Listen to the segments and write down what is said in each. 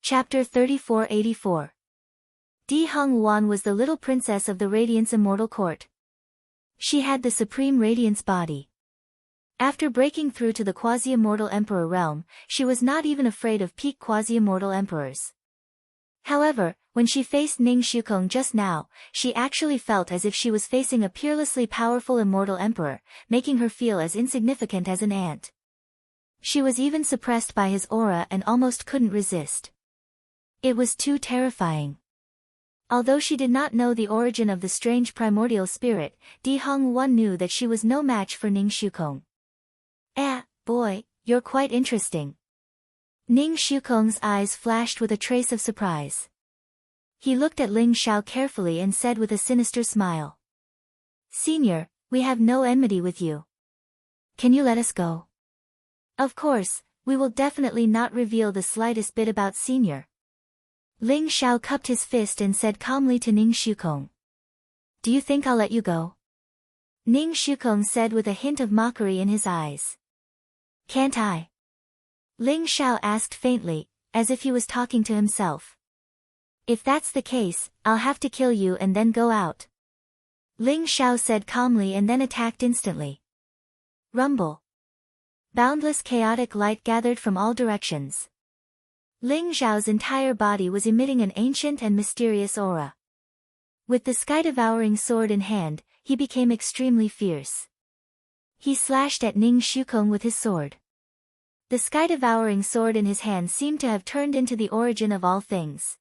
Chapter 3484. Di Hong Wan was the little princess of the Radiance Immortal Court. She had the supreme Radiance body. After breaking through to the quasi-immortal emperor realm, she was not even afraid of peak quasi-immortal emperors. However, when she faced Ning Shukong just now, she actually felt as if she was facing a peerlessly powerful immortal emperor, making her feel as insignificant as an ant. She was even suppressed by his aura and almost couldn't resist. It was too terrifying. Although she did not know the origin of the strange primordial spirit, Di Hong Wan knew that she was no match for Ning Shukong. Boy, you're quite interesting. Ning Shukong's eyes flashed with a trace of surprise. He looked at Ling Xiao carefully and said with a sinister smile. Senior, we have no enmity with you. Can you let us go? Of course, we will definitely not reveal the slightest bit about Senior. Ling Xiao cupped his fist and said calmly to Ning Shukong. Do you think I'll let you go? Ning Shukong said with a hint of mockery in his eyes. Can't I? Ling Xiao asked faintly, as if he was talking to himself. If that's the case, I'll have to kill you and then go out. Ling Xiao said calmly and then attacked instantly. Rumble. Boundless chaotic light gathered from all directions. Ling Xiao's entire body was emitting an ancient and mysterious aura. With the sky-devouring sword in hand, he became extremely fierce. He slashed at Ning Shukong with his sword. The sky-devouring sword in his hand seemed to have turned into the origin of all things.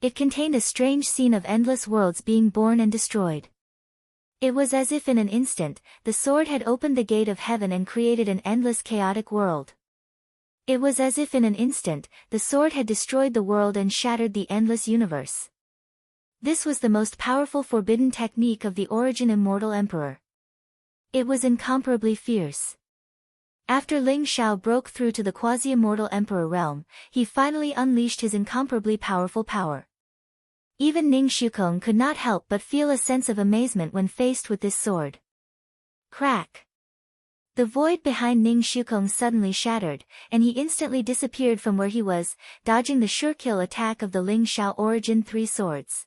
It contained a strange scene of endless worlds being born and destroyed. It was as if in an instant, the sword had opened the gate of heaven and created an endless chaotic world. It was as if in an instant, the sword had destroyed the world and shattered the endless universe. This was the most powerful forbidden technique of the origin immortal emperor. It was incomparably fierce. After Ling Xiao broke through to the quasi-immortal emperor realm, he finally unleashed his incomparably powerful power. Even Ning Shukong could not help but feel a sense of amazement when faced with this sword. Crack! The void behind Ning Shukong suddenly shattered, and he instantly disappeared from where he was, dodging the sure-kill attack of the Ling Xiao Origin 3 swords.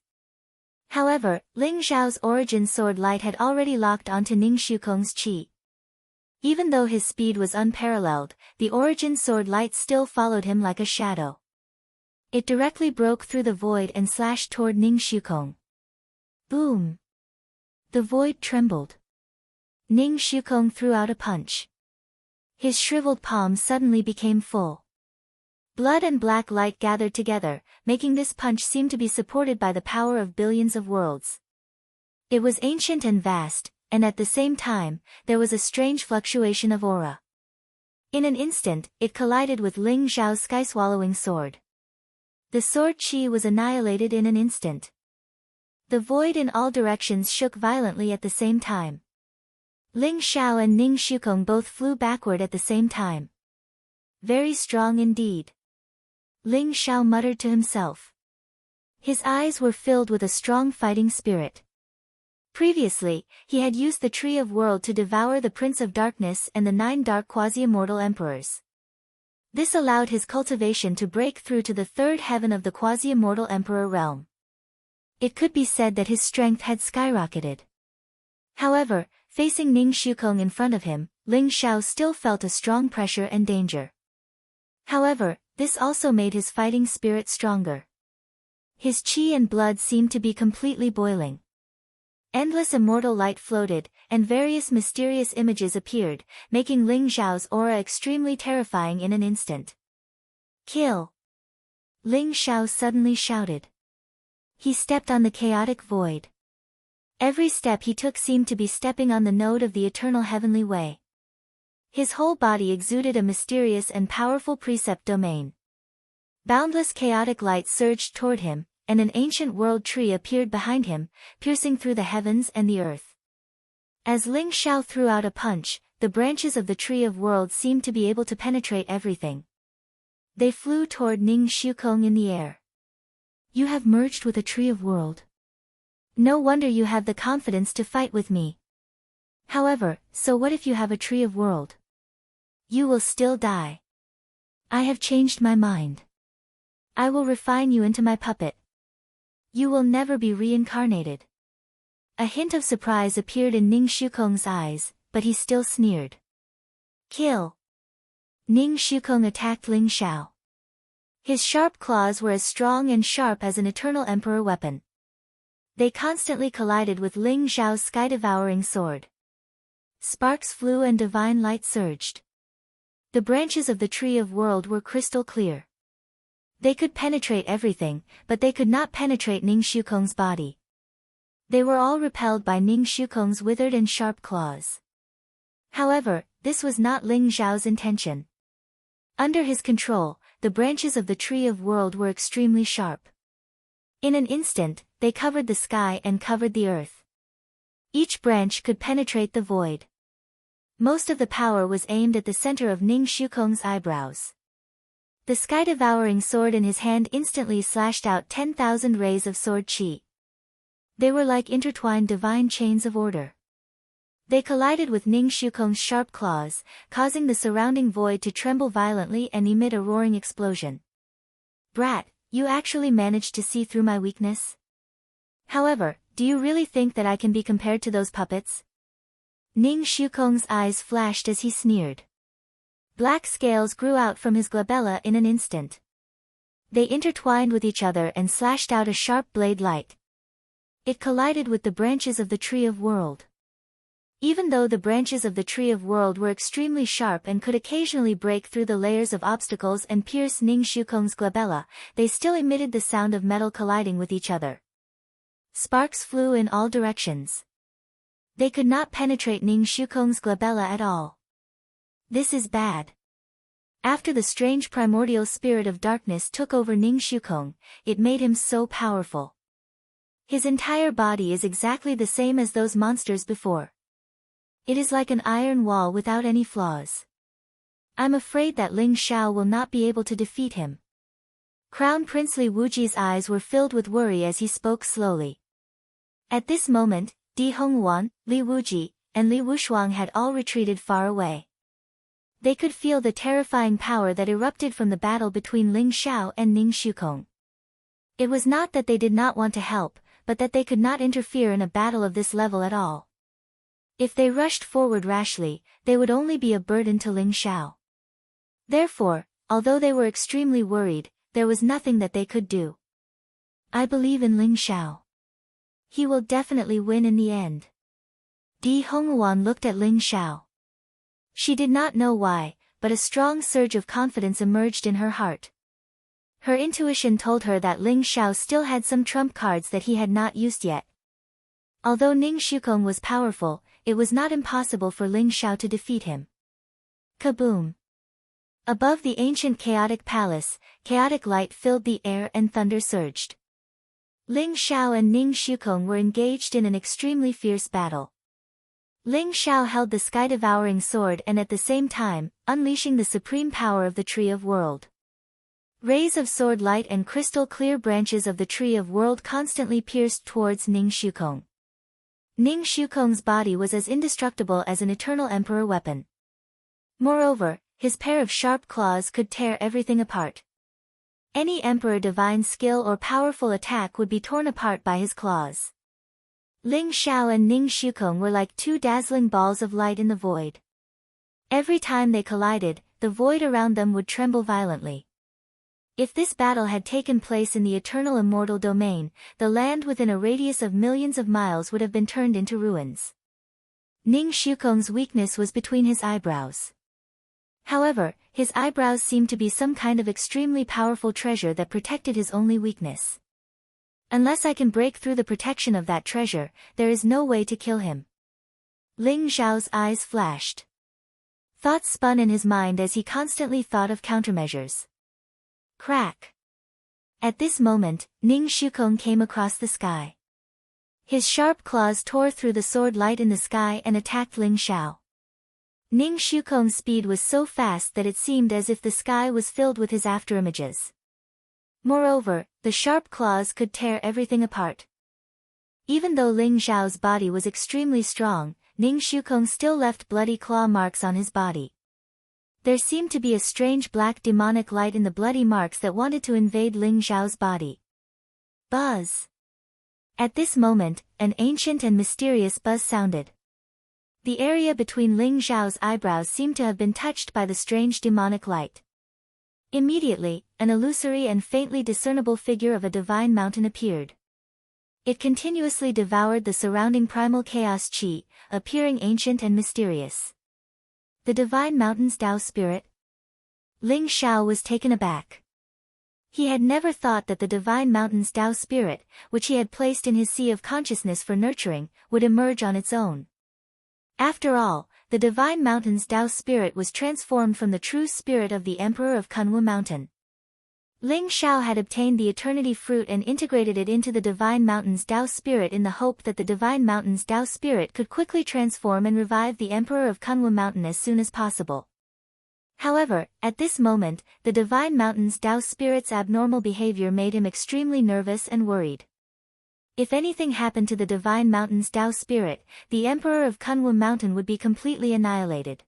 However, Ling Xiao's Origin sword light had already locked onto Ning Shukong's chi. Even though his speed was unparalleled, the Origin sword light still followed him like a shadow. It directly broke through the void and slashed toward Ning Shukong. Boom! The void trembled. Ning Shukong threw out a punch. His shriveled palm suddenly became full. Blood and black light gathered together, making this punch seem to be supported by the power of billions of worlds. It was ancient and vast, and at the same time, there was a strange fluctuation of aura. In an instant, it collided with Ling Xiao's sky-swallowing sword. The sword chi was annihilated in an instant. The void in all directions shook violently at the same time. Ling Xiao and Ning Shukong both flew backward at the same time. Very strong indeed. Ling Xiao muttered to himself. His eyes were filled with a strong fighting spirit. Previously, he had used the Tree of World to devour the Prince of Darkness and the 9 dark quasi-immortal emperors. This allowed his cultivation to break through to the 3rd heaven of the quasi-immortal emperor realm. It could be said that his strength had skyrocketed. However, facing Ning Shukong in front of him, Ling Xiao still felt a strong pressure and danger. However, this also made his fighting spirit stronger. His chi and blood seemed to be completely boiling. Endless immortal light floated, and various mysterious images appeared, making Ling Xiao's aura extremely terrifying in an instant. Kill! Ling Xiao suddenly shouted. He stepped on the chaotic void. Every step he took seemed to be stepping on the node of the eternal heavenly way. His whole body exuded a mysterious and powerful precept domain. Boundless chaotic light surged toward him, and an ancient world tree appeared behind him, piercing through the heavens and the earth. As Ling Xiao threw out a punch, the branches of the Tree of Worlds seemed to be able to penetrate everything. They flew toward Ning Shukong in the air. You have merged with a Tree of World. No wonder you have the confidence to fight with me. However, so what if you have a Tree of World? You will still die. I have changed my mind. I will refine you into my puppet. You will never be reincarnated. A hint of surprise appeared in Ning Shukong's eyes, but he still sneered. Kill. Ning Shukong attacked Ling Xiao. His sharp claws were as strong and sharp as an eternal emperor weapon. They constantly collided with Ling Xiao's sky-devouring sword. Sparks flew and divine light surged. The branches of the Tree of World were crystal clear. They could penetrate everything, but they could not penetrate Ning Shukong's body. They were all repelled by Ning Shukong's withered and sharp claws. However, this was not Ling Xiao's intention. Under his control, the branches of the Tree of World were extremely sharp. In an instant, they covered the sky and covered the earth. Each branch could penetrate the void. Most of the power was aimed at the center of Ning Shukong's eyebrows. The sky-devouring sword in his hand instantly slashed out 10,000 rays of sword chi. They were like intertwined divine chains of order. They collided with Ning Shukong's sharp claws, causing the surrounding void to tremble violently and emit a roaring explosion. Brat, you actually managed to see through my weakness? However, do you really think that I can be compared to those puppets? Ning Shukong's eyes flashed as he sneered. Black scales grew out from his glabella in an instant. They intertwined with each other and slashed out a sharp blade light. It collided with the branches of the Tree of World. Even though the branches of the Tree of World were extremely sharp and could occasionally break through the layers of obstacles and pierce Ning Shukong's glabella, they still emitted the sound of metal colliding with each other. Sparks flew in all directions. They could not penetrate Ning Shukong's glabella at all. This is bad. After the strange primordial spirit of darkness took over Ning Shukong, it made him so powerful. His entire body is exactly the same as those monsters before. It is like an iron wall without any flaws. I'm afraid that Ling Xiao will not be able to defeat him. Crown Prince Li Wuji's eyes were filled with worry as he spoke slowly. At this moment, Di Hongwan, Li Wuji, and Li Wushuang had all retreated far away. They could feel the terrifying power that erupted from the battle between Ling Xiao and Ning Shukong. It was not that they did not want to help, but that they could not interfere in a battle of this level at all. If they rushed forward rashly, they would only be a burden to Ling Xiao. Therefore, although they were extremely worried, there was nothing that they could do. I believe in Ling Xiao. He will definitely win in the end. Di Hongwan looked at Ling Xiao. She did not know why, but a strong surge of confidence emerged in her heart. Her intuition told her that Ling Xiao still had some trump cards that he had not used yet. Although Ning Shukong was powerful, it was not impossible for Ling Xiao to defeat him. Kaboom! Above the ancient chaotic palace, chaotic light filled the air and thunder surged. Ling Xiao and Ning Shukong were engaged in an extremely fierce battle. Ling Xiao held the sky-devouring sword and at the same time, unleashing the supreme power of the Tree of World. Rays of sword light and crystal-clear branches of the Tree of World constantly pierced towards Ning Shukong. Ning Shukong's body was as indestructible as an eternal emperor weapon. Moreover, his pair of sharp claws could tear everything apart. Any emperor divine skill or powerful attack would be torn apart by his claws. Ling Xiao and Ning Shukong were like two dazzling balls of light in the void. Every time they collided, the void around them would tremble violently. If this battle had taken place in the eternal immortal domain, the land within a radius of millions of miles would have been turned into ruins. Ning Shukong's weakness was between his eyebrows. However, his eyebrows seemed to be some kind of extremely powerful treasure that protected his only weakness. Unless I can break through the protection of that treasure, there is no way to kill him. Ling Xiao's eyes flashed. Thoughts spun in his mind as he constantly thought of countermeasures. Crack! At this moment, Ning Shukong came across the sky. His sharp claws tore through the sword light in the sky and attacked Ling Xiao. Ning Shukong's speed was so fast that it seemed as if the sky was filled with his afterimages. Moreover, the sharp claws could tear everything apart. Even though Ling Xiao's body was extremely strong, Ning Shukong still left bloody claw marks on his body. There seemed to be a strange black demonic light in the bloody marks that wanted to invade Ling Xiao's body. Buzz! At this moment, an ancient and mysterious buzz sounded. The area between Ling Xiao's eyebrows seemed to have been touched by the strange demonic light. Immediately, an illusory and faintly discernible figure of a divine mountain appeared. It continuously devoured the surrounding primal chaos qi, appearing ancient and mysterious. The divine mountain's Tao spirit? Ling Xiao was taken aback. He had never thought that the divine mountain's Tao spirit, which he had placed in his sea of consciousness for nurturing, would emerge on its own. After all, the divine mountain's Tao spirit was transformed from the true spirit of the Emperor of Kunwu Mountain. Ling Xiao had obtained the Eternity Fruit and integrated it into the divine mountain's Tao spirit in the hope that the divine mountain's Tao spirit could quickly transform and revive the Emperor of Kunwu Mountain as soon as possible. However, at this moment, the divine mountain's Tao spirit's abnormal behavior made him extremely nervous and worried. If anything happened to the divine mountain's Tao spirit, the Emperor of Kunwu Mountain would be completely annihilated.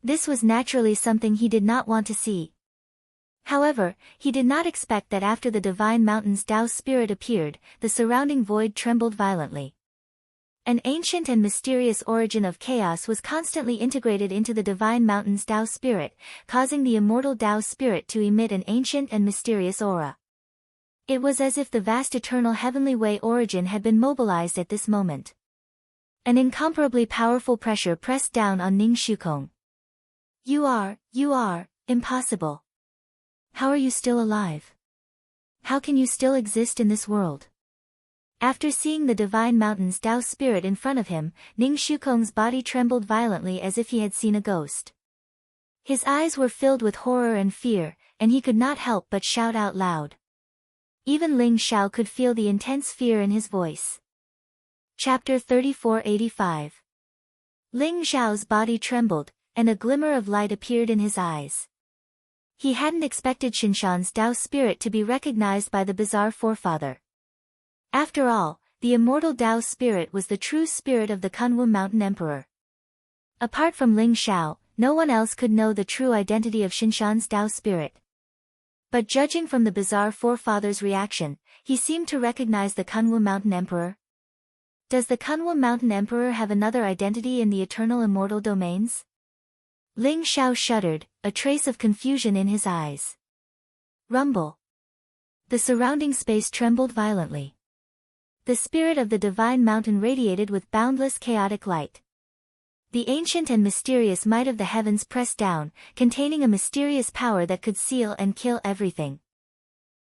This was naturally something he did not want to see. However, he did not expect that after the divine mountain's Tao spirit appeared, the surrounding void trembled violently. An ancient and mysterious origin of chaos was constantly integrated into the divine mountain's Tao spirit, causing the immortal Tao spirit to emit an ancient and mysterious aura. It was as if the vast eternal heavenly way origin had been mobilized at this moment. An incomparably powerful pressure pressed down on Ning Shukong. You are, impossible. How are you still alive? How can you still exist in this world? After seeing the divine mountain's Tao spirit in front of him, Ning Shukong's body trembled violently as if he had seen a ghost. His eyes were filled with horror and fear, and he could not help but shout out loud. Even Ling Xiao could feel the intense fear in his voice. Chapter 3485. Ling Xiao's body trembled, and a glimmer of light appeared in his eyes. He hadn't expected Xinshan's Tao spirit to be recognized by the bizarre forefather. After all, the immortal Tao spirit was the true spirit of the Kunwu Mountain Emperor. Apart from Ling Xiao, no one else could know the true identity of Xinshan's Tao spirit. But judging from the bizarre forefather's reaction, he seemed to recognize the Kunwu Mountain Emperor. Does the Kunwu Mountain Emperor have another identity in the eternal immortal domains? Ling Xiao shuddered, a trace of confusion in his eyes. Rumble. The surrounding space trembled violently. The spirit of the divine mountain radiated with boundless chaotic light. The ancient and mysterious might of the heavens pressed down, containing a mysterious power that could seal and kill everything.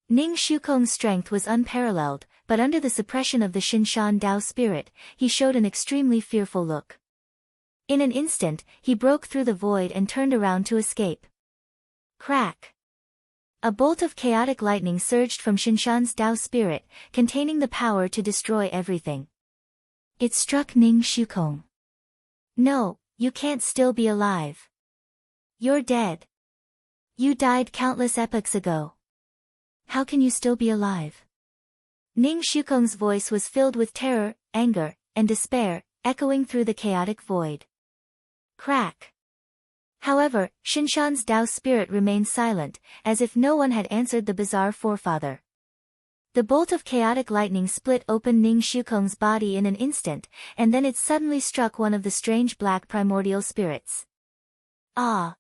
Ning Shukong's strength was unparalleled, but under the suppression of the Xinshan Tao spirit, he showed an extremely fearful look. In an instant, he broke through the void and turned around to escape. Crack! A bolt of chaotic lightning surged from Xinshan's Tao spirit, containing the power to destroy everything. It struck Ning Shukong. No, you can't still be alive. You're dead. You died countless epochs ago. How can you still be alive? Ning Shukong's voice was filled with terror, anger, and despair, echoing through the chaotic void. Crack. However, Xinshan's Tao spirit remained silent, as if no one had answered the bizarre forefather. The bolt of chaotic lightning split open Ning Shukong's body in an instant, and then it suddenly struck one of the strange black primordial spirits. Ah!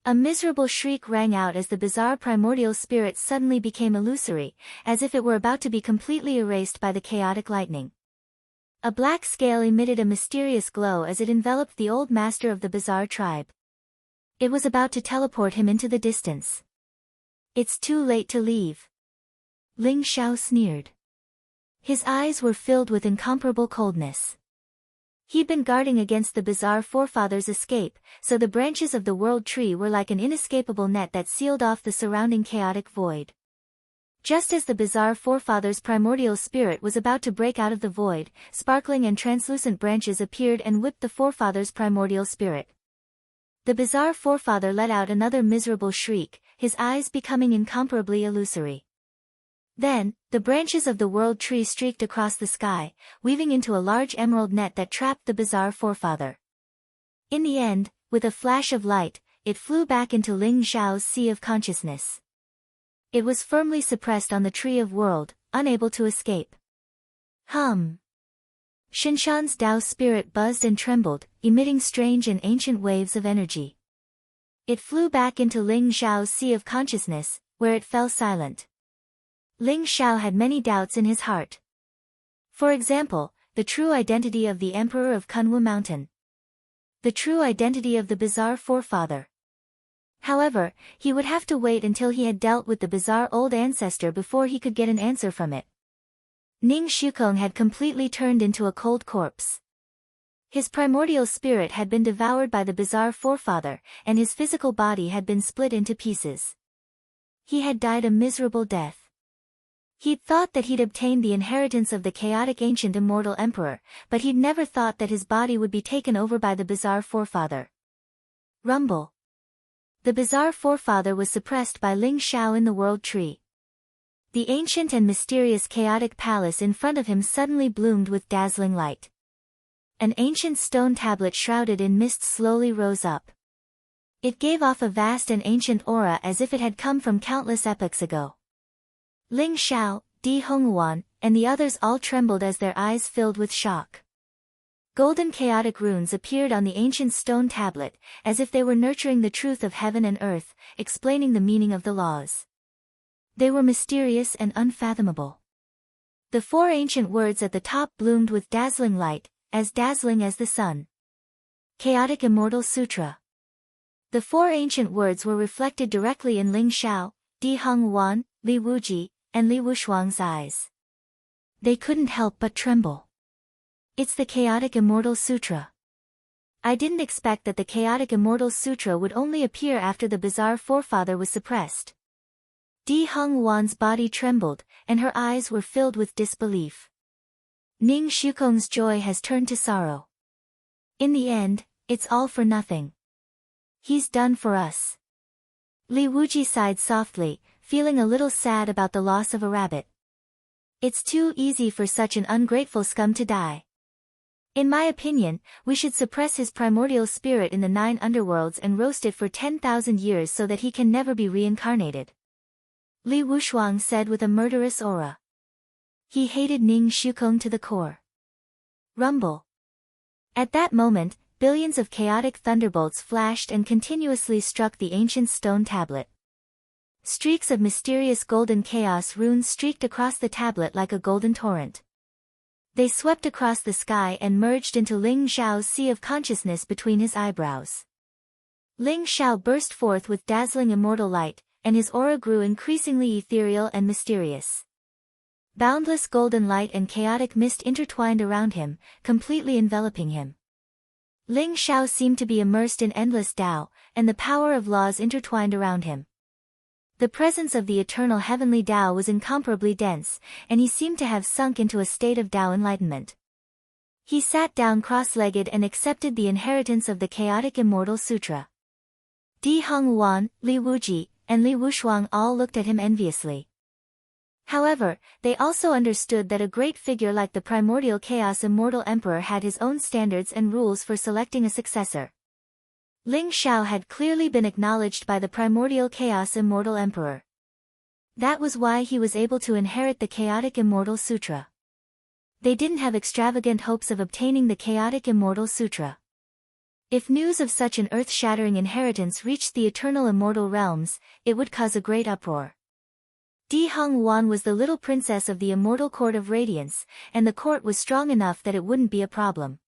A miserable shriek rang out as the bizarre primordial spirit suddenly became illusory, as if it were about to be completely erased by the chaotic lightning. A black scale emitted a mysterious glow as it enveloped the old master of the bizarre tribe. It was about to teleport him into the distance. It's too late to leave. Ling Xiao sneered. His eyes were filled with incomparable coldness. He'd been guarding against the bizarre forefather's escape, so the branches of the world tree were like an inescapable net that sealed off the surrounding chaotic void. Just as the bizarre forefather's primordial spirit was about to break out of the void, sparkling and translucent branches appeared and whipped the forefather's primordial spirit. The bizarre forefather let out another miserable shriek, his eyes becoming incomparably illusory. Then, the branches of the world tree streaked across the sky, weaving into a large emerald net that trapped the bizarre forefather. In the end, with a flash of light, it flew back into Ling Xiao's sea of consciousness. It was firmly suppressed on the Tree of World, unable to escape. Shinshan's Tao spirit buzzed and trembled, emitting strange and ancient waves of energy. It flew back into Ling Xiao's sea of consciousness, where it fell silent. Ling Xiao had many doubts in his heart. For example, the true identity of the Emperor of Kunwu Mountain. The true identity of the bizarre forefather. However, he would have to wait until he had dealt with the bizarre old ancestor before he could get an answer from it. Ning Shukong had completely turned into a cold corpse. His primordial spirit had been devoured by the bizarre forefather, and his physical body had been split into pieces. He had died a miserable death. He'd thought that he'd obtained the inheritance of the chaotic ancient immortal emperor, but he'd never thought that his body would be taken over by the bizarre forefather. Rumble. The bizarre forefather was suppressed by Ling Xiao in the World Tree. The ancient and mysterious chaotic palace in front of him suddenly bloomed with dazzling light. An ancient stone tablet shrouded in mist slowly rose up. It gave off a vast and ancient aura as if it had come from countless epochs ago. Ling Xiao, Di Hongguan, and the others all trembled as their eyes filled with shock. Golden chaotic runes appeared on the ancient stone tablet, as if they were nurturing the truth of heaven and earth, explaining the meaning of the laws. They were mysterious and unfathomable. The 4 ancient words at the top bloomed with dazzling light, as dazzling as the sun. Chaotic Immortal Sutra. The 4 ancient words were reflected directly in Ling Xiao, Di Hongguan, Li Wuji, and Li Wushuang's eyes. They couldn't help but tremble. It's the Chaotic Immortal Sutra. I didn't expect that the Chaotic Immortal Sutra would only appear after the bizarre forefather was suppressed. Di Hongguan's body trembled, and her eyes were filled with disbelief. Ning Shukong's joy has turned to sorrow. In the end, it's all for nothing. He's done for us. Li Wuji sighed softly, feeling a little sad about the loss of a rabbit. It's too easy for such an ungrateful scum to die. In my opinion, we should suppress his primordial spirit in the 9 underworlds and roast it for 10,000 years so that he can never be reincarnated. Li Wushuang said with a murderous aura. He hated Ning Shukong to the core. Rumble. At that moment, billions of chaotic thunderbolts flashed and continuously struck the ancient stone tablet. Streaks of mysterious golden chaos runes streaked across the tablet like a golden torrent. They swept across the sky and merged into Ling Xiao's sea of consciousness between his eyebrows. Ling Xiao burst forth with dazzling immortal light, and his aura grew increasingly ethereal and mysterious. Boundless golden light and chaotic mist intertwined around him, completely enveloping him. Ling Xiao seemed to be immersed in endless Tao, and the power of laws intertwined around him. The presence of the eternal heavenly Tao was incomparably dense, and he seemed to have sunk into a state of Tao enlightenment. He sat down cross-legged and accepted the inheritance of the Chaotic Immortal Sutra. Di Hongguan, Li Wuji, and Li Wushuang all looked at him enviously. However, they also understood that a great figure like the primordial Chaos Immortal Emperor had his own standards and rules for selecting a successor. Ling Xiao had clearly been acknowledged by the primordial Chaos Immortal Emperor. That was why he was able to inherit the Chaotic Immortal Sutra. They didn't have extravagant hopes of obtaining the Chaotic Immortal Sutra. If news of such an earth-shattering inheritance reached the eternal immortal realms, it would cause a great uproar. Di Hongguan was the little princess of the immortal court of radiance, and the court was strong enough that it wouldn't be a problem.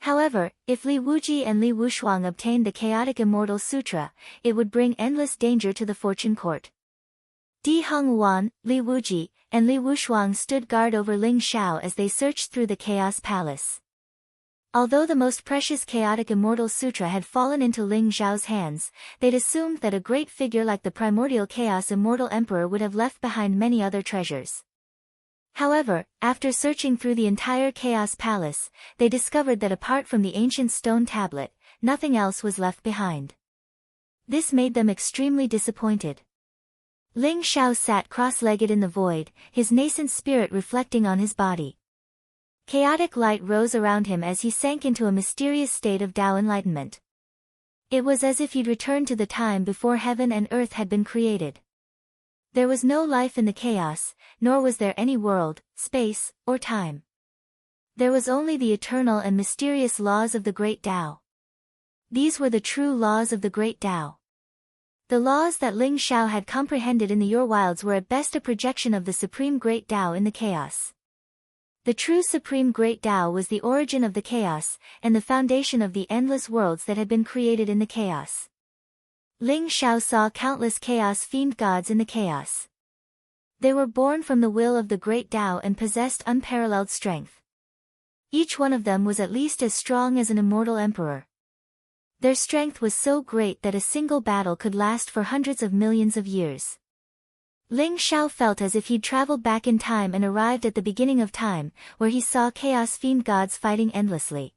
However, if Li Wuji and Li Wushuang obtained the Chaotic Immortal Sutra, it would bring endless danger to the Fortune Court. Di Hongguan, Li Wuji, and Li Wushuang stood guard over Ling Xiao as they searched through the Chaos Palace. Although the most precious Chaotic Immortal Sutra had fallen into Ling Xiao's hands, they'd assumed that a great figure like the primordial Chaos Immortal Emperor would have left behind many other treasures. However, after searching through the entire Chaos Palace, they discovered that apart from the ancient stone tablet, nothing else was left behind. This made them extremely disappointed. Ling Xiao sat cross-legged in the void, his nascent spirit reflecting on his body. Chaotic light rose around him as he sank into a mysterious state of Tao enlightenment. It was as if he'd returned to the time before heaven and earth had been created. There was no life in the chaos, nor was there any world, space, or time. There was only the eternal and mysterious laws of the Great Tao. These were the true laws of the Great Tao. The laws that Ling Xiao had comprehended in the Your Wilds were at best a projection of the Supreme Great Tao in the chaos. The true Supreme Great Tao was the origin of the chaos, and the foundation of the endless worlds that had been created in the chaos. Ling Xiao saw countless chaos-fiend gods in the chaos. They were born from the will of the Great Tao and possessed unparalleled strength. Each one of them was at least as strong as an immortal emperor. Their strength was so great that a single battle could last for hundreds of millions of years. Ling Xiao felt as if he'd traveled back in time and arrived at the beginning of time, where he saw chaos-fiend gods fighting endlessly.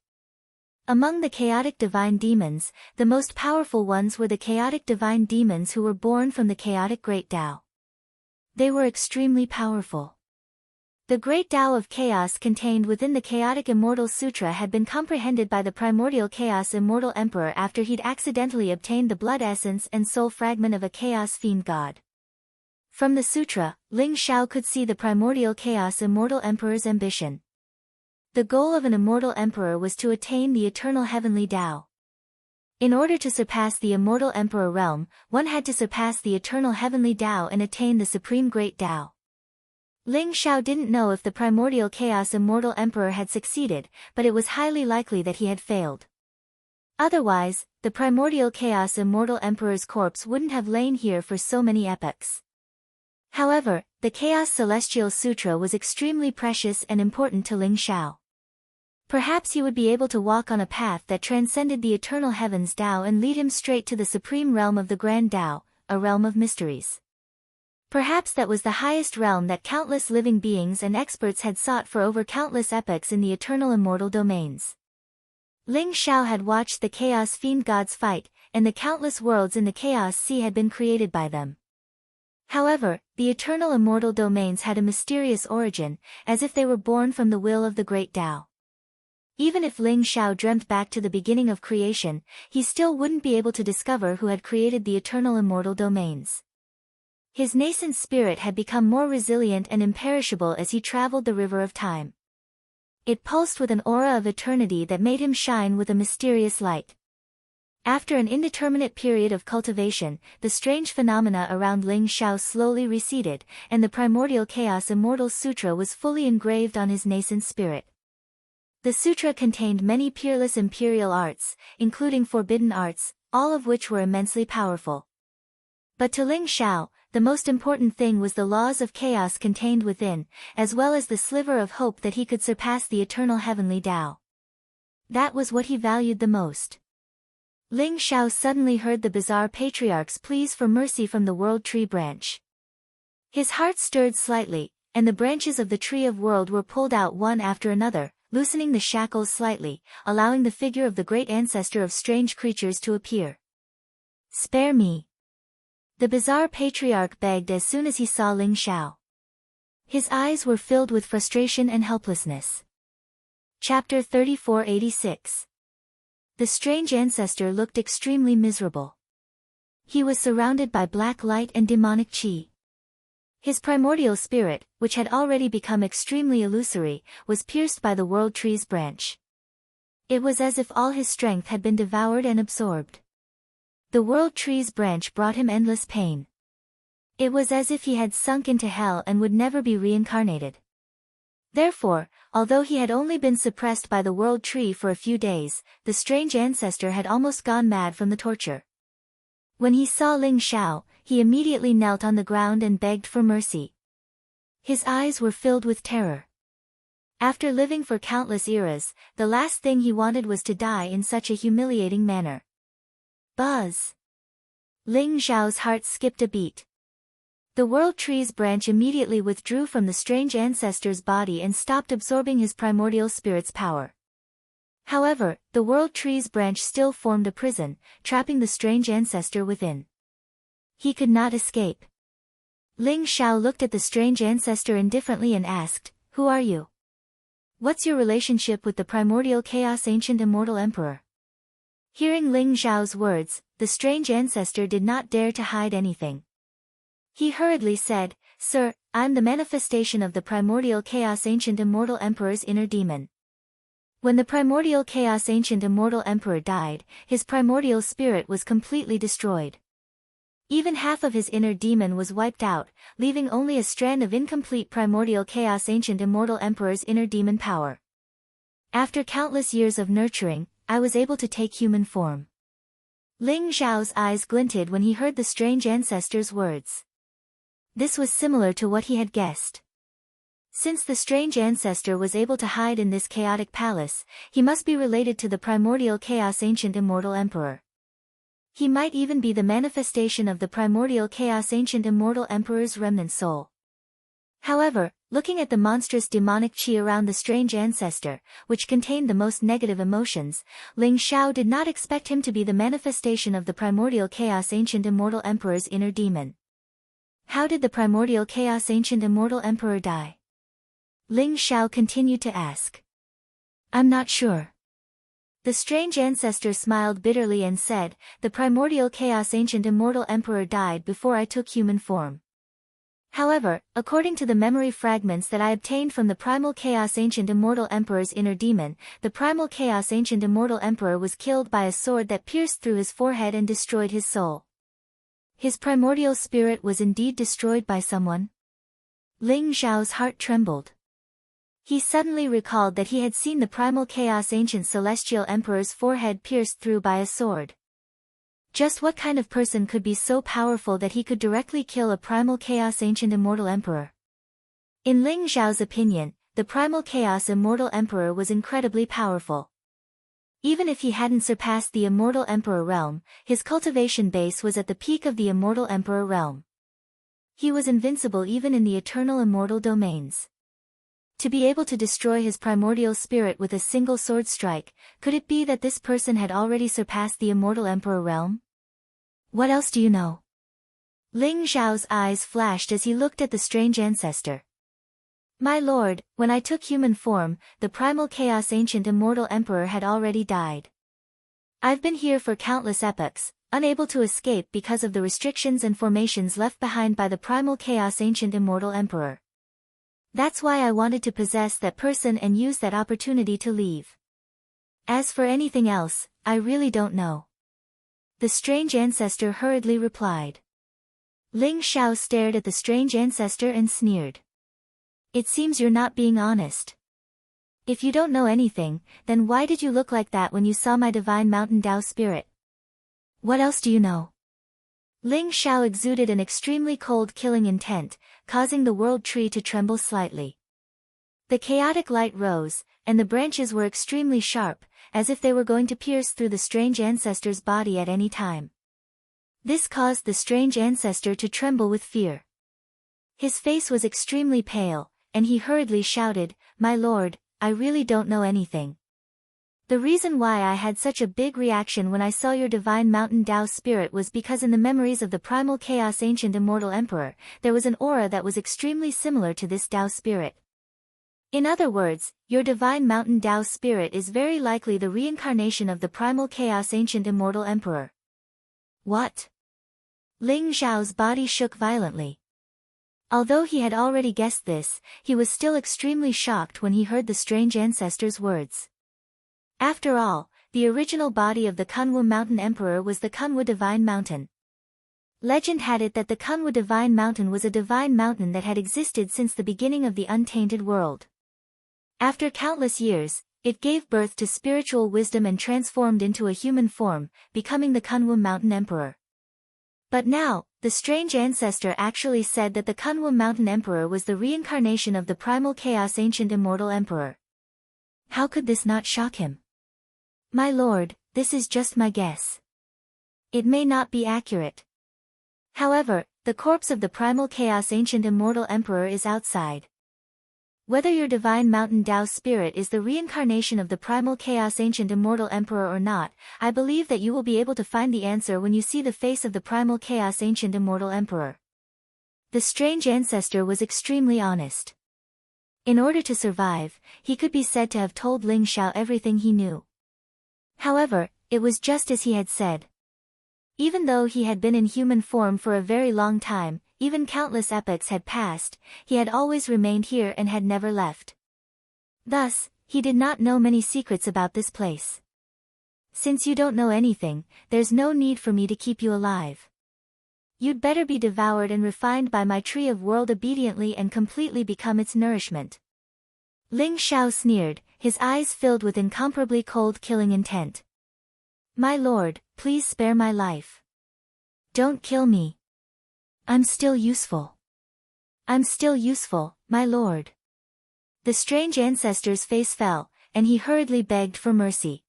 Among the chaotic divine demons, the most powerful ones were the chaotic divine demons who were born from the chaotic Great Tao. They were extremely powerful. The Great Tao of Chaos contained within the Chaotic Immortal Sutra had been comprehended by the primordial Chaos Immortal Emperor after he'd accidentally obtained the blood essence and soul fragment of a Chaos Fiend God. From the sutra, Ling Xiao could see the primordial Chaos Immortal Emperor's ambition. The goal of an immortal emperor was to attain the eternal heavenly Tao. In order to surpass the immortal emperor realm, one had to surpass the eternal heavenly Tao and attain the supreme great Tao. Ling Xiao didn't know if the primordial Chaos Immortal Emperor had succeeded, but it was highly likely that he had failed. Otherwise, the primordial Chaos Immortal Emperor's corpse wouldn't have lain here for so many epochs. However, the Chaos Celestial Sutra was extremely precious and important to Ling Xiao. Perhaps he would be able to walk on a path that transcended the eternal heavens Tao and lead him straight to the supreme realm of the Grand Tao, a realm of mysteries. Perhaps that was the highest realm that countless living beings and experts had sought for over countless epochs in the eternal immortal domains. Ling Xiao had watched the Chaos Fiend Gods fight, and the countless worlds in the Chaos Sea had been created by them. However, the eternal immortal domains had a mysterious origin, as if they were born from the will of the Great Tao. Even if Ling Xiao dreamt back to the beginning of creation, he still wouldn't be able to discover who had created the eternal immortal domains. His nascent spirit had become more resilient and imperishable as he traveled the river of time. It pulsed with an aura of eternity that made him shine with a mysterious light. After an indeterminate period of cultivation, the strange phenomena around Ling Xiao slowly receded, and the primordial Chaos Immortal Sutra was fully engraved on his nascent spirit. The sutra contained many peerless imperial arts, including forbidden arts, all of which were immensely powerful. But to Ling Xiao, the most important thing was the laws of chaos contained within, as well as the sliver of hope that he could surpass the eternal heavenly Tao. That was what he valued the most. Ling Xiao suddenly heard the bizarre patriarch's pleas for mercy from the World Tree branch. His heart stirred slightly, and the branches of the Tree of World were pulled out one after another, loosening the shackles slightly, allowing the figure of the great ancestor of strange creatures to appear. "Spare me!" The bizarre patriarch begged as soon as he saw Ling Xiao. His eyes were filled with frustration and helplessness. Chapter 3486. The strange ancestor looked extremely miserable. He was surrounded by black light and demonic qi. His primordial spirit, which had already become extremely illusory, was pierced by the World Tree's branch. It was as if all his strength had been devoured and absorbed. The World Tree's branch brought him endless pain. It was as if he had sunk into hell and would never be reincarnated. Therefore, although he had only been suppressed by the World Tree for a few days, the strange ancestor had almost gone mad from the torture. When he saw Ling Xiao, he immediately knelt on the ground and begged for mercy. His eyes were filled with terror. After living for countless eras, the last thing he wanted was to die in such a humiliating manner. Buzz! Ling Xiao's heart skipped a beat. The World Tree's branch immediately withdrew from the strange ancestor's body and stopped absorbing his primordial spirit's power. However, the World Tree's branch still formed a prison, trapping the strange ancestor within. He could not escape. Ling Xiao looked at the strange ancestor indifferently and asked, "Who are you? What's your relationship with the primordial chaos ancient immortal emperor?" Hearing Ling Zhao's words, the strange ancestor did not dare to hide anything. He hurriedly said, "Sir, I'm the manifestation of the primordial chaos ancient immortal emperor's inner demon. When the primordial chaos ancient immortal emperor died, his primordial spirit was completely destroyed. Even half of his inner demon was wiped out, leaving only a strand of incomplete primordial chaos ancient immortal emperor's inner demon power. After countless years of nurturing, I was able to take human form." Ling Zhao's eyes glinted when he heard the strange ancestor's words. This was similar to what he had guessed. Since the strange ancestor was able to hide in this chaotic palace, he must be related to the primordial chaos ancient immortal emperor. He might even be the manifestation of the primordial chaos ancient immortal emperor's remnant soul. However, looking at the monstrous demonic qi around the strange ancestor, which contained the most negative emotions, Ling Zhao did not expect him to be the manifestation of the primordial chaos ancient immortal emperor's inner demon. How did the primordial chaos ancient immortal emperor die? Ling Zhao continued to ask. "I'm not sure." The strange ancestor smiled bitterly and said, "The primordial chaos ancient immortal emperor died before I took human form. However, according to the memory fragments that I obtained from the primal chaos ancient immortal emperor's inner demon, the primal chaos ancient immortal emperor was killed by a sword that pierced through his forehead and destroyed his soul. His primordial spirit was indeed destroyed by someone." Ling Zhao's heart trembled. He suddenly recalled that he had seen the primal chaos ancient celestial emperor's forehead pierced through by a sword. Just what kind of person could be so powerful that he could directly kill a primal chaos ancient immortal emperor? In Ling Zhao's opinion, the primal chaos immortal emperor was incredibly powerful. Even if he hadn't surpassed the immortal emperor realm, his cultivation base was at the peak of the immortal emperor realm. He was invincible even in the eternal immortal domains. To be able to destroy his primordial spirit with a single sword strike, could it be that this person had already surpassed the immortal emperor realm? What else do you know? Ling Zhao's eyes flashed as he looked at the strange ancestor. "My lord, when I took human form, the primal chaos ancient immortal emperor had already died. I've been here for countless epochs, unable to escape because of the restrictions and formations left behind by the primal chaos ancient immortal emperor. That's why I wanted to possess that person and use that opportunity to leave. As for anything else, I really don't know." The strange ancestor hurriedly replied. Ling Zhao stared at the strange ancestor and sneered. "It seems you're not being honest. If you don't know anything, then why did you look like that when you saw my divine mountain Tao spirit? What else do you know?" Ling Zhao exuded an extremely cold killing intent, causing the world tree to tremble slightly. The chaotic light rose, and the branches were extremely sharp, as if they were going to pierce through the strange ancestor's body at any time. This caused the strange ancestor to tremble with fear. His face was extremely pale, and he hurriedly shouted, "My lord, I really don't know anything. The reason why I had such a big reaction when I saw your divine mountain Tao spirit was because in the memories of the primal chaos ancient immortal emperor, there was an aura that was extremely similar to this Tao spirit. In other words, your divine mountain Tao spirit is very likely the reincarnation of the primal chaos ancient immortal emperor." "What?" Ling Zhao's body shook violently. Although he had already guessed this, he was still extremely shocked when he heard the strange ancestor's words. After all, the original body of the Kunwu Mountain Emperor was the Kunwu Divine Mountain. Legend had it that the Kunwu Divine Mountain was a divine mountain that had existed since the beginning of the untainted world. After countless years, it gave birth to spiritual wisdom and transformed into a human form, becoming the Kunwu Mountain Emperor. But now, the strange ancestor actually said that the Kunwu Mountain Emperor was the reincarnation of the primal chaos ancient immortal emperor. How could this not shock him? "My lord, this is just my guess. It may not be accurate. However, the corpse of the primal chaos ancient immortal emperor is outside. Whether your divine mountain Tao spirit is the reincarnation of the primal chaos ancient immortal emperor or not, I believe that you will be able to find the answer when you see the face of the primal chaos ancient immortal emperor." The strange ancestor was extremely honest. In order to survive, he could be said to have told Ling Zhao everything he knew. However, It was just as he had said. Even though he had been in human form for a very long time, even countless epochs had passed, he had always remained here and had never left. Thus, he did not know many secrets about this place. Since you don't know anything, there's no need for me to keep you alive. You'd better be devoured and refined by my tree of world obediently and completely become its nourishment. Ling Xiao sneered, his eyes filled with incomparably cold killing intent. My lord, please spare my life. Don't kill me. I'm still useful. I'm still useful, my lord. The strange ancestor's face fell, and he hurriedly begged for mercy.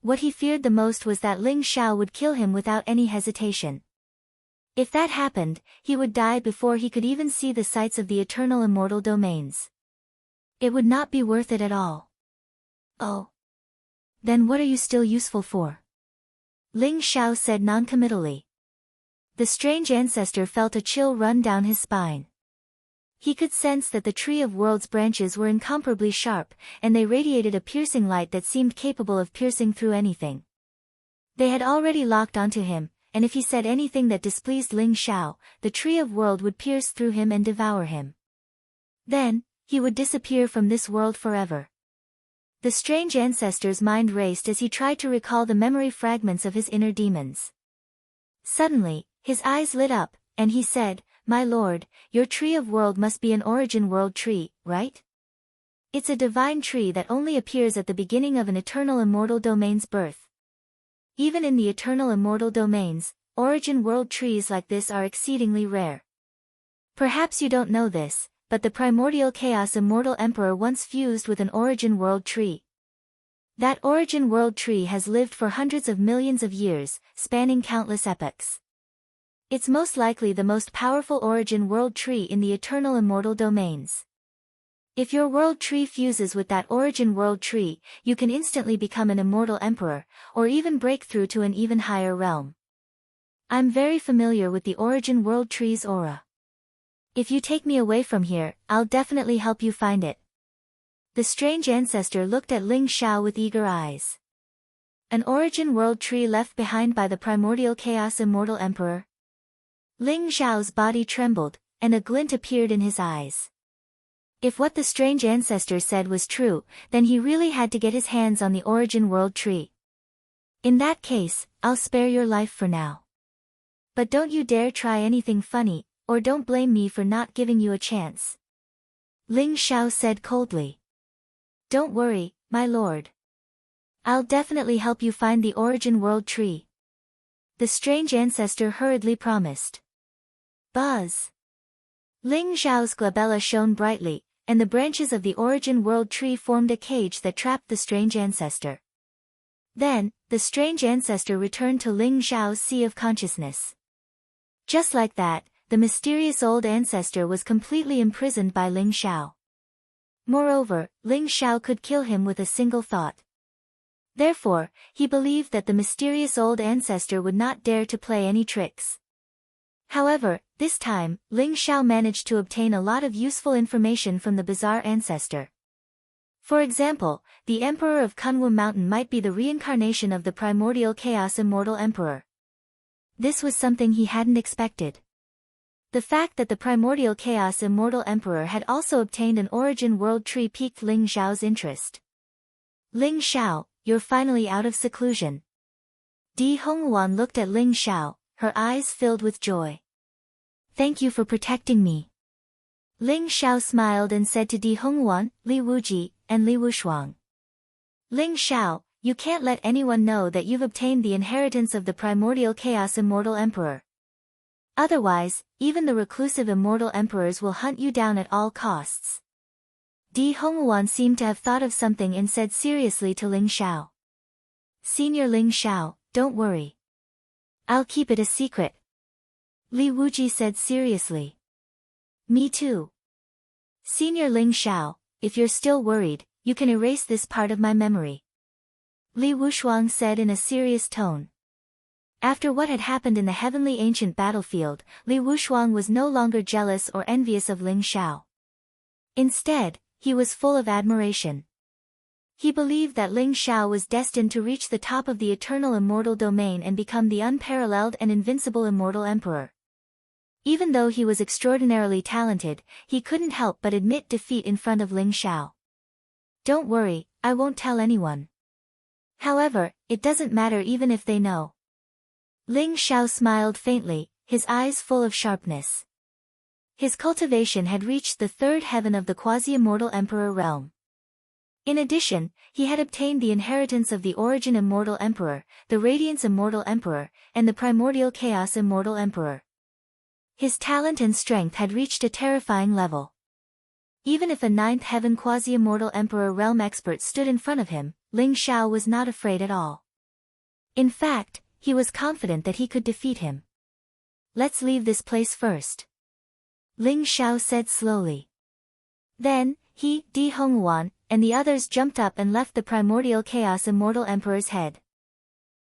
What he feared the most was that Ling Xiao would kill him without any hesitation. If that happened, he would die before he could even see the sights of the eternal immortal domains. It would not be worth it at all. Oh. Then what are you still useful for? Ling Xiao said noncommittally. The strange ancestor felt a chill run down his spine. He could sense that the Tree of Worlds branches were incomparably sharp, and they radiated a piercing light that seemed capable of piercing through anything. They had already locked onto him, and if he said anything that displeased Ling Xiao, the Tree of World would pierce through him and devour him. Then, he would disappear from this world forever. The strange ancestor's mind raced as he tried to recall the memory fragments of his inner demons. Suddenly, his eyes lit up, and he said, My lord, your Tree of World must be an origin world tree, right? It's a divine tree that only appears at the beginning of an eternal immortal domain's birth. Even in the eternal immortal domains, origin world trees like this are exceedingly rare. Perhaps you don't know this, but the primordial chaos immortal emperor once fused with an origin world tree. That origin world tree has lived for hundreds of millions of years, spanning countless epochs. It's most likely the most powerful origin world tree in the eternal immortal domains. If your world tree fuses with that origin world tree, you can instantly become an immortal emperor, or even break through to an even higher realm. I'm very familiar with the origin world tree's aura. If you take me away from here, I'll definitely help you find it. The strange ancestor looked at Ling Xiao with eager eyes. An origin world tree left behind by the primordial chaos immortal emperor? Ling Xiao's body trembled, and a glint appeared in his eyes. If what the strange ancestor said was true, then he really had to get his hands on the origin world tree. In that case, I'll spare your life for now. But don't you dare try anything funny, or don't blame me for not giving you a chance. Ling Xiao said coldly. Don't worry, my lord. I'll definitely help you find the origin world tree. The strange ancestor hurriedly promised. Buzz. Ling Xiao's glabella shone brightly, and the branches of the origin world tree formed a cage that trapped the strange ancestor. Then, the strange ancestor returned to Ling Xiao's sea of consciousness. Just like that, the mysterious old ancestor was completely imprisoned by Ling Xiao. Moreover, Ling Xiao could kill him with a single thought. Therefore, he believed that the mysterious old ancestor would not dare to play any tricks. However, this time, Ling Xiao managed to obtain a lot of useful information from the bizarre ancestor. For example, the Emperor of Kunwu Mountain might be the reincarnation of the primordial chaos immortal emperor. This was something he hadn't expected. The fact that the primordial chaos immortal emperor had also obtained an origin world tree piqued Ling Xiao's interest. Ling Xiao, you're finally out of seclusion. Di Hongwan looked at Ling Xiao, her eyes filled with joy. Thank you for protecting me. Ling Xiao smiled and said to Di Hongwan, Li Wuji, and Li Wushuang. Ling Xiao, you can't let anyone know that you've obtained the inheritance of the primordial chaos immortal emperor. Otherwise, even the reclusive immortal emperors will hunt you down at all costs. Di Hongwan seemed to have thought of something and said seriously to Ling Xiao. Senior Ling Xiao, don't worry. I'll keep it a secret. Li Wuji said seriously. Me too. Senior Ling Xiao, if you're still worried, you can erase this part of my memory. Li Wushuang said in a serious tone. After what had happened in the heavenly ancient battlefield, Li Wushuang was no longer jealous or envious of Ling Xiao. Instead, he was full of admiration. He believed that Ling Xiao was destined to reach the top of the eternal immortal domain and become the unparalleled and invincible immortal emperor. Even though he was extraordinarily talented, he couldn't help but admit defeat in front of Ling Xiao. "Don't worry, I won't tell anyone. However, it doesn't matter even if they know." Ling Xiao smiled faintly, his eyes full of sharpness. His cultivation had reached the third heaven of the quasi-immortal emperor realm. In addition, he had obtained the inheritance of the origin immortal emperor, the radiance immortal emperor, and the primordial chaos immortal emperor. His talent and strength had reached a terrifying level. Even if a ninth heaven quasi-immortal emperor realm expert stood in front of him, Ling Xiao was not afraid at all. In fact, he was confident that he could defeat him. "Let's leave this place first," Ling Xiao said slowly. Then, he, Di Hongwan, and the others jumped up and left the primordial chaos immortal emperor's head.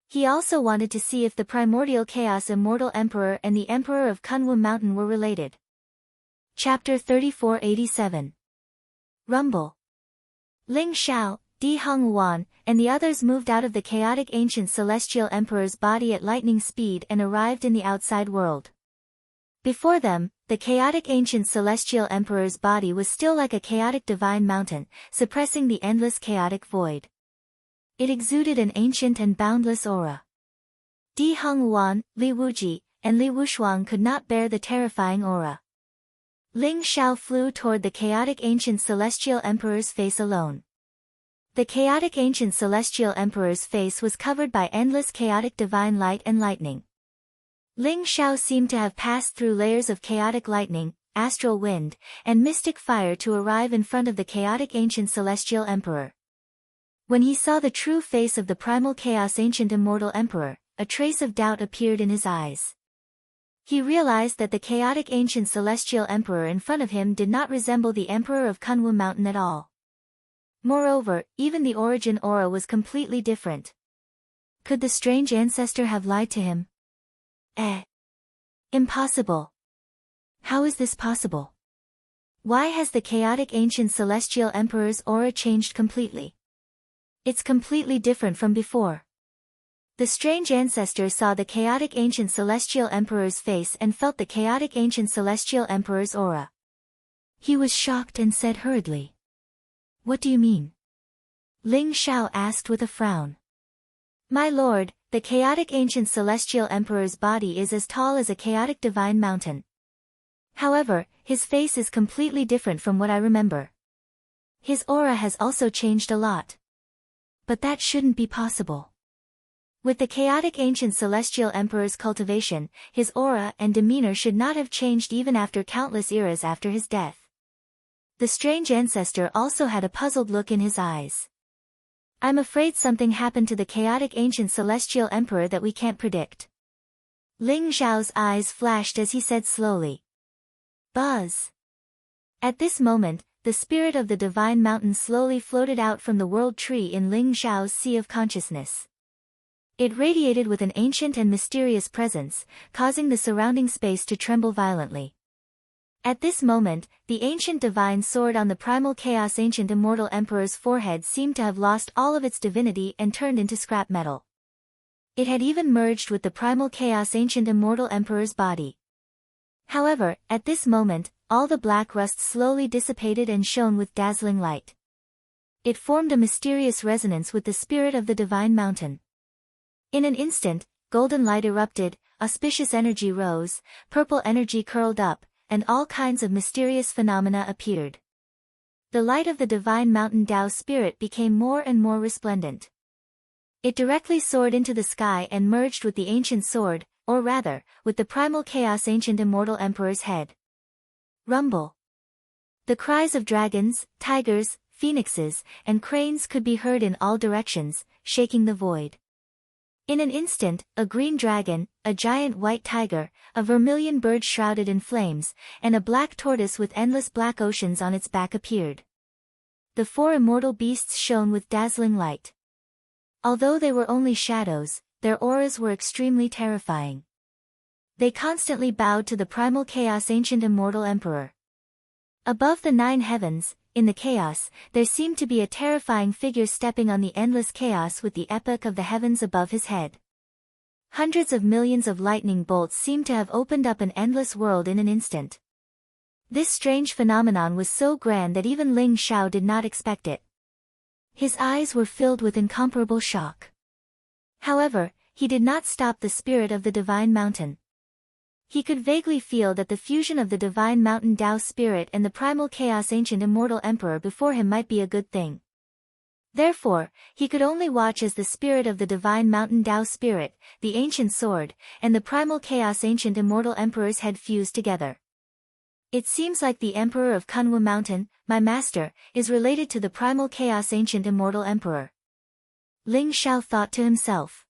He also wanted to see if the primordial chaos immortal emperor and the emperor of Kunwu Mountain were related. Chapter 3487. Rumble. Ling Xiao, Di Hongwan, and the others moved out of the chaotic ancient celestial emperor's body at lightning speed and arrived in the outside world. Before them, the chaotic ancient celestial emperor's body was still like a chaotic divine mountain, suppressing the endless chaotic void. It exuded an ancient and boundless aura. Di Hongwan, Li Wuji, and Li Wushuang could not bear the terrifying aura. Ling Xiao flew toward the chaotic ancient celestial emperor's face alone. The chaotic ancient celestial emperor's face was covered by endless chaotic divine light and lightning. Ling Xiao seemed to have passed through layers of chaotic lightning, astral wind, and mystic fire to arrive in front of the chaotic ancient celestial emperor. When he saw the true face of the primal chaos ancient immortal emperor, a trace of doubt appeared in his eyes. He realized that the chaotic ancient celestial emperor in front of him did not resemble the emperor of Kunwu Mountain at all. Moreover, even the origin aura was completely different. Could the strange ancestor have lied to him? Impossible. How is this possible? Why has the chaotic ancient celestial emperor's aura changed completely? It's completely different from before. The strange ancestor saw the chaotic ancient celestial emperor's face and felt the chaotic ancient celestial emperor's aura. He was shocked and said hurriedly, "What do you mean?" Ling Xiao asked with a frown. "My lord, the chaotic ancient celestial emperor's body is as tall as a chaotic divine mountain. However, his face is completely different from what I remember. His aura has also changed a lot. But that shouldn't be possible. With the chaotic ancient celestial emperor's cultivation, his aura and demeanor should not have changed even after countless eras after his death." The strange ancestor also had a puzzled look in his eyes. "I'm afraid something happened to the chaotic ancient celestial emperor that we can't predict." Ling Xiao's eyes flashed as he said slowly, "Buzz." At this moment, the spirit of the divine mountain slowly floated out from the world tree in Ling Xiao's sea of consciousness. It radiated with an ancient and mysterious presence, causing the surrounding space to tremble violently. At this moment, the ancient divine sword on the primal chaos ancient immortal emperor's forehead seemed to have lost all of its divinity and turned into scrap metal. It had even merged with the primal chaos ancient immortal emperor's body. However, at this moment, all the black rust slowly dissipated and shone with dazzling light. It formed a mysterious resonance with the spirit of the divine mountain. In an instant, golden light erupted, auspicious energy rose, purple energy curled up, and all kinds of mysterious phenomena appeared. The light of the divine mountain Tao spirit became more and more resplendent. It directly soared into the sky and merged with the ancient sword, or rather, with the primal chaos ancient immortal emperor's head. Rumble. The cries of dragons, tigers, phoenixes, and cranes could be heard in all directions, shaking the void. In an instant, a green dragon, a giant white tiger, a vermilion bird shrouded in flames, and a black tortoise with endless black oceans on its back appeared. The four immortal beasts shone with dazzling light. Although they were only shadows, their auras were extremely terrifying. They constantly bowed to the primal chaos ancient immortal emperor. Above the 9 heavens, in the chaos, there seemed to be a terrifying figure stepping on the endless chaos with the epoch of the heavens above his head. Hundreds of millions of lightning bolts seemed to have opened up an endless world in an instant. This strange phenomenon was so grand that even Ling Xiao did not expect it. His eyes were filled with incomparable shock. However, he did not stop the spirit of the divine mountain. He could vaguely feel that the fusion of the divine mountain Tao spirit and the primal chaos ancient immortal emperor before him might be a good thing. Therefore, he could only watch as the spirit of the divine mountain Tao spirit, the ancient sword, and the primal chaos ancient immortal emperor's head fused together. It seems like the emperor of Kunwu Mountain, my master, is related to the primal chaos ancient immortal emperor. Ling Xiao thought to himself.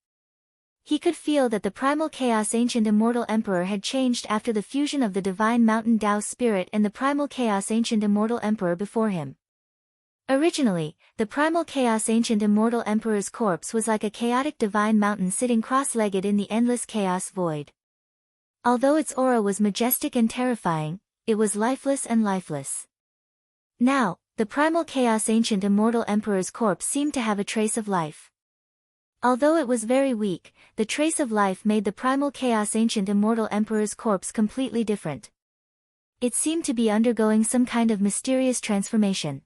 He could feel that the primal chaos ancient immortal emperor had changed after the fusion of the divine mountain Tao spirit and the primal chaos ancient immortal emperor before him. Originally, the primal chaos ancient immortal emperor's corpse was like a chaotic divine mountain sitting cross-legged in the endless chaos void. Although its aura was majestic and terrifying, it was lifeless and lifeless. Now, the primal chaos ancient immortal emperor's corpse seemed to have a trace of life. Although it was very weak, the trace of life made the primal chaos ancient immortal emperor's corpse completely different. It seemed to be undergoing some kind of mysterious transformation.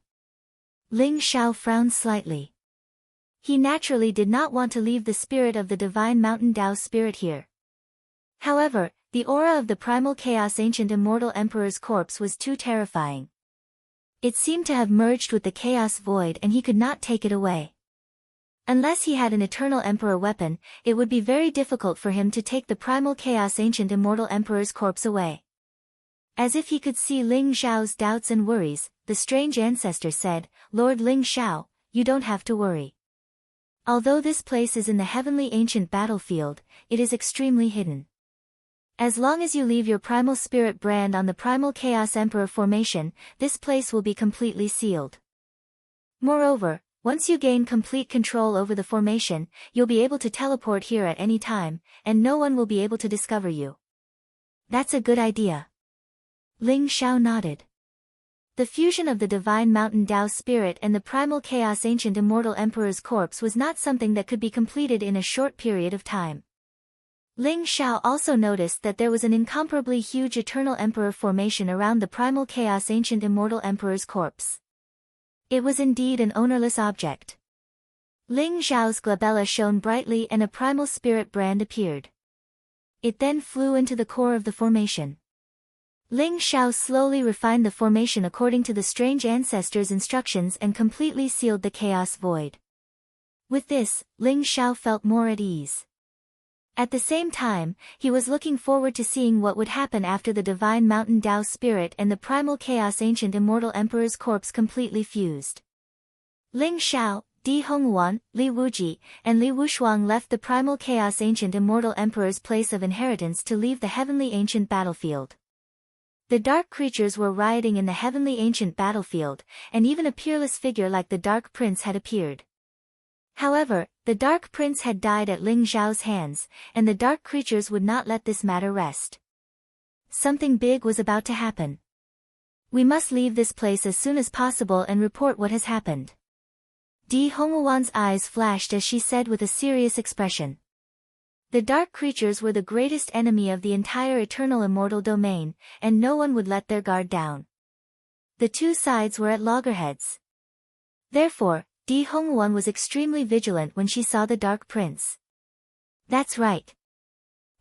Ling Xiao frowned slightly. He naturally did not want to leave the spirit of the divine mountain Tao spirit here. However, the aura of the primal chaos ancient immortal emperor's corpse was too terrifying. It seemed to have merged with the chaos void and he could not take it away. Unless he had an eternal emperor weapon, it would be very difficult for him to take the primal chaos ancient immortal emperor's corpse away. As if he could see Ling Xiao's doubts and worries, the strange ancestor said, "Lord Ling Xiao, you don't have to worry. Although this place is in the heavenly ancient battlefield, it is extremely hidden. As long as you leave your primal spirit brand on the primal chaos emperor formation, this place will be completely sealed. Moreover, once you gain complete control over the formation, you'll be able to teleport here at any time, and no one will be able to discover you." "That's a good idea." Ling Xiao nodded. The fusion of the divine mountain Tao spirit and the primal chaos ancient immortal emperor's corpse was not something that could be completed in a short period of time. Ling Xiao also noticed that there was an incomparably huge eternal emperor formation around the primal chaos ancient immortal emperor's corpse. It was indeed an ownerless object. Ling Xiao's glabella shone brightly and a primal spirit brand appeared. It then flew into the core of the formation. Ling Xiao slowly refined the formation according to the strange ancestor's instructions and completely sealed the chaos void. With this, Ling Xiao felt more at ease. At the same time, he was looking forward to seeing what would happen after the divine mountain Tao spirit and the primal chaos ancient immortal emperor's corpse completely fused. Ling Xiao, Di Hongwan, Li Wuji, and Li Wushuang left the primal chaos ancient immortal emperor's place of inheritance to leave the heavenly ancient battlefield. The dark creatures were rioting in the heavenly ancient battlefield, and even a peerless figure like the Dark Prince had appeared. However, the Dark Prince had died at Ling Xiao's hands, and the dark creatures would not let this matter rest. Something big was about to happen. "We must leave this place as soon as possible and report what has happened." Di Hongwan's eyes flashed as she said with a serious expression. The dark creatures were the greatest enemy of the entire eternal immortal domain, and no one would let their guard down. The two sides were at loggerheads. Therefore, Di Hongwan was extremely vigilant when she saw the Dark Prince. "That's right.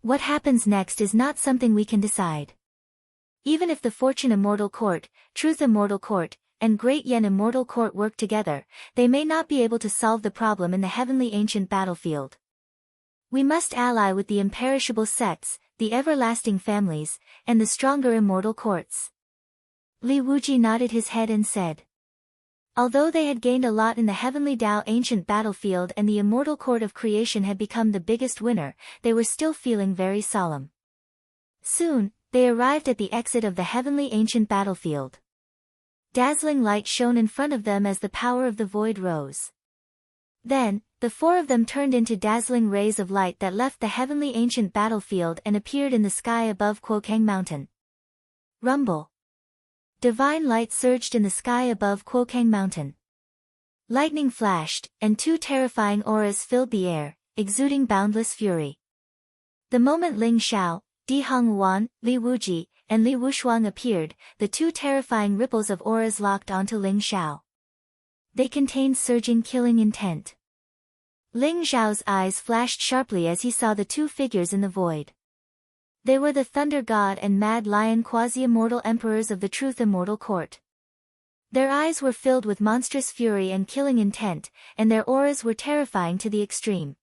What happens next is not something we can decide. Even if the Fortune Immortal Court, Truth Immortal Court, and Great Yen Immortal Court work together, they may not be able to solve the problem in the heavenly ancient battlefield. We must ally with the imperishable sects, the everlasting families, and the stronger immortal courts." Li Wuji nodded his head and said. Although they had gained a lot in the heavenly Tao ancient battlefield and the immortal court of creation had become the biggest winner, they were still feeling very solemn. Soon, they arrived at the exit of the heavenly ancient battlefield. Dazzling light shone in front of them as the power of the void rose. Then, the four of them turned into dazzling rays of light that left the heavenly ancient battlefield and appeared in the sky above Quokang Mountain. Rumble. Divine light surged in the sky above Quokang Mountain. Lightning flashed, and two terrifying auras filled the air, exuding boundless fury. The moment Ling Xiao, Di Hongwan, Li Wuji, and Li Wushuang appeared, the two terrifying ripples of auras locked onto Ling Xiao. They contained surging killing intent. Ling Xiao's eyes flashed sharply as he saw the two figures in the void. They were the Thunder God and Mad Lion quasi-immortal emperors of the Truth Immortal Court. Their eyes were filled with monstrous fury and killing intent, and their auras were terrifying to the extreme.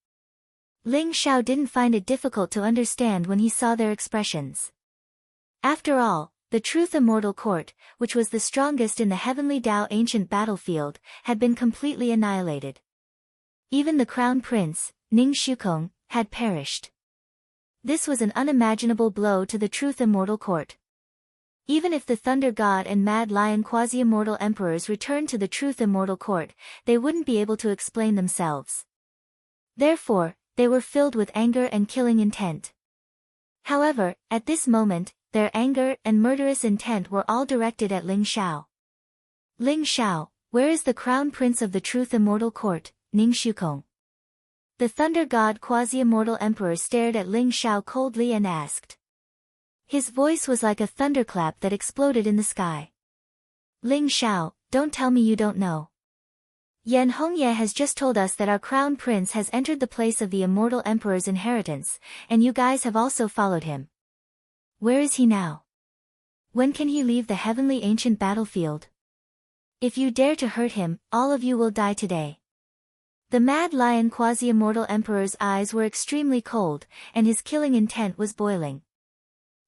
Ling Xiao didn't find it difficult to understand when he saw their expressions. After all, the Truth Immortal Court, which was the strongest in the Heavenly Dao ancient battlefield, had been completely annihilated. Even the Crown Prince, Ning Shukong, had perished. This was an unimaginable blow to the Truth Immortal Court. Even if the Thunder God and Mad Lion quasi-immortal emperors returned to the Truth Immortal Court, they wouldn't be able to explain themselves. Therefore, they were filled with anger and killing intent. However, at this moment, their anger and murderous intent were all directed at Ling Xiao. Ling Xiao, where is the Crown Prince of the Truth Immortal Court, Ning Shukong? The Thunder God quasi-immortal emperor stared at Ling Xiao coldly and asked. His voice was like a thunderclap that exploded in the sky. Ling Xiao, don't tell me you don't know. Yan Hongye has just told us that our Crown Prince has entered the place of the Immortal Emperor's inheritance, and you guys have also followed him. Where is he now? When can he leave the heavenly ancient battlefield? If you dare to hurt him, all of you will die today. The Mad Lion quasi-immortal emperor's eyes were extremely cold, and his killing intent was boiling.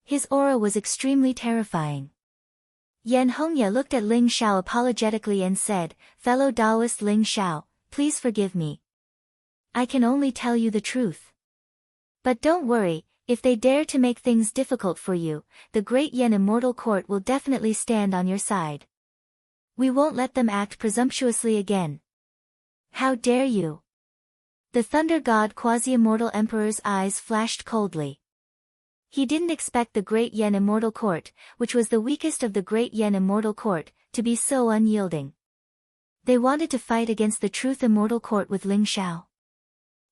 His aura was extremely terrifying. Yan Hongye looked at Ling Xiao apologetically and said, "Fellow Taoist Ling Xiao, please forgive me. I can only tell you the truth. But don't worry, if they dare to make things difficult for you, the Great Yan Immortal Court will definitely stand on your side. We won't let them act presumptuously again." How dare you? The Thunder God quasi-immortal emperor's eyes flashed coldly. He didn't expect the Great Yan Immortal Court, which was the weakest of the Great Yan Immortal Court, to be so unyielding. They wanted to fight against the Truth Immortal Court with Ling Xiao.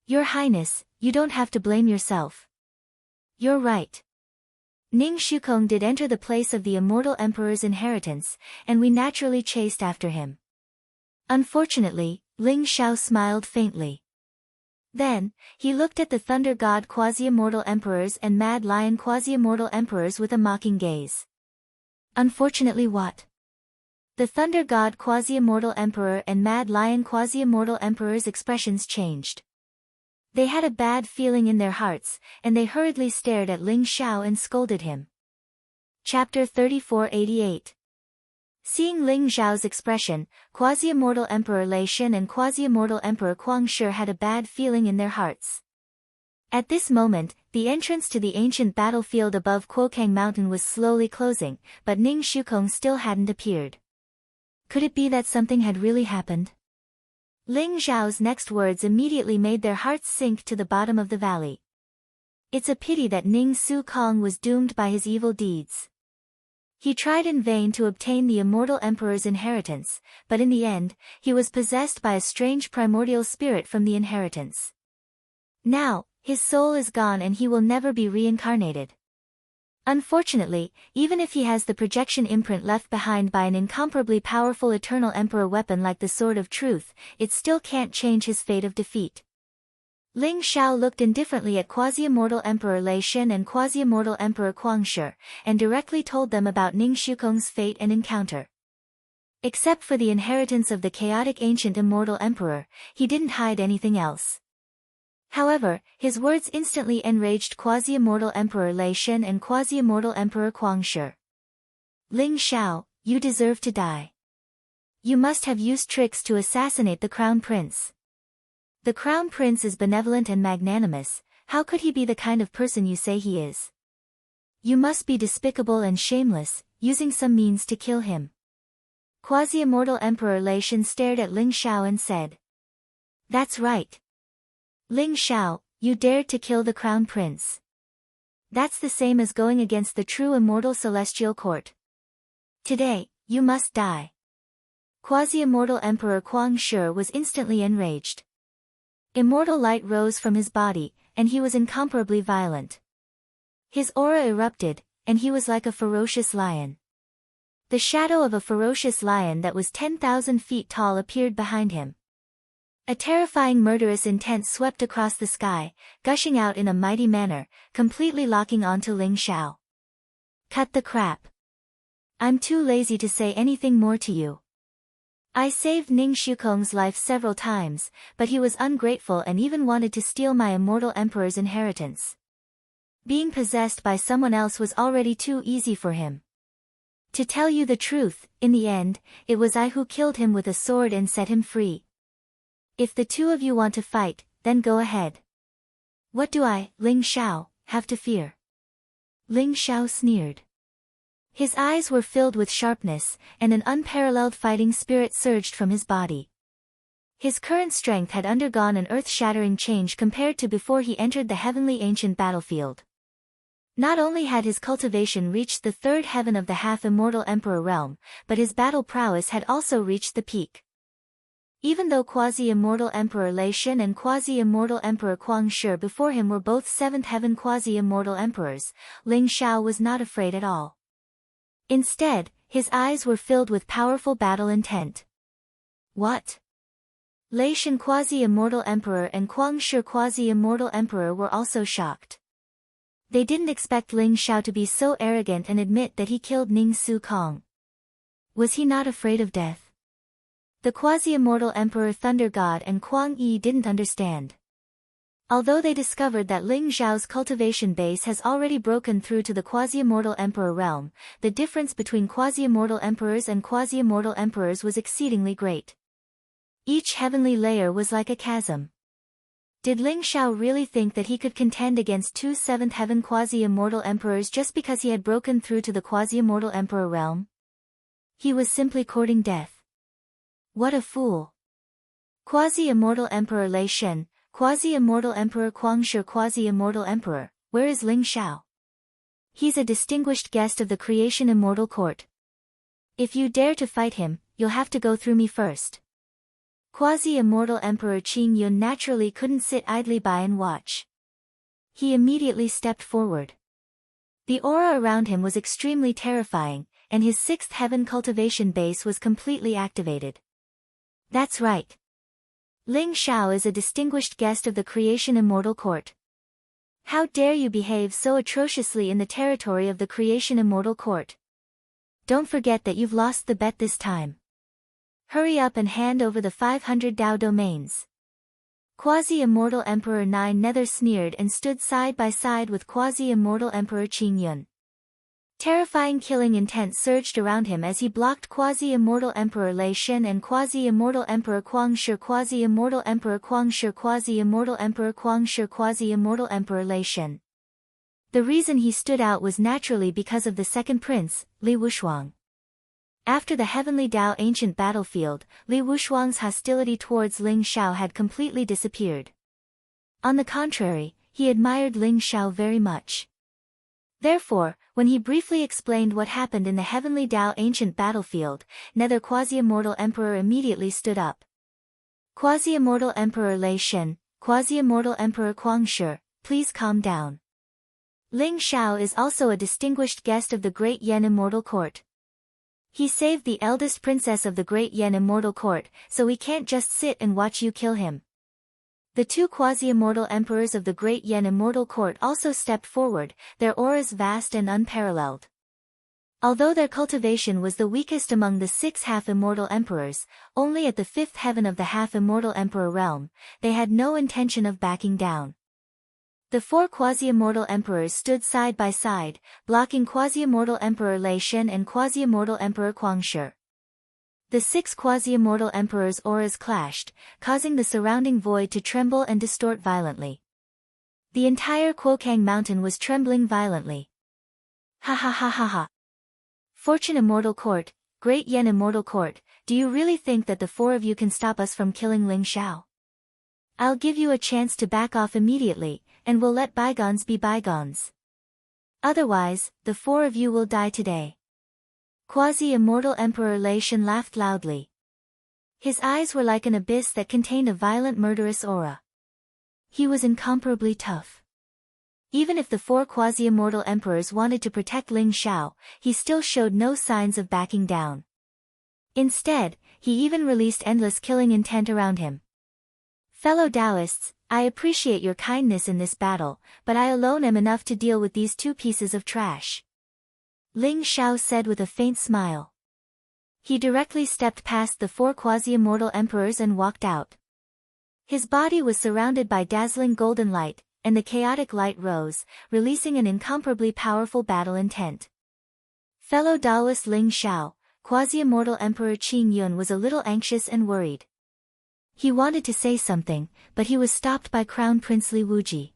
Your Highness, you don't have to blame yourself. You're right. Ning Shukong did enter the place of the Immortal Emperor's inheritance, and we naturally chased after him. Unfortunately, Ling Xiao smiled faintly. Then, he looked at the Thunder God quasi-immortal emperors and Mad Lion quasi-immortal emperors with a mocking gaze. Unfortunately what? The Thunder God quasi-immortal emperor and Mad Lion quasi-immortal emperor's expressions changed. They had a bad feeling in their hearts, and they hurriedly stared at Ling Xiao and scolded him. Chapter 3488. Seeing Ling Xiao's expression, quasi-immortal Emperor Lei Shen and quasi-immortal Emperor Kuang Shi had a bad feeling in their hearts. At this moment, the entrance to the ancient battlefield above Quokang Mountain was slowly closing, but Ning Shukong still hadn't appeared. Could it be that something had really happened? Ling Xiao's next words immediately made their hearts sink to the bottom of the valley. It's a pity that Ning Su Kong was doomed by his evil deeds. He tried in vain to obtain the Immortal Emperor's inheritance, but in the end, he was possessed by a strange primordial spirit from the inheritance. Now, his soul is gone and he will never be reincarnated. Unfortunately, even if he has the projection imprint left behind by an incomparably powerful Eternal Emperor weapon like the Sword of Truth, it still can't change his fate of defeat. Ling Xiao looked indifferently at quasi-immortal Emperor Lei Shen and quasi-immortal Emperor Kuang Shi, and directly told them about Ning Shukong's fate and encounter. Except for the inheritance of the chaotic ancient immortal emperor, he didn't hide anything else. However, his words instantly enraged quasi-immortal Emperor Lei Shen and quasi-immortal Emperor Kuang Shi. Ling Xiao, you deserve to die. You must have used tricks to assassinate the Crown Prince. The Crown Prince is benevolent and magnanimous, how could he be the kind of person you say he is? You must be despicable and shameless, using some means to kill him. Quasi-immortal Emperor Lei Shen stared at Ling Xiao and said. That's right. Ling Xiao, you dared to kill the Crown Prince. That's the same as going against the true immortal celestial court. Today, you must die. Quasi-immortal Emperor Quang Shi was instantly enraged. Immortal light rose from his body, and he was incomparably violent. His aura erupted, and he was like a ferocious lion. The shadow of a ferocious lion that was 10,000 feet tall appeared behind him. A terrifying murderous intent swept across the sky, gushing out in a mighty manner, completely locking onto Ling Xiao. Cut the crap. I'm too lazy to say anything more to you. I saved Ning Shukong's life several times, but he was ungrateful and even wanted to steal my immortal emperor's inheritance. Being possessed by someone else was already too easy for him. To tell you the truth, in the end, it was I who killed him with a sword and set him free. If the two of you want to fight, then go ahead. What do I, Ling Xiao, have to fear? Ling Xiao sneered. His eyes were filled with sharpness, and an unparalleled fighting spirit surged from his body. His current strength had undergone an earth-shattering change compared to before he entered the heavenly ancient battlefield. Not only had his cultivation reached the third heaven of the half-immortal emperor realm, but his battle prowess had also reached the peak. Even though quasi-immortal Emperor Lei Shen and quasi-immortal Emperor Quang Shi before him were both seventh heaven quasi-immortal emperors, Ling Xiao was not afraid at all. Instead, his eyes were filled with powerful battle intent. What? Lei Shen quasi-immortal emperor and Quang Shi quasi-immortal emperor were also shocked. They didn't expect Ling Xiao to be so arrogant and admit that he killed Ning Su Kong. Was he not afraid of death? The quasi-immortal Emperor Thunder God and Quang Yi didn't understand. Although they discovered that Ling Xiao's cultivation base has already broken through to the quasi-immortal emperor realm, the difference between quasi-immortal emperors and quasi-immortal emperors was exceedingly great. Each heavenly layer was like a chasm. Did Ling Xiao really think that he could contend against two seventh heaven quasi-immortal emperors just because he had broken through to the quasi-immortal emperor realm? He was simply courting death. What a fool! Quasi-immortal Emperor Lei Shen, quasi-immortal Emperor Quang Shi quasi-immortal Emperor, where is Ling Xiao? He's a distinguished guest of the Creation Immortal Court. If you dare to fight him, you'll have to go through me first. Quasi-immortal Emperor Qing Yun naturally couldn't sit idly by and watch. He immediately stepped forward. The aura around him was extremely terrifying, and his sixth heaven cultivation base was completely activated. That's right. Ling Xiao is a distinguished guest of the Creation Immortal Court. How dare you behave so atrociously in the territory of the Creation Immortal Court? Don't forget that you've lost the bet this time. Hurry up and hand over the 500 Dao domains. Quasi-immortal Emperor Nine Nether sneered and stood side by side with quasi-immortal Emperor Qing Yun. Terrifying killing intent surged around him as he blocked quasi-immortal Emperor Lei Shen and quasi-immortal Emperor Quang Shi quasi-immortal Emperor Quang Shi quasi-immortal Emperor Quang Shi quasi-immortal Emperor Lei Shen. The reason he stood out was naturally because of the second prince, Li Wushuang. After the heavenly Dao ancient battlefield, Li Wushuang's hostility towards Ling Xiao had completely disappeared. On the contrary, he admired Ling Xiao very much. Therefore, when he briefly explained what happened in the heavenly Dao ancient battlefield, Nether quasi-immortal Emperor immediately stood up. Quasi-immortal Emperor Lei Shen, quasi-immortal Emperor Quang Shi, please calm down. Ling Xiao is also a distinguished guest of the Great Yen Immortal Court. He saved the eldest princess of the Great Yen Immortal Court, so we can't just sit and watch you kill him. The two quasi-immortal emperors of the Great Yen Immortal Court also stepped forward, their auras vast and unparalleled. Although their cultivation was the weakest among the 6 half-immortal emperors, only at the 5th heaven of the half-immortal emperor realm, they had no intention of backing down. The 4 quasi-immortal emperors stood side by side, blocking quasi-immortal Emperor Lei Shen and quasi-immortal Emperor Quang Shi. The 6 quasi-immortal emperors' auras clashed, causing the surrounding void to tremble and distort violently. The entire Quokang mountain was trembling violently. Ha ha ha ha ha. Fortune Immortal Court, Great Yen Immortal Court, do you really think that the 4 of you can stop us from killing Ling Xiao? I'll give you a chance to back off immediately, and we'll let bygones be bygones. Otherwise, the 4 of you will die today. Quasi-immortal Emperor Lei Shen laughed loudly. His eyes were like an abyss that contained a violent murderous aura. He was incomparably tough. Even if the 4 quasi-immortal emperors wanted to protect Ling Xiao, he still showed no signs of backing down. Instead, he even released endless killing intent around him. Fellow Taoists, I appreciate your kindness in this battle, but I alone am enough to deal with these 2 pieces of trash. Ling Xiao said with a faint smile. He directly stepped past the 4 quasi-immortal emperors and walked out. His body was surrounded by dazzling golden light, and the chaotic light rose, releasing an incomparably powerful battle intent. Fellow Taoist Ling Xiao, quasi-immortal Emperor Qing Yun was a little anxious and worried. He wanted to say something, but he was stopped by Crown Prince Li Wuji.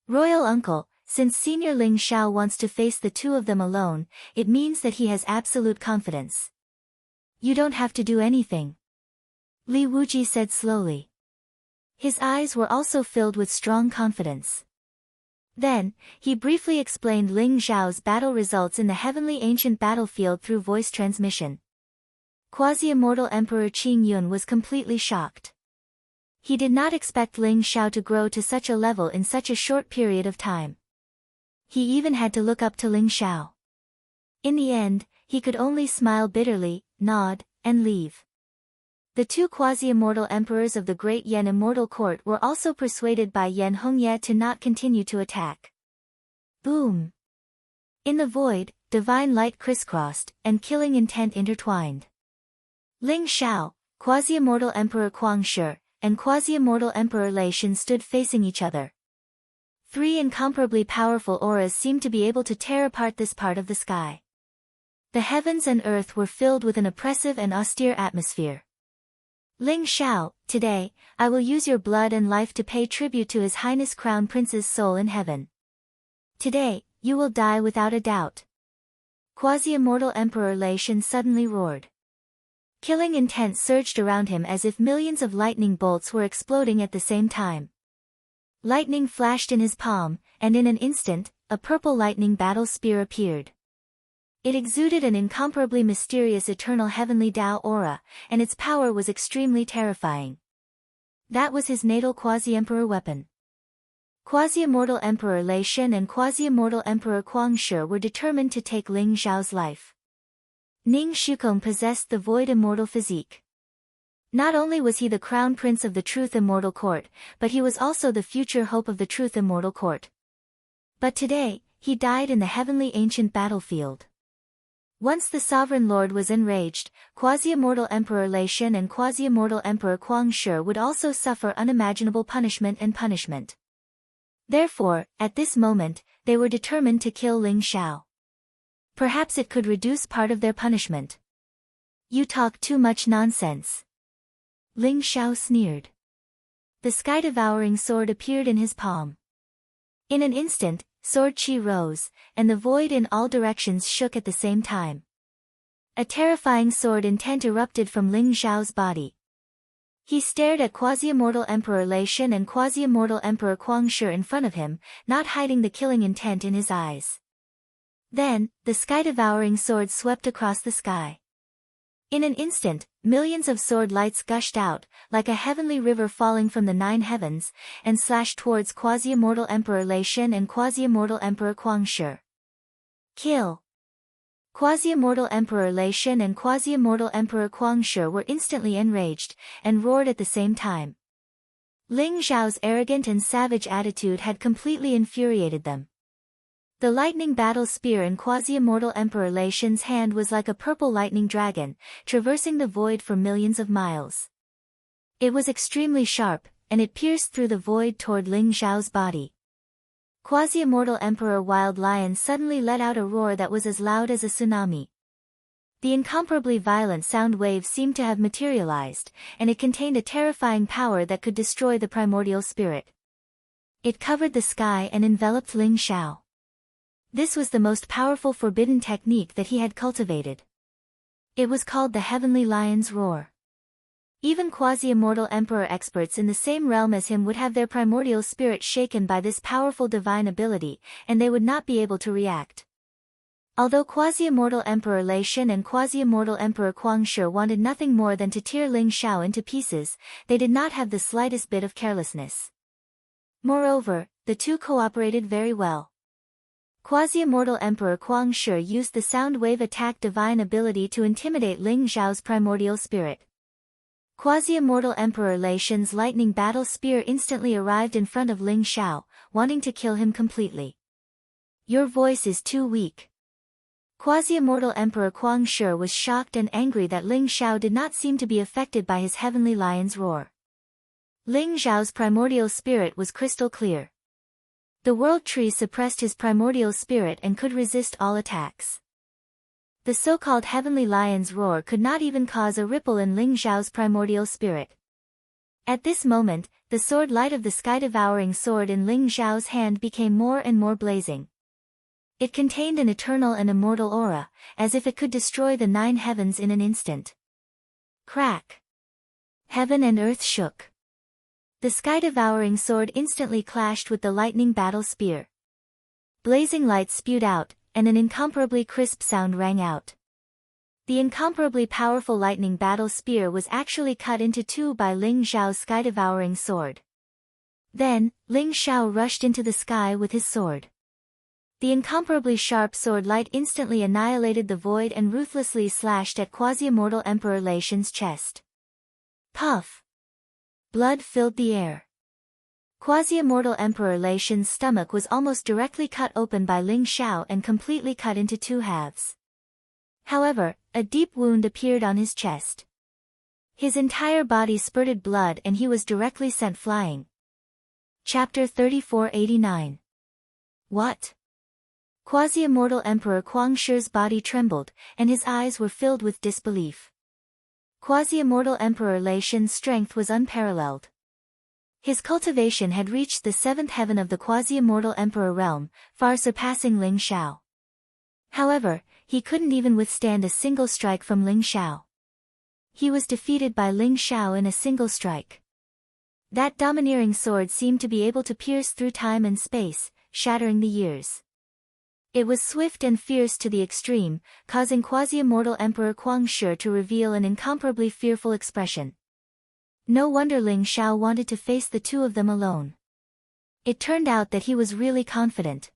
Royal Uncle, since Senior Ling Xiao wants to face the 2 of them alone, it means that he has absolute confidence. You don't have to do anything. Li Wuji said slowly. His eyes were also filled with strong confidence. Then, he briefly explained Ling Xiao's battle results in the heavenly ancient battlefield through voice transmission. Quasi-immortal Emperor Qing Yun was completely shocked. He did not expect Ling Xiao to grow to such a level in such a short period of time. He even had to look up to Ling Xiao. In the end, he could only smile bitterly, nod, and leave. The 2 quasi-immortal emperors of the Great Yan Immortal Court were also persuaded by Yan Hongye to not continue to attack. Boom! In the void, divine light crisscrossed, and killing intent intertwined. Ling Xiao, quasi-immortal Emperor Kuang Shi, and quasi-immortal Emperor Lei Shen stood facing each other. 3 incomparably powerful auras seemed to be able to tear apart this part of the sky. The heavens and earth were filled with an oppressive and austere atmosphere. Ling Xiao, today, I will use your blood and life to pay tribute to His Highness Crown Prince's soul in heaven. Today, you will die without a doubt. Quasi-immortal Emperor Lei Shen suddenly roared. Killing intent surged around him as if millions of lightning bolts were exploding at the same time. Lightning flashed in his palm, and in an instant, a purple lightning battle spear appeared. It exuded an incomparably mysterious eternal heavenly Tao aura, and its power was extremely terrifying. That was his natal quasi-emperor weapon. Quasi-immortal Emperor Lei Shen and quasi-immortal Emperor Kuang Shi were determined to take Ling Xiao's life. Ning Shukong possessed the void immortal physique. Not only was he the crown prince of the Truth Immortal Court, but he was also the future hope of the Truth Immortal Court. But today, he died in the heavenly ancient battlefield. Once the Sovereign Lord was enraged, quasi-immortal Emperor Lei Shen and quasi-immortal Emperor Kuang Shi would also suffer unimaginable punishment. Therefore, at this moment, they were determined to kill Ling Xiao. Perhaps it could reduce part of their punishment. You talk too much nonsense. Ling Xiao sneered. The sky-devouring sword appeared in his palm. In an instant, sword chi rose, and the void in all directions shook at the same time. A terrifying sword intent erupted from Ling Xiao's body. He stared at quasi-immortal Emperor Lei Shen and quasi-immortal Emperor Kuang Shi in front of him, not hiding the killing intent in his eyes. Then, the sky-devouring sword swept across the sky. In an instant, millions of sword lights gushed out, like a heavenly river falling from the 9 heavens, and slashed towards quasi-immortal Emperor Lei Shen and quasi-immortal Emperor Kuang Shi. Kill! Quasi-immortal Emperor Lei Shen and quasi-immortal Emperor Kuang Shi were instantly enraged, and roared at the same time. Ling Xiao's arrogant and savage attitude had completely infuriated them. The lightning battle spear in quasi-immortal Emperor Lei Shen's hand was like a purple lightning dragon, traversing the void for millions of miles. It was extremely sharp, and it pierced through the void toward Ling Xiao's body. Quasi-immortal Emperor Wild Lion suddenly let out a roar that was as loud as a tsunami. The incomparably violent sound wave seemed to have materialized, and it contained a terrifying power that could destroy the primordial spirit. It covered the sky and enveloped Ling Xiao. This was the most powerful forbidden technique that he had cultivated. It was called the Heavenly Lion's Roar. Even quasi-immortal emperor experts in the same realm as him would have their primordial spirit shaken by this powerful divine ability, and they would not be able to react. Although quasi-immortal Emperor Lei Shen and quasi-immortal Emperor Kuang Shi wanted nothing more than to tear Ling Xiao into pieces, they did not have the slightest bit of carelessness. Moreover, the two cooperated very well. Quasi-immortal Emperor Kuang Shi used the sound wave attack divine ability to intimidate Ling Xiao's primordial spirit. Quasi-immortal Emperor Lei Shen's lightning battle spear instantly arrived in front of Ling Xiao, wanting to kill him completely. "Your voice is too weak." Quasi-immortal Emperor Kuang Shi was shocked and angry that Ling Xiao did not seem to be affected by his heavenly lion's roar. Ling Xiao's primordial spirit was crystal clear. The world tree suppressed his primordial spirit and could resist all attacks. The so-called heavenly lion's roar could not even cause a ripple in Ling Xiao's primordial spirit. At this moment, the sword light of the sky-devouring sword in Ling Xiao's hand became more and more blazing. It contained an eternal and immortal aura, as if it could destroy the 9 heavens in an instant. Crack! Heaven and earth shook. The sky-devouring sword instantly clashed with the lightning battle spear. Blazing light spewed out, and an incomparably crisp sound rang out. The incomparably powerful lightning battle spear was actually cut into two by Ling Xiao's sky-devouring sword. Then, Ling Xiao rushed into the sky with his sword. The incomparably sharp sword light instantly annihilated the void and ruthlessly slashed at quasi-immortal Emperor Lei Shen's chest. Puff! Blood filled the air. Quasi-immortal Emperor Lei Shen's stomach was almost directly cut open by Ling Xiao and completely cut into 2 halves. However, a deep wound appeared on his chest. His entire body spurted blood and he was directly sent flying. Chapter 3489. What? Quasi-immortal Emperor Kuang Shi's body trembled, and his eyes were filled with disbelief. Quasi-immortal Emperor Lei Shen's strength was unparalleled. His cultivation had reached the 7th heaven of the quasi-immortal Emperor realm, far surpassing Ling Xiao. However, he couldn't even withstand a single strike from Ling Xiao. He was defeated by Ling Xiao in a single strike. That domineering sword seemed to be able to pierce through time and space, shattering the years. It was swift and fierce to the extreme, causing quasi-immortal Emperor Kuang Shi to reveal an incomparably fearful expression. No wonder Ling Xiao wanted to face the two of them alone. It turned out that he was really confident.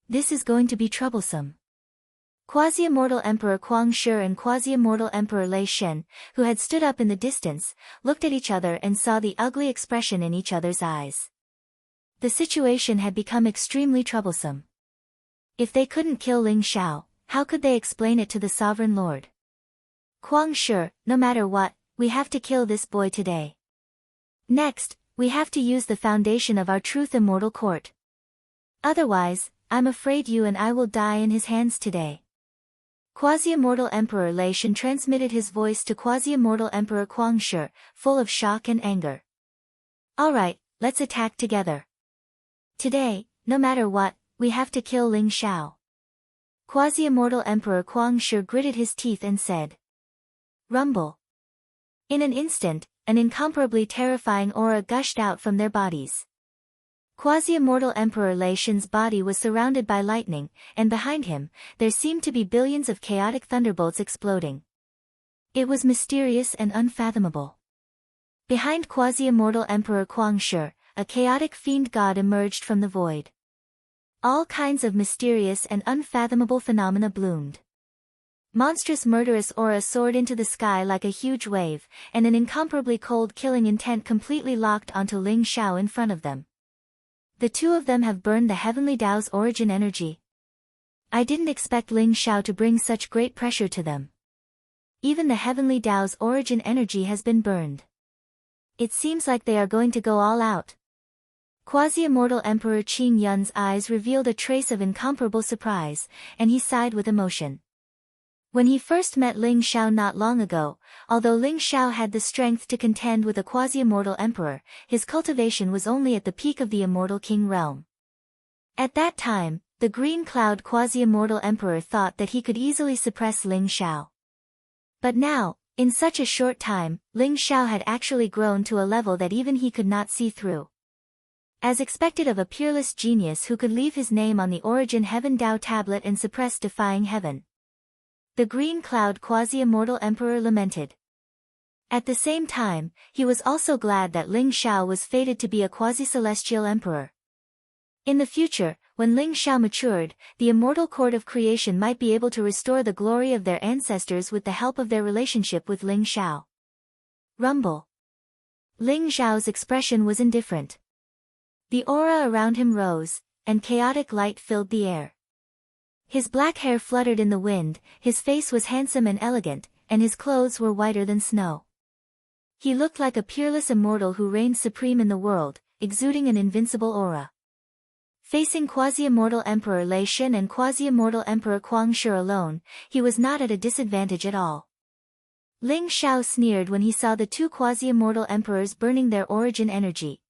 This is going to be troublesome. Quasi-immortal Emperor Kuang Shi and quasi-immortal Emperor Lei Shen, who had stood up in the distance, looked at each other and saw the ugly expression in each other's eyes. The situation had become extremely troublesome. If they couldn't kill Ling Xiao, how could they explain it to the Sovereign Lord? Kuang Shi, no matter what, we have to kill this boy today. Next, we have to use the foundation of our truth immortal court. Otherwise, I'm afraid you and I will die in his hands today. Quasi-immortal Emperor Lei Shen transmitted his voice to quasi-immortal Emperor Kuang Shi, full of shock and anger. Alright, let's attack together. Today, no matter what, we have to kill Ling Xiao. Quasi-immortal Emperor Kuang Shi gritted his teeth and said. Rumble. In an instant, an incomparably terrifying aura gushed out from their bodies. Quasi-immortal Emperor Lei Shen's body was surrounded by lightning, and behind him, there seemed to be billions of chaotic thunderbolts exploding. It was mysterious and unfathomable. Behind quasi-immortal Emperor Kuang Shi, a chaotic fiend god emerged from the void. All kinds of mysterious and unfathomable phenomena bloomed. Monstrous murderous aura soared into the sky like a huge wave, and an incomparably cold killing intent completely locked onto Ling Xiao in front of them. The two of them have burned the heavenly Tao's origin energy. I didn't expect Ling Xiao to bring such great pressure to them. Even the heavenly Tao's origin energy has been burned. It seems like they are going to go all out. Quasi-immortal Emperor Qing Yun's eyes revealed a trace of incomparable surprise, and he sighed with emotion. When he first met Ling Xiao not long ago, although Ling Xiao had the strength to contend with a quasi-immortal emperor, his cultivation was only at the peak of the immortal king realm. At that time, the green cloud quasi-immortal emperor thought that he could easily suppress Ling Xiao. But now, in such a short time, Ling Xiao had actually grown to a level that even he could not see through. As expected of a peerless genius who could leave his name on the Origin Heaven Tao tablet and suppress defying heaven. The green cloud quasi-immortal emperor lamented. At the same time, he was also glad that Ling Xiao was fated to be a quasi-celestial emperor. In the future, when Ling Xiao matured, the immortal court of creation might be able to restore the glory of their ancestors with the help of their relationship with Ling Xiao. Rumble. Ling Xiao's expression was indifferent. The aura around him rose, and chaotic light filled the air. His black hair fluttered in the wind, his face was handsome and elegant, and his clothes were whiter than snow. He looked like a peerless immortal who reigned supreme in the world, exuding an invincible aura. Facing quasi-immortal Emperor Lei Shen and quasi-immortal Emperor Kuang Shi alone, he was not at a disadvantage at all. Ling Xiao sneered when he saw the two quasi-immortal emperors burning their origin energy.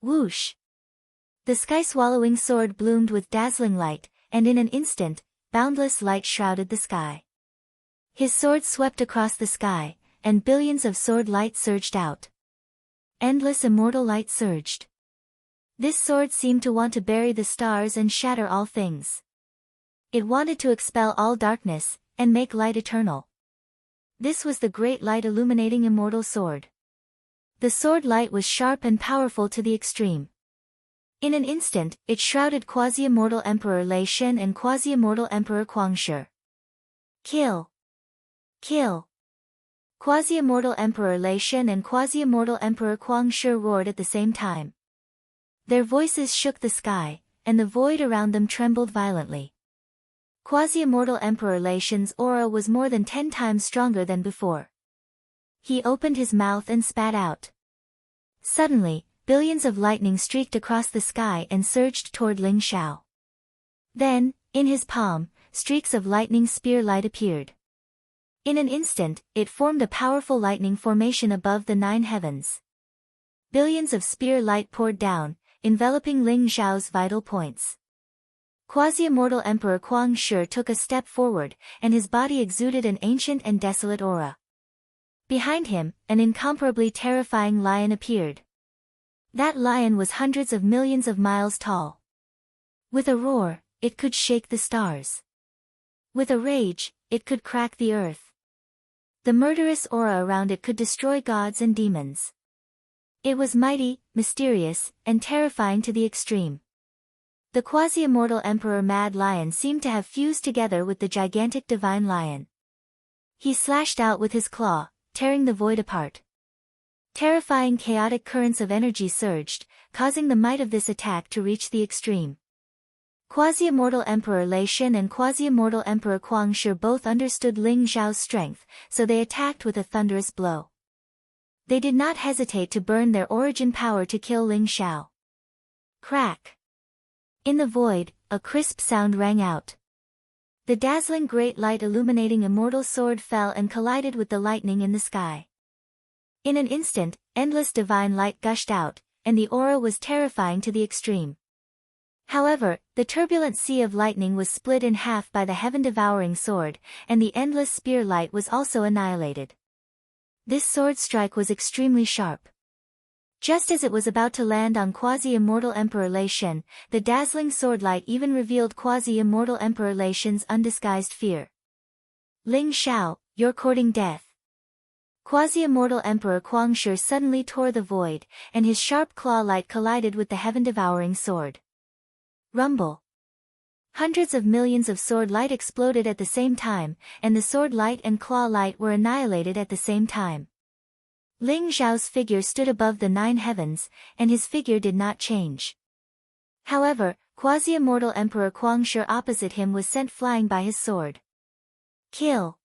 Whoosh! The sky-swallowing sword bloomed with dazzling light, and in an instant, boundless light shrouded the sky. His sword swept across the sky, and billions of sword light surged out. Endless immortal light surged. This sword seemed to want to bury the stars and shatter all things. It wanted to expel all darkness, and make light eternal. This was the great light illuminating immortal sword. The sword light was sharp and powerful to the extreme. In an instant, it shrouded quasi-immortal Emperor Lei Shen and quasi-immortal Emperor Kuang Shi. Kill! Kill! Quasi-immortal Emperor Lei Shen and quasi-immortal Emperor Kuang Shi roared at the same time. Their voices shook the sky, and the void around them trembled violently. Quasi-immortal Emperor Lei Shen's aura was more than 10 times stronger than before. He opened his mouth and spat out. Suddenly, billions of lightning streaked across the sky and surged toward Ling Xiao. Then, in his palm, streaks of lightning spear light appeared. In an instant, it formed a powerful lightning formation above the 9 heavens. Billions of spear light poured down, enveloping Ling Xiao's vital points. Quasi-immortal Emperor Kuang Shi took a step forward, and his body exuded an ancient and desolate aura. Behind him, an incomparably terrifying lion appeared. That lion was hundreds of millions of miles tall. With a roar, it could shake the stars. With a rage, it could crack the earth. The murderous aura around it could destroy gods and demons. It was mighty, mysterious, and terrifying to the extreme. The quasi-immortal Emperor Mad Lion seemed to have fused together with the gigantic Divine Lion. He slashed out with his claw, tearing the void apart. Terrifying chaotic currents of energy surged, causing the might of this attack to reach the extreme. Quasi-immortal Emperor Lei Shen and quasi-immortal Emperor Kuang Shi both understood Ling Xiao's strength, so they attacked with a thunderous blow. They did not hesitate to burn their origin power to kill Ling Xiao. Crack! In the void, a crisp sound rang out. The dazzling great light illuminating immortal sword fell and collided with the lightning in the sky. In an instant, endless divine light gushed out, and the aura was terrifying to the extreme. However, the turbulent sea of lightning was split in half by the heaven-devouring sword, and the endless spear light was also annihilated. This sword strike was extremely sharp. Just as it was about to land on quasi-immortal Emperor Lei Shen, the dazzling sword light even revealed quasi-immortal Emperor Lei Shen's undisguised fear. Ling Xiao, you're courting death. Quasi-immortal Emperor Kuang Shi suddenly tore the void, and his sharp claw light collided with the heaven-devouring sword. Rumble. Hundreds of millions of sword light exploded at the same time, and the sword light and claw light were annihilated at the same time. Ling Xiao's figure stood above the 9 heavens, and his figure did not change. However, quasi-immortal Emperor Kuang Shi opposite him was sent flying by his sword. Kill!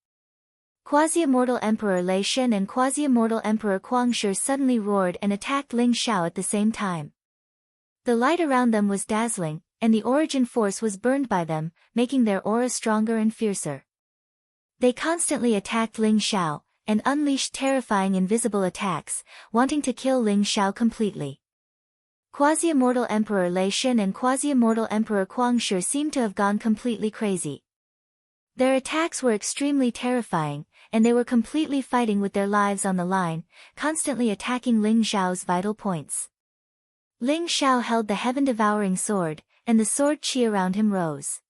Quasi-immortal Emperor Lei Shen and quasi-immortal Emperor Kuang Shi suddenly roared and attacked Ling Xiao at the same time. The light around them was dazzling, and the origin force was burned by them, making their aura stronger and fiercer. They constantly attacked Ling Xiao, and unleashed terrifying invisible attacks, wanting to kill Ling Xiao completely. Quasi-immortal Emperor Lei Shen and quasi-immortal Emperor Kuang Shi seemed to have gone completely crazy. Their attacks were extremely terrifying, and they were completely fighting with their lives on the line, constantly attacking Ling Xiao's vital points. Ling Xiao held the heaven-devouring sword, and the sword qi around him rose.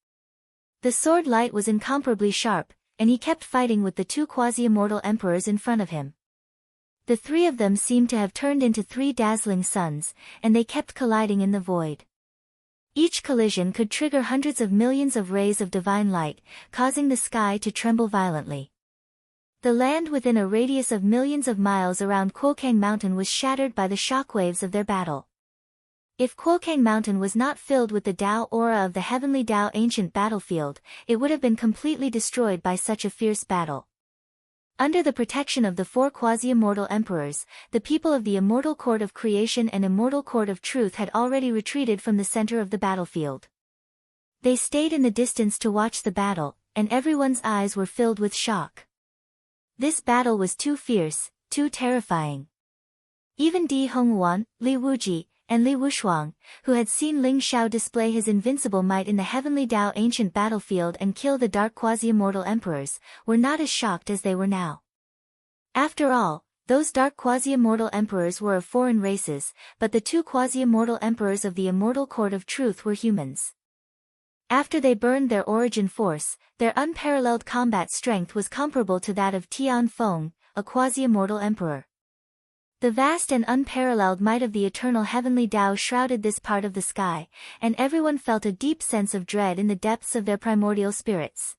The sword light was incomparably sharp, and he kept fighting with the two quasi-immortal emperors in front of him. The three of them seemed to have turned into three dazzling suns, and they kept colliding in the void. Each collision could trigger hundreds of millions of rays of divine light, causing the sky to tremble violently. The land within a radius of millions of miles around Quokang Mountain was shattered by the shockwaves of their battle. If Quokang Mountain was not filled with the Tao aura of the heavenly Tao ancient battlefield, it would have been completely destroyed by such a fierce battle. Under the protection of the four quasi-immortal emperors, the people of the Immortal Court of Creation and Immortal Court of Truth had already retreated from the center of the battlefield. They stayed in the distance to watch the battle, and everyone's eyes were filled with shock. This battle was too fierce, too terrifying. Even Di Hongwan, Li Wuji, and Li Wushuang, who had seen Ling Xiao display his invincible might in the heavenly Tao ancient battlefield and kill the dark quasi-immortal emperors, were not as shocked as they were now. After all, those dark quasi-immortal emperors were of foreign races, but the two quasi-immortal emperors of the Immortal Court of Truth were humans. After they burned their origin force, their unparalleled combat strength was comparable to that of Tian Feng, a quasi-immortal emperor. The vast and unparalleled might of the eternal heavenly Tao shrouded this part of the sky, and everyone felt a deep sense of dread in the depths of their primordial spirits.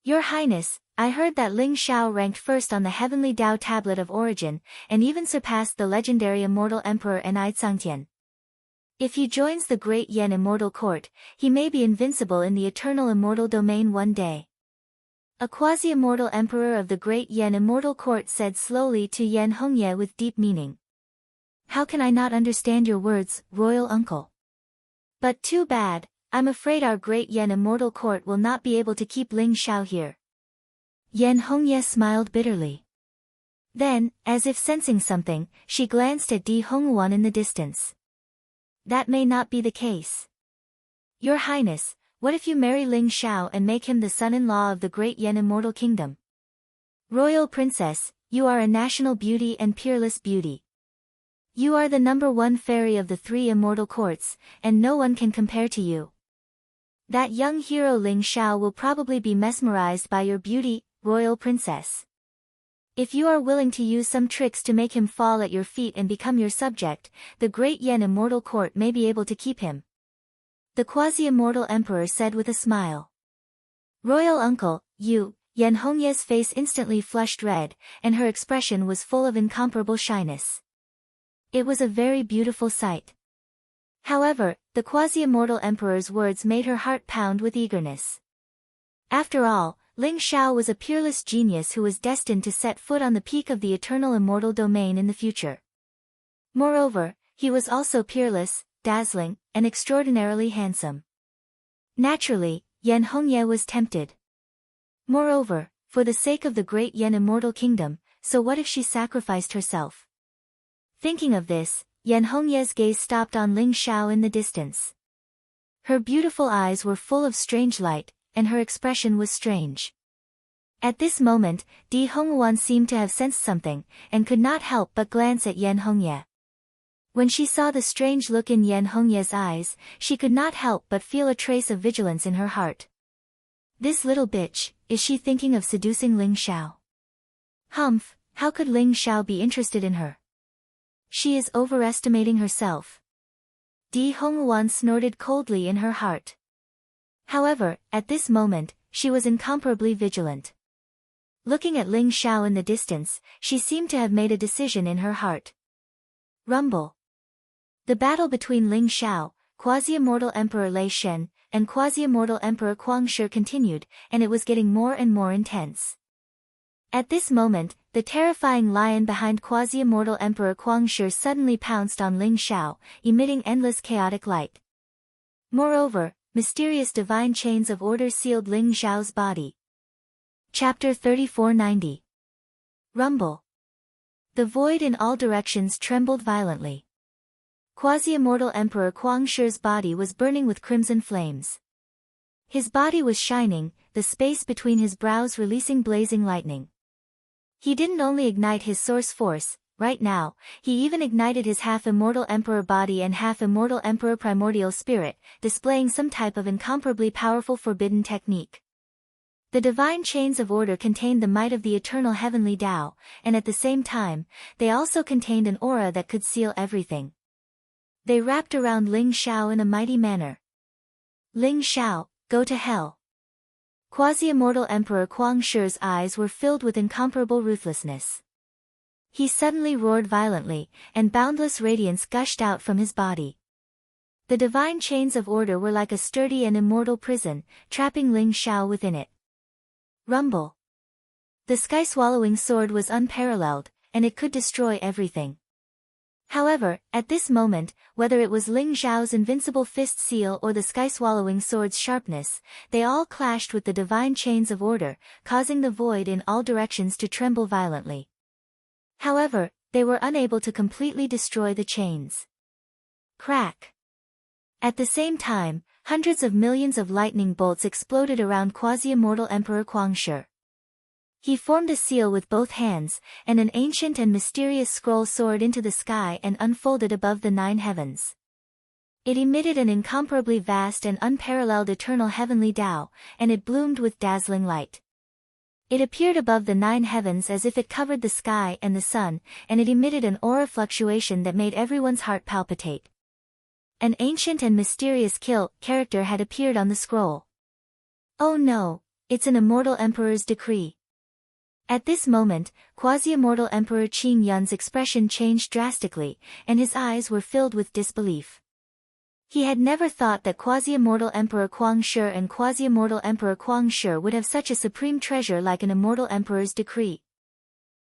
Your Highness, I heard that Ling Xiao ranked first on the heavenly Tao tablet of origin, and even surpassed the legendary immortal emperor Enai Tsangtian. If he joins the great Yen immortal court, he may be invincible in the eternal immortal domain one day. A quasi-immortal emperor of the great Yen immortal court said slowly to Yen Hongye with deep meaning. How can I not understand your words, royal uncle? But too bad, I'm afraid our great Yen immortal court will not be able to keep Ling Xiao here. Yen Hongye smiled bitterly. Then, as if sensing something, she glanced at Di Hongwan in the distance. That may not be the case. Your Highness, what if you marry Ling Xiao and make him the son-in-law of the great Yen immortal kingdom? Royal princess, you are a national beauty and peerless beauty. You are the #1 fairy of the three immortal courts, and no one can compare to you. That young hero Ling Xiao will probably be mesmerized by your beauty, royal princess. If you are willing to use some tricks to make him fall at your feet and become your subject, the great Yen immortal court may be able to keep him. The quasi-immortal emperor said with a smile. Royal uncle, you, Yen Hongye's face instantly flushed red, and her expression was full of incomparable shyness. It was a very beautiful sight. However, the quasi-immortal emperor's words made her heart pound with eagerness. After all, Ling Xiao was a peerless genius who was destined to set foot on the peak of the eternal immortal domain in the future. Moreover, he was also peerless, dazzling, and extraordinarily handsome. Naturally, Yen Hongye was tempted. Moreover, for the sake of the great Yen immortal kingdom, so what if she sacrificed herself? Thinking of this, Yen Hongye's gaze stopped on Ling Xiao in the distance. Her beautiful eyes were full of strange light, and her expression was strange. At this moment, Di Hongwan seemed to have sensed something, and could not help but glance at Yen Hongye. When she saw the strange look in Yen Hongye's eyes, she could not help but feel a trace of vigilance in her heart. This little bitch, is she thinking of seducing Ling Xiao? Humph, how could Ling Xiao be interested in her? She is overestimating herself. Di Hongwan snorted coldly in her heart. However, at this moment, she was incomparably vigilant. Looking at Ling Xiao in the distance, she seemed to have made a decision in her heart. Rumble. The battle between Ling Xiao, quasi-immortal Emperor Lei Shen, and quasi-immortal Emperor Kuang Shi continued, and it was getting more and more intense. At this moment, the terrifying lion behind quasi-immortal Emperor Kuang Shi suddenly pounced on Ling Xiao, emitting endless chaotic light. Moreover, mysterious divine chains of order sealed Ling Xiao's body. Chapter 3490. Rumble. The void in all directions trembled violently. Quasi-immortal Emperor Kuang Shi's body was burning with crimson flames. His body was shining, the space between his brows releasing blazing lightning. He didn't only ignite his source force, right now. He even ignited his half-immortal emperor body and half-immortal emperor primordial spirit, displaying some type of incomparably powerful forbidden technique. The divine chains of order contained the might of the eternal heavenly Tao, and at the same time, they also contained an aura that could seal everything. They wrapped around Ling Xiao in a mighty manner. Ling Xiao, go to hell. Quasi-immortal Emperor Kuang Shi's eyes were filled with incomparable ruthlessness. He suddenly roared violently, and boundless radiance gushed out from his body. The divine chains of order were like a sturdy and immortal prison, trapping Ling Xiao within it. Rumble. The sky-swallowing sword was unparalleled, and it could destroy everything. However, at this moment, whether it was Ling Xiao's invincible fist seal or the sky-swallowing sword's sharpness, they all clashed with the divine chains of order, causing the void in all directions to tremble violently. However, they were unable to completely destroy the chains. Crack. At the same time, hundreds of millions of lightning bolts exploded around quasi-immortal Emperor Kuang Shi. He formed a seal with both hands, and an ancient and mysterious scroll soared into the sky and unfolded above the 9 heavens. It emitted an incomparably vast and unparalleled eternal heavenly Tao, and it bloomed with dazzling light. It appeared above the 9 heavens as if it covered the sky and the sun, and it emitted an aura fluctuation that made everyone's heart palpitate. An ancient and mysterious character had appeared on the scroll. Oh no, it's an immortal emperor's decree. At this moment, quasi-immortal Emperor Qing Yun's expression changed drastically, and his eyes were filled with disbelief. He had never thought that quasi-immortal Emperor Kuang Shi and quasi-immortal Emperor Kuang Shi would have such a supreme treasure like an immortal emperor's decree.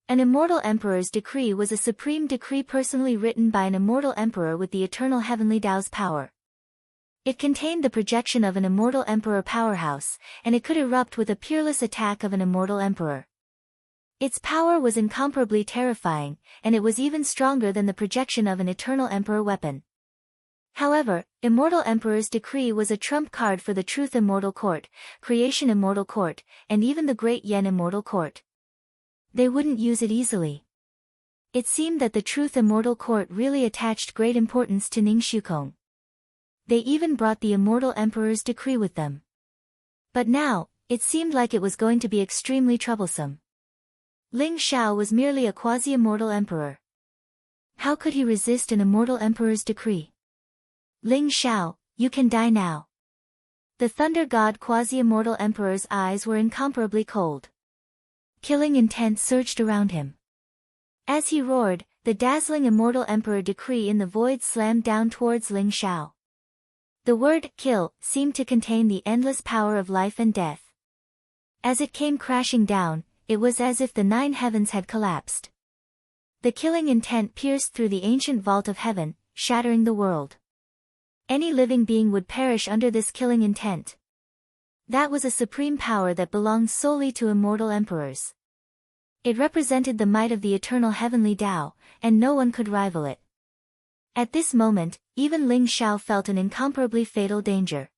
An immortal emperor's decree was a supreme decree personally written by an immortal emperor with the eternal heavenly Tao's power. It contained the projection of an immortal emperor powerhouse, and it could erupt with a peerless attack of an immortal emperor. Its power was incomparably terrifying, and it was even stronger than the projection of an eternal emperor weapon. However, Immortal Emperor's decree was a trump card for the Truth Immortal Court, Creation Immortal Court, and even the Great Yen Immortal Court. They wouldn't use it easily. It seemed that the Truth Immortal Court really attached great importance to Ning Shukong. They even brought the Immortal Emperor's decree with them. But now, it seemed like it was going to be extremely troublesome. Ling Xiao was merely a quasi-immortal emperor. How could he resist an immortal emperor's decree? Ling Xiao, you can die now. The thunder god quasi-immortal emperor's eyes were incomparably cold. Killing intent surged around him. As he roared, the dazzling immortal emperor decree in the void slammed down towards Ling Xiao. The word kill seemed to contain the endless power of life and death. As it came crashing down, it was as if the 9 heavens had collapsed. The killing intent pierced through the ancient vault of heaven, shattering the world. Any living being would perish under this killing intent. That was a supreme power that belonged solely to immortal emperors. It represented the might of the eternal heavenly Tao, and no one could rival it. At this moment, even Ling Xiao felt an incomparably fatal danger.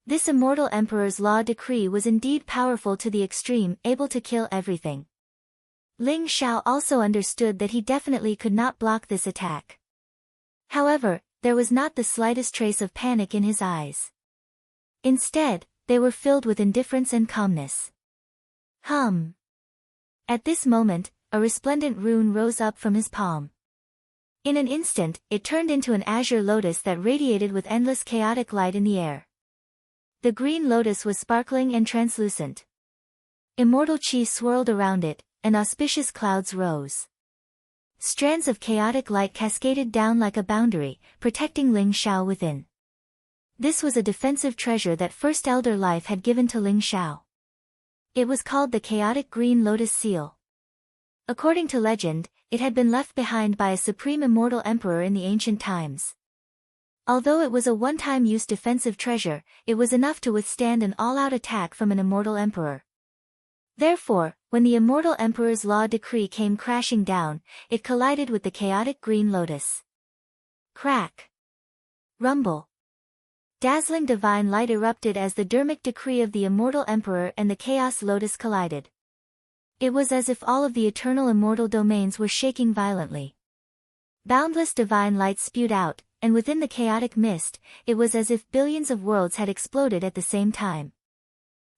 This immortal emperor's law decree was indeed powerful to the extreme, able to kill everything. Ling Xiao also understood that he definitely could not block this attack. However, there was not the slightest trace of panic in his eyes. Instead, they were filled with indifference and calmness. At this moment, a resplendent rune rose up from his palm. In an instant, it turned into an azure lotus that radiated with endless chaotic light in the air. The green lotus was sparkling and translucent. Immortal qi swirled around it, and auspicious clouds rose. Strands of chaotic light cascaded down like a boundary, protecting Ling Xiao within. This was a defensive treasure that First Elder Life had given to Ling Xiao. It was called the Chaotic Green Lotus Seal. According to legend, it had been left behind by a supreme immortal emperor in the ancient times. Although it was a one-time use defensive treasure, it was enough to withstand an all-out attack from an immortal emperor. Therefore, when the immortal emperor's law decree came crashing down, it collided with the chaotic green lotus. Crack! Rumble! Dazzling divine light erupted as the Dharmic decree of the immortal emperor and the chaos lotus collided. It was as if all of the eternal immortal domains were shaking violently. Boundless divine light spewed out, and within the chaotic mist, it was as if billions of worlds had exploded at the same time.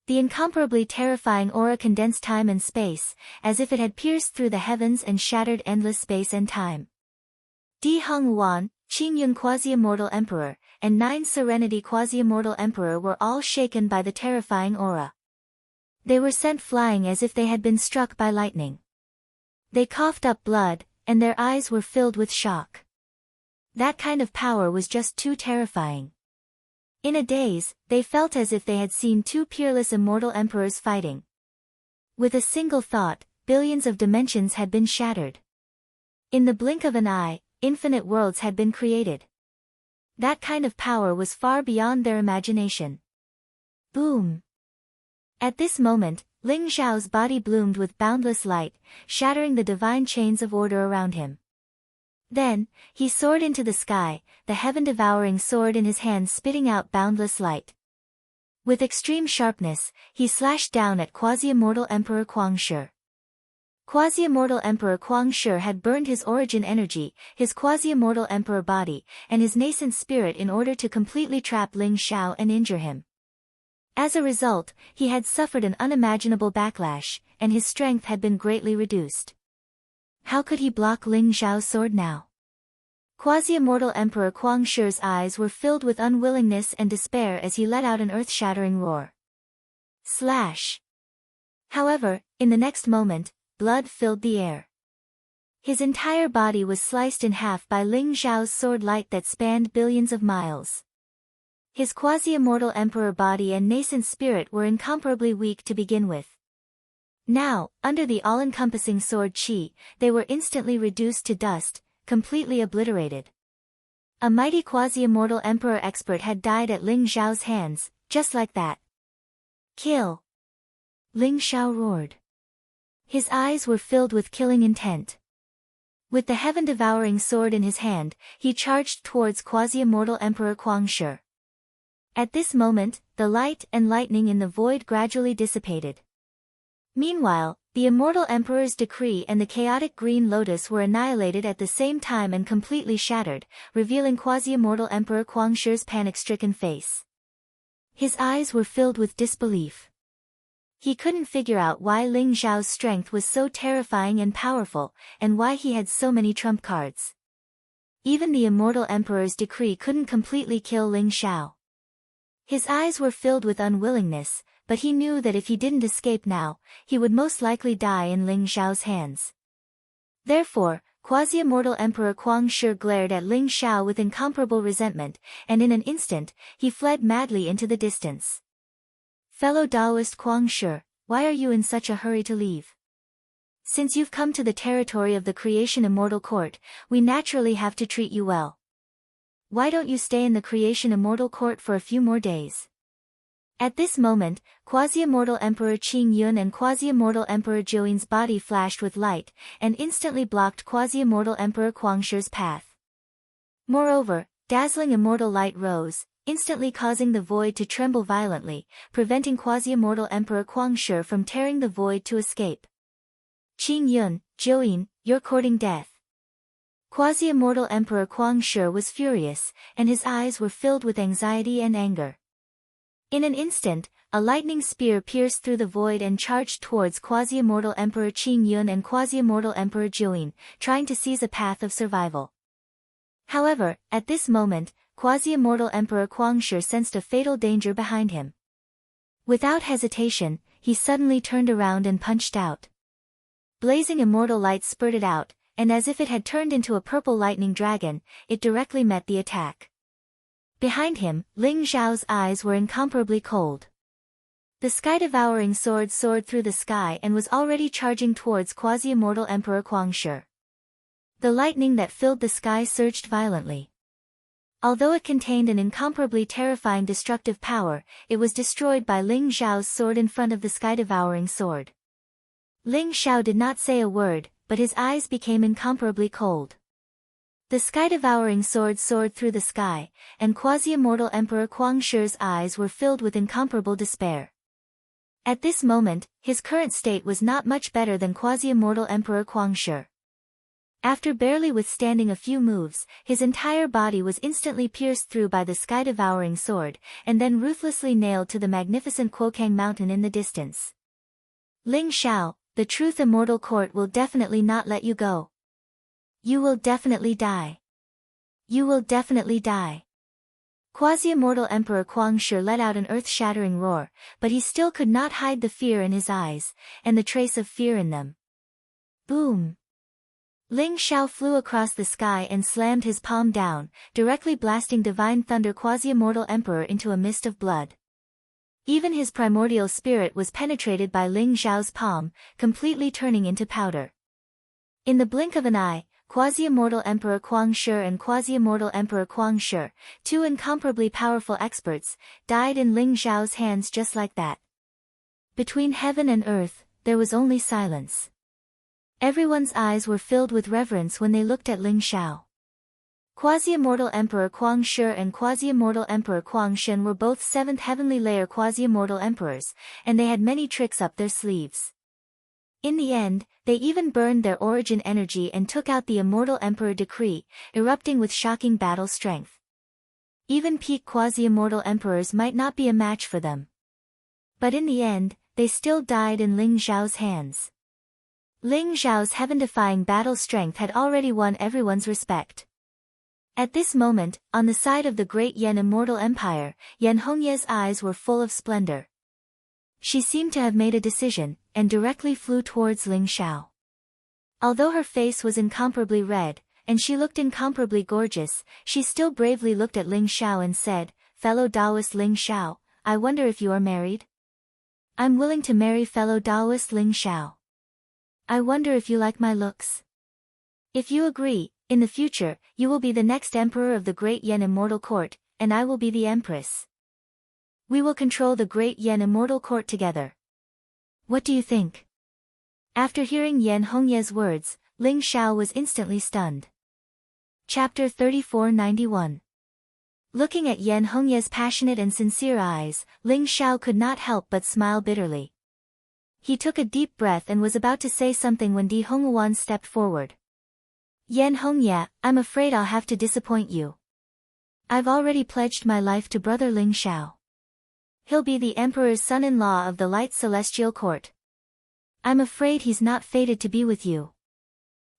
The incomparably terrifying aura condensed time and space, as if it had pierced through the heavens and shattered endless space and time. Di Hong Yuan, Qingyun Quasi-Immortal Emperor, and 9 Serenity Quasi-Immortal Emperor were all shaken by the terrifying aura. They were sent flying as if they had been struck by lightning. They coughed up blood, and their eyes were filled with shock. That kind of power was just too terrifying. In a daze, they felt as if they had seen 2 peerless immortal emperors fighting. With a single thought, billions of dimensions had been shattered. In the blink of an eye, infinite worlds had been created. That kind of power was far beyond their imagination. Boom! At this moment, Ling Xiao's body bloomed with boundless light, shattering the divine chains of order around him. Then, he soared into the sky, the heaven-devouring sword in his hand spitting out boundless light. With extreme sharpness, he slashed down at Quasi-Immortal Emperor Guangshi. Quasi-Immortal Emperor Guangshi had burned his origin energy, his Quasi-Immortal Emperor body, and his nascent spirit in order to completely trap Ling Xiao and injure him. As a result, he had suffered an unimaginable backlash, and his strength had been greatly reduced. How could he block Ling Xiao's sword now? Quasi-Immortal Emperor Guangshi's eyes were filled with unwillingness and despair as he let out an earth-shattering roar. Slash! However, in the next moment, blood filled the air. His entire body was sliced in half by Ling Xiao's sword light that spanned billions of miles. His quasi-immortal emperor body and nascent spirit were incomparably weak to begin with. Now, under the all-encompassing sword qi, they were instantly reduced to dust, completely obliterated. A mighty quasi-immortal emperor expert had died at Ling Xiao's hands, just like that. Kill! Ling Xiao roared. His eyes were filled with killing intent. With the heaven-devouring sword in his hand, he charged towards quasi-immortal Emperor Guangshi. At this moment, the light and lightning in the void gradually dissipated. Meanwhile, the immortal emperor's decree and the chaotic green lotus were annihilated at the same time and completely shattered, revealing quasi-immortal Emperor Guangshi's panic-stricken face. His eyes were filled with disbelief. He couldn't figure out why Ling Xiao's strength was so terrifying and powerful, and why he had so many trump cards. Even the immortal emperor's decree couldn't completely kill Ling Xiao. His eyes were filled with unwillingness, but he knew that if he didn't escape now, he would most likely die in Ling Xiao's hands. Therefore, quasi-immortal Emperor Guangshi glared at Ling Xiao with incomparable resentment, and in an instant, he fled madly into the distance. Fellow Taoist Guangshi, why are you in such a hurry to leave? Since you've come to the territory of the Creation Immortal Court, we naturally have to treat you well. Why don't you stay in the Creation Immortal Court for a few more days? At this moment, Quasi-Immortal Emperor Qing Yun and Quasi-Immortal Emperor Zhouyin's body flashed with light, and instantly blocked Quasi-Immortal Emperor Guangshi's path. Moreover, dazzling immortal light rose, instantly causing the void to tremble violently, preventing Quasi-Immortal Emperor Guangshi from tearing the void to escape. Qing Yun, Zhouyin, you're courting death. Quasi-Immortal Emperor Guangshi was furious, and his eyes were filled with anxiety and anger. In an instant, a lightning spear pierced through the void and charged towards Quasi-Immortal Emperor Qing Yun and Quasi-Immortal Emperor Zhouyin, trying to seize a path of survival. However, at this moment, Quasi-Immortal Emperor Guangshi sensed a fatal danger behind him. Without hesitation, he suddenly turned around and punched out. Blazing immortal light spurted out, and as if it had turned into a purple lightning dragon, it directly met the attack. Behind him, Ling Xiao's eyes were incomparably cold. The sky-devouring sword soared through the sky and was already charging towards Quasi-Immortal Emperor Guangshi. The lightning that filled the sky surged violently. Although it contained an incomparably terrifying destructive power, it was destroyed by Ling Xiao's sword in front of the sky-devouring sword. Ling Xiao did not say a word, but his eyes became incomparably cold. The sky-devouring sword soared through the sky, and Quasi-Immortal Emperor Guangshi's eyes were filled with incomparable despair. At this moment, his current state was not much better than quasi-immortal Emperor Guangshi. After barely withstanding a few moves, his entire body was instantly pierced through by the sky-devouring sword, and then ruthlessly nailed to the magnificent Quokang mountain in the distance. Ling Xiao, the truth immortal court will definitely not let you go. You will definitely die. You will definitely die. Quasi-immortal Emperor Guangshi let out an earth-shattering roar, but he still could not hide the fear in his eyes, and the trace of fear in them. Boom! Ling Xiao flew across the sky and slammed his palm down, directly blasting divine thunder quasi-immortal emperor into a mist of blood. Even his primordial spirit was penetrated by Ling Xiao's palm, completely turning into powder. In the blink of an eye, quasi-immortal Emperor Guangshi and quasi-immortal Emperor Guangshi, two incomparably powerful experts, died in Ling Xiao's hands just like that. Between heaven and earth, there was only silence. Everyone's eyes were filled with reverence when they looked at Ling Xiao. Quasi-immortal Emperor Guangshi and quasi-immortal Emperor Guangshen were both 7th heavenly layer quasi-immortal emperors, and they had many tricks up their sleeves. In the end, they even burned their origin energy and took out the immortal emperor decree, erupting with shocking battle strength. Even peak quasi-immortal emperors might not be a match for them. But in the end, they still died in Ling Xiao's hands. Ling Xiao's heaven-defying battle strength had already won everyone's respect. At this moment, on the side of the great Yan immortal empire, Yan Hongye's eyes were full of splendor. She seemed to have made a decision, and directly flew towards Ling Xiao. Although her face was incomparably red, and she looked incomparably gorgeous, she still bravely looked at Ling Xiao and said, "Fellow Taoist Ling Xiao, I wonder if you are married?" "I'm willing to marry fellow Taoist Ling Xiao. I wonder if you like my looks? If you agree, in the future, you will be the next emperor of the Great Yan Immortal Court, and I will be the empress. We will control the Great Yan Immortal Court together. What do you think?" After hearing Yan Hongye's words, Ling Xiao was instantly stunned. Chapter 3491. Looking at Yan Hongye's passionate and sincere eyes, Ling Xiao could not help but smile bitterly. He took a deep breath and was about to say something when Di Hongwan stepped forward. "Yan Hongye, I'm afraid I'll have to disappoint you. I've already pledged my life to brother Ling Xiao. He'll be the emperor's son-in-law of the Light Celestial Court. I'm afraid he's not fated to be with you."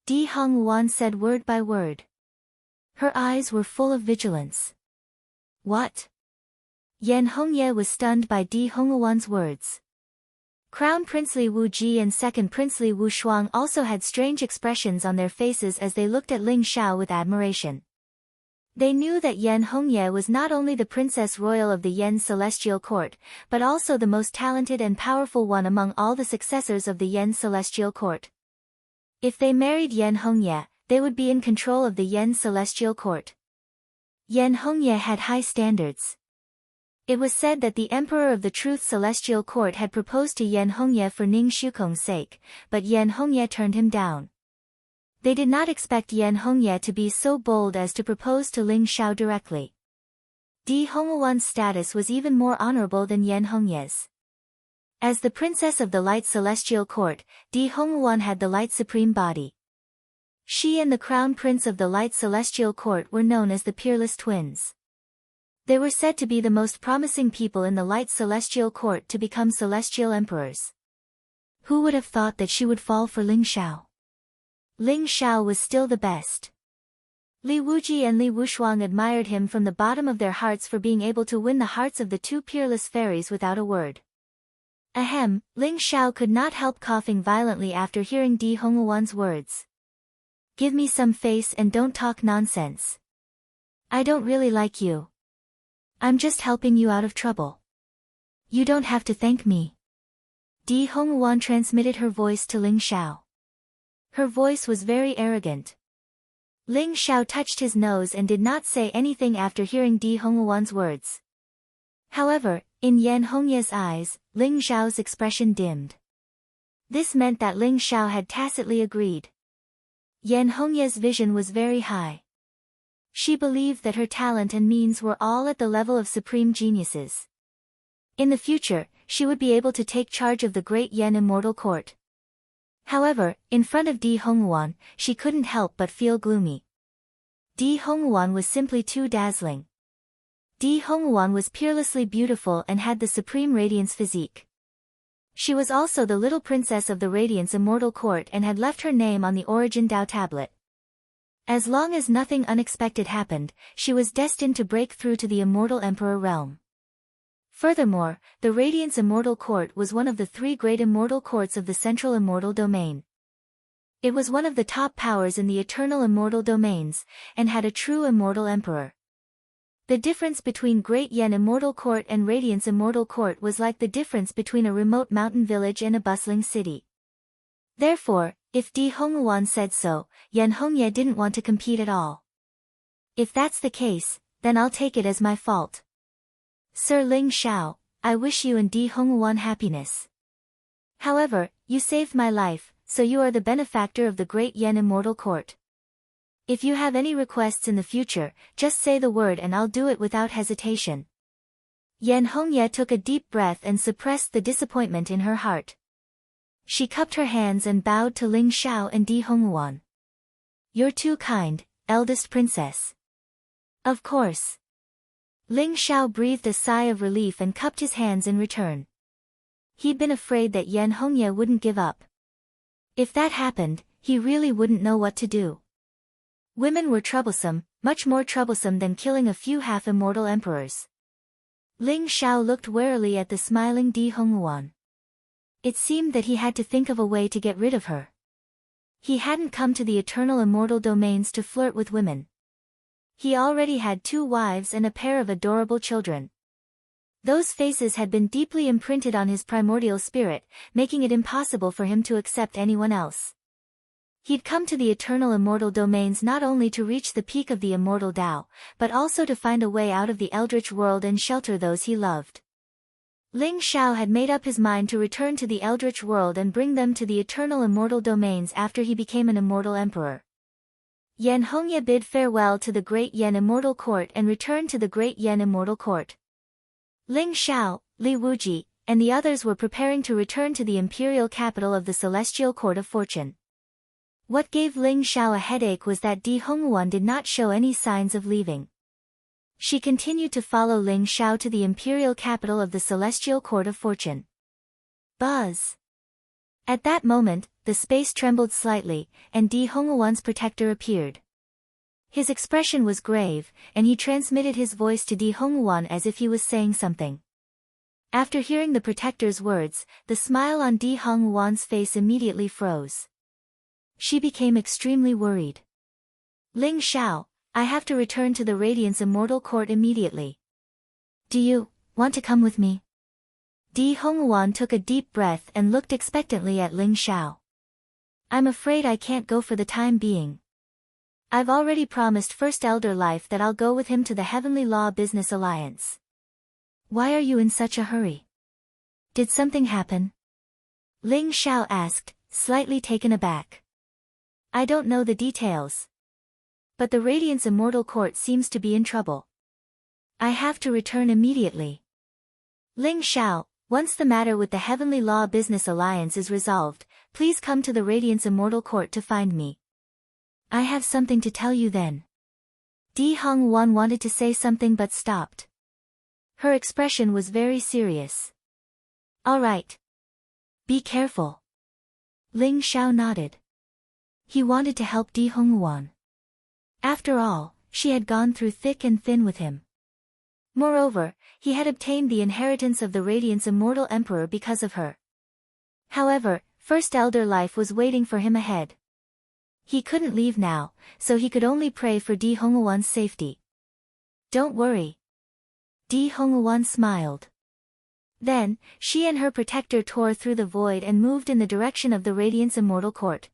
Di Hongwan said word by word. Her eyes were full of vigilance. What? Yan Hongye was stunned by Di Hongwan's words. Crown Prince Li Wuji and Second Prince Li Wushuang also had strange expressions on their faces as they looked at Ling Xiao with admiration. They knew that Yan Hongye was not only the Princess Royal of the Yan Celestial Court, but also the most talented and powerful one among all the successors of the Yan Celestial Court. If they married Yan Hongye, they would be in control of the Yan Celestial Court. Yan Hongye had high standards. It was said that the Emperor of the Truth Celestial Court had proposed to Yan Hongye for Ning Shukong's sake, but Yan Hongye turned him down. They did not expect Yan Hongye to be so bold as to propose to Ling Xiao directly. Di Hongwan's status was even more honorable than Yan Hongye's. As the Princess of the Light Celestial Court, Di Hongwan had the Light Supreme Body. She and the Crown Prince of the Light Celestial Court were known as the Peerless Twins. They were said to be the most promising people in the Light Celestial Court to become celestial emperors. Who would have thought that she would fall for Ling Xiao? Ling Xiao was still the best. Li Wuji and Li Wushuang admired him from the bottom of their hearts for being able to win the hearts of the two peerless fairies without a word. Ahem, Ling Xiao could not help coughing violently after hearing Di Hongwan's words. "Give me some face and don't talk nonsense. I don't really like you. I'm just helping you out of trouble. You don't have to thank me." Di Hongwan transmitted her voice to Ling Xiao. Her voice was very arrogant. Ling Xiao touched his nose and did not say anything after hearing Di Hongwan's words. However, in Yan Hongye's eyes, Ling Xiao's expression dimmed. This meant that Ling Xiao had tacitly agreed. Yan Hongye's vision was very high. She believed that her talent and means were all at the level of supreme geniuses. In the future, she would be able to take charge of the Great Yen Immortal Court. However, in front of Di Hongwan, she couldn't help but feel gloomy. Di Hongwan was simply too dazzling. Di Hongwan was peerlessly beautiful and had the supreme radiance physique. She was also the little princess of the Radiance Immortal Court and had left her name on the Origin Dao tablet. As long as nothing unexpected happened, she was destined to break through to the Immortal Emperor realm. Furthermore, the Radiance Immortal Court was one of the 3 great immortal courts of the Central Immortal Domain. It was one of the top powers in the Eternal Immortal Domains, and had a true Immortal Emperor. The difference between Great Yen Immortal Court and Radiance Immortal Court was like the difference between a remote mountain village and a bustling city. Therefore, if Di Hongwan said so, Yan Hongye didn't want to compete at all. If that's the case, then I'll take it as my fault. Sir Ling Xiao, I wish you and Di Hongwan happiness. However, you saved my life, so you are the benefactor of the Great Yen Immortal Court. If you have any requests in the future, just say the word and I'll do it without hesitation. Yan Hongye took a deep breath and suppressed the disappointment in her heart. She cupped her hands and bowed to Ling Xiao and Di Hongwan. You're too kind, eldest princess. Of course. Ling Xiao breathed a sigh of relief and cupped his hands in return. He'd been afraid that Yan Hongye wouldn't give up. If that happened, he really wouldn't know what to do. Women were troublesome, much more troublesome than killing a few half-immortal emperors. Ling Xiao looked warily at the smiling Di Hongwan. It seemed that he had to think of a way to get rid of her. He hadn't come to the Eternal Immortal Domains to flirt with women. He already had 2 wives and a pair of adorable children. Those faces had been deeply imprinted on his primordial spirit, making it impossible for him to accept anyone else. He'd come to the Eternal Immortal Domains not only to reach the peak of the Immortal Tao, but also to find a way out of the Eldritch world and shelter those he loved. Ling Xiao had made up his mind to return to the Eldritch world and bring them to the Eternal Immortal Domains after he became an Immortal Emperor. Yan Hongye bid farewell to the Great Yen Immortal Court and returned to the Great Yen Immortal Court. Ling Xiao, Li Wuji, and the others were preparing to return to the imperial capital of the Celestial Court of Fortune. What gave Ling Xiao a headache was that Di Hongwan did not show any signs of leaving. She continued to follow Ling Xiao to the imperial capital of the Celestial Court of Fortune. Buzz! At that moment, the space trembled slightly, and Di Hongwan's protector appeared. His expression was grave, and he transmitted his voice to Di Hongwan as if he was saying something. After hearing the protector's words, the smile on Di Hongwan's face immediately froze. She became extremely worried. Ling Xiao, I have to return to the Radiance Immortal Court immediately. Do you want to come with me? Di Hongwan took a deep breath and looked expectantly at Ling Xiao. I'm afraid I can't go for the time being. I've already promised First Elder Life that I'll go with him to the Heavenly Law Business Alliance. Why are you in such a hurry? Did something happen? Ling Xiao asked, slightly taken aback. I don't know the details. But the Radiance Immortal Court seems to be in trouble. I have to return immediately. Ling Xiao, once the matter with the Heavenly Law Business Alliance is resolved, please come to the Radiance Immortal Court to find me. I have something to tell you then. Di Hongwan wanted to say something but stopped. Her expression was very serious. All right. Be careful. Ling Xiao nodded. He wanted to help Di Hongwan. After all, she had gone through thick and thin with him. Moreover, he had obtained the inheritance of the Radiance Immortal Emperor because of her. However, First Elder Life was waiting for him ahead. He couldn't leave now, so he could only pray for Di Hongwan's safety. Don't worry. Di Hongwan smiled. Then, she and her protector tore through the void and moved in the direction of the Radiance Immortal Court.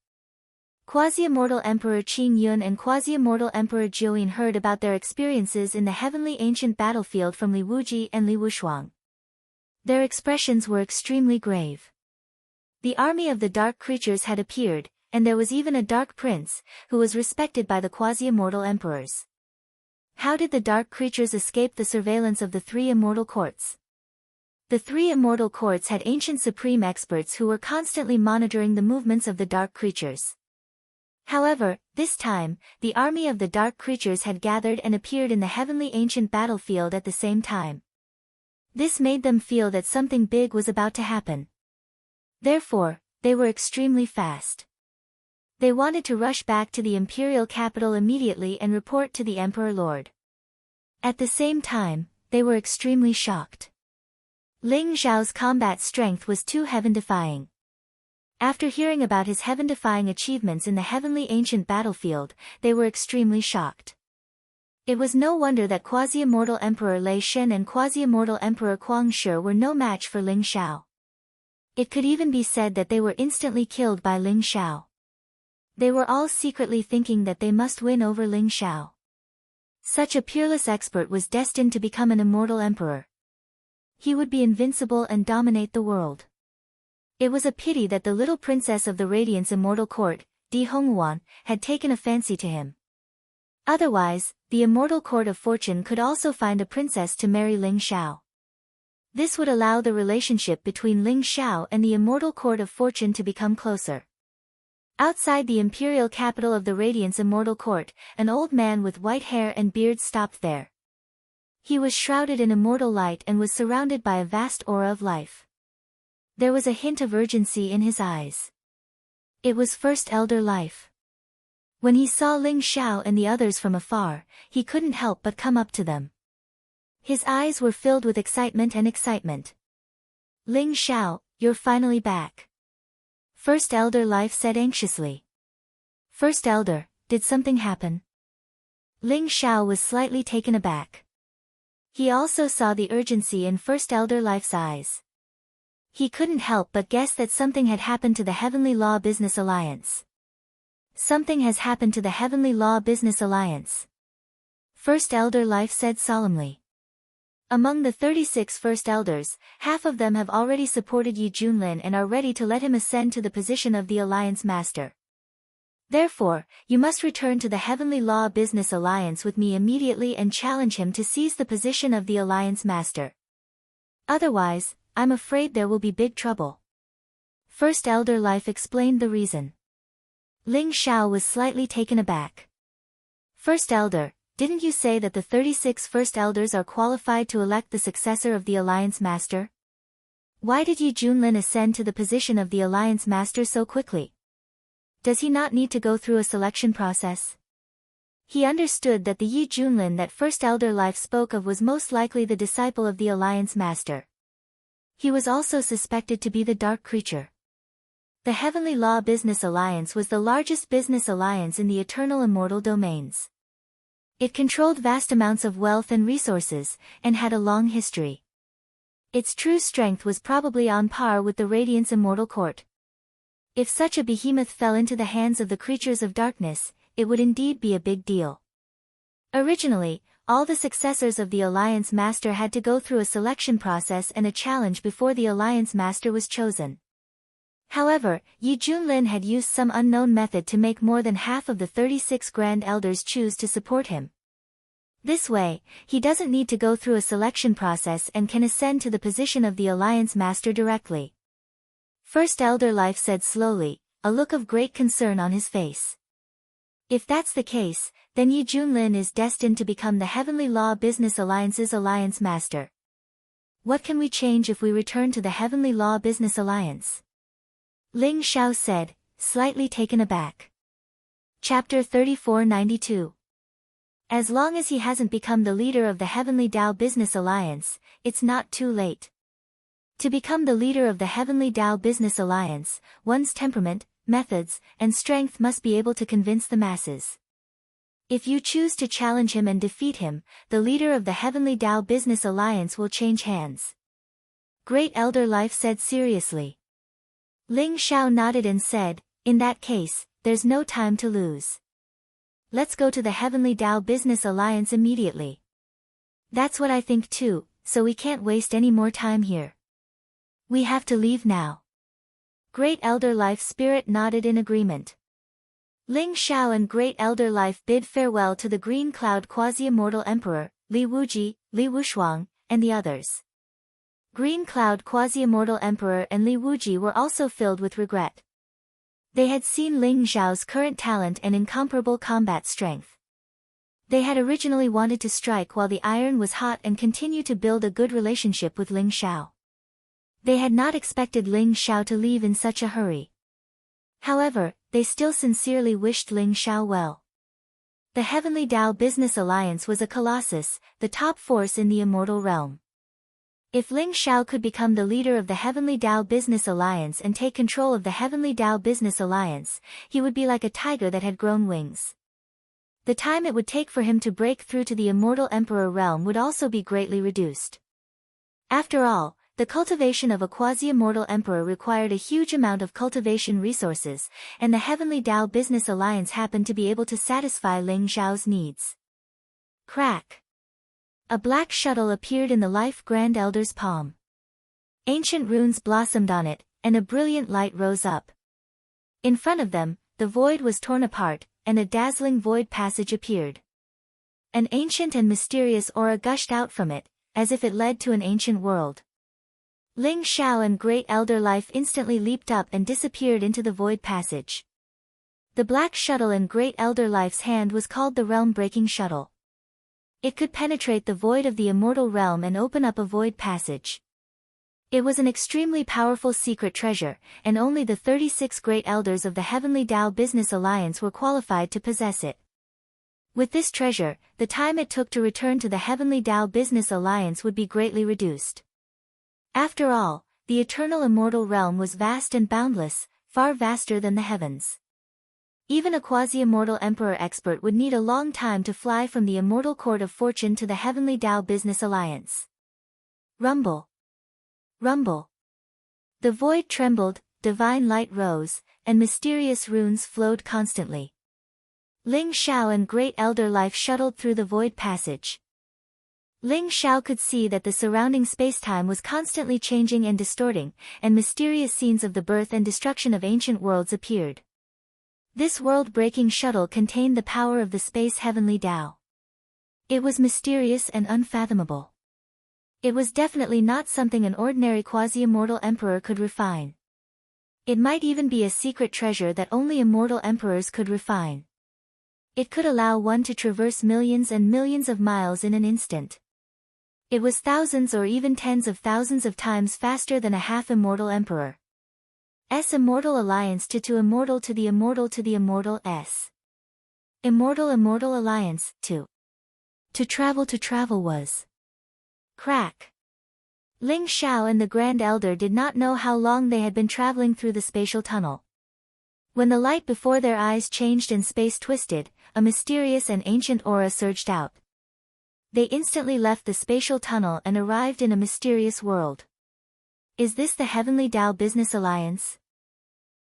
Quasi-Immortal Emperor Qing Yun and Quasi-Immortal Emperor Jiuyin heard about their experiences in the heavenly ancient battlefield from Li Wuji and Li Wushuang. Their expressions were extremely grave. The army of the dark creatures had appeared, and there was even a dark prince, who was respected by the quasi-immortal emperors. How did the dark creatures escape the surveillance of the 3 immortal courts? The three immortal courts had ancient supreme experts who were constantly monitoring the movements of the dark creatures. However, this time, the army of the dark creatures had gathered and appeared in the heavenly ancient battlefield at the same time. This made them feel that something big was about to happen. Therefore, they were extremely fast. They wanted to rush back to the imperial capital immediately and report to the Emperor Lord. At the same time, they were extremely shocked. Ling Xiao's combat strength was too heaven-defying. After hearing about his heaven-defying achievements in the heavenly ancient battlefield, they were extremely shocked. It was no wonder that quasi-immortal Emperor Lei Shen and quasi-immortal Emperor Kuang Shi were no match for Ling Xiao. It could even be said that they were instantly killed by Ling Xiao. They were all secretly thinking that they must win over Ling Xiao. Such a peerless expert was destined to become an immortal emperor. He would be invincible and dominate the world. It was a pity that the little princess of the Radiant's immortal court, Di Hongwan, had taken a fancy to him. Otherwise, the immortal court of fortune could also find a princess to marry Ling Xiao. This would allow the relationship between Ling Xiao and the immortal court of fortune to become closer. Outside the imperial capital of the Radiant's immortal court, an old man with white hair and beard stopped there. He was shrouded in immortal light and was surrounded by a vast aura of life. There was a hint of urgency in his eyes. It was First Elder Life. When he saw Ling Xiao and the others from afar, he couldn't help but come up to them. His eyes were filled with excitement and excitement. Ling Xiao, you're finally back. First Elder Life said anxiously. First Elder, did something happen? Ling Xiao was slightly taken aback. He also saw the urgency in First Elder Life's eyes. He couldn't help but guess that something had happened to the Heavenly Law Business Alliance. Something has happened to the Heavenly Law Business Alliance. First Elder Life said solemnly. Among the 36 First Elders, half of them have already supported Yi Junlin and are ready to let him ascend to the position of the Alliance Master. Therefore, you must return to the Heavenly Law Business Alliance with me immediately and challenge him to seize the position of the Alliance Master. Otherwise, I'm afraid there will be big trouble. First Elder Life explained the reason. Ling Xiao was slightly taken aback. First Elder, didn't you say that the 36 First Elders are qualified to elect the successor of the Alliance Master? Why did Yi Junlin ascend to the position of the Alliance Master so quickly? Does he not need to go through a selection process? He understood that the Yi Junlin that First Elder Life spoke of was most likely the disciple of the Alliance Master. He was also suspected to be the dark creature. The Heavenly Law Business Alliance was the largest business alliance in the eternal immortal domains. It controlled vast amounts of wealth and resources, and had a long history. Its true strength was probably on par with the Radiant's immortal court. If such a behemoth fell into the hands of the creatures of darkness, it would indeed be a big deal. Originally, all the successors of the Alliance Master had to go through a selection process and a challenge before the Alliance Master was chosen. However, Yi Junlin had used some unknown method to make more than half of the 36 Grand Elders choose to support him. This way, he doesn't need to go through a selection process and can ascend to the position of the Alliance Master directly. First Elder Life said slowly, a look of great concern on his face. If that's the case, then Yi Junlin is destined to become the Heavenly Law Business Alliance's Alliance Master. What can we change if we return to the Heavenly Law Business Alliance? Ling Xiao said, slightly taken aback. Chapter 3492. As long as he hasn't become the leader of the Heavenly Dao Business Alliance, it's not too late. To become the leader of the Heavenly Dao Business Alliance, one's temperament, methods, and strength must be able to convince the masses. If you choose to challenge him and defeat him, the leader of the Heavenly Dao Business Alliance will change hands. Great Elder Life said seriously. Ling Xiao nodded and said, in that case, there's no time to lose. Let's go to the Heavenly Dao Business Alliance immediately. That's what I think too, so we can't waste any more time here. We have to leave now. Great Elder Life Spirit nodded in agreement. Ling Xiao and Great Elder Life bid farewell to the Green Cloud Quasi-Immortal Emperor, Li Wuji, Li Wushuang, and the others. Green Cloud Quasi-Immortal Emperor and Li Wuji were also filled with regret. They had seen Ling Xiao's current talent and incomparable combat strength. They had originally wanted to strike while the iron was hot and continue to build a good relationship with Ling Xiao. They had not expected Ling Xiao to leave in such a hurry. However, they still sincerely wished Ling Xiao well. The Heavenly Dao Business Alliance was a colossus, the top force in the immortal realm. If Ling Xiao could become the leader of the Heavenly Dao Business Alliance and take control of the Heavenly Dao Business Alliance, he would be like a tiger that had grown wings. The time it would take for him to break through to the Immortal Emperor realm would also be greatly reduced. After all, the cultivation of a quasi-immortal emperor required a huge amount of cultivation resources, and the Heavenly Dao Business Alliance happened to be able to satisfy Ling Xiao's needs. Crack! A black shuttle appeared in the Life Grand Elder's palm. Ancient runes blossomed on it, and a brilliant light rose up. In front of them, the void was torn apart, and a dazzling void passage appeared. An ancient and mysterious aura gushed out from it, as if it led to an ancient world. Ling Xiao and Great Elder Life instantly leaped up and disappeared into the void passage. The black shuttle in Great Elder Life's hand was called the Realm-Breaking Shuttle. It could penetrate the void of the immortal realm and open up a void passage. It was an extremely powerful secret treasure, and only the 36 great elders of the Heavenly Dao Business Alliance were qualified to possess it. With this treasure, the time it took to return to the Heavenly Dao Business Alliance would be greatly reduced. After all, the eternal immortal realm was vast and boundless, far vaster than the heavens. Even a quasi-immortal emperor expert would need a long time to fly from the immortal court of fortune to the Heavenly Dao Business Alliance. Rumble. Rumble. The void trembled, divine light rose, and mysterious runes flowed constantly. Ling Xiao and Great Elder Life shuttled through the void passage. Ling Xiao could see that the surrounding spacetime was constantly changing and distorting, and mysterious scenes of the birth and destruction of ancient worlds appeared. This world-breaking shuttle contained the power of the space Heavenly Dao. It was mysterious and unfathomable. It was definitely not something an ordinary quasi-immortal emperor could refine. It might even be a secret treasure that only immortal emperors could refine. It could allow one to traverse millions and millions of miles in an instant. It was thousands or even tens of thousands of times faster than a half-immortal emperor. Immortal Alliance to immortal to the immortal to the immortal S. Immortal Alliance to travel was. Crack. Ling Xiao and the Grand Elder did not know how long they had been traveling through the spatial tunnel. When the light before their eyes changed and space twisted, a mysterious and ancient aura surged out. They instantly left the spatial tunnel and arrived in a mysterious world. Is this the Heavenly Dao Business Alliance?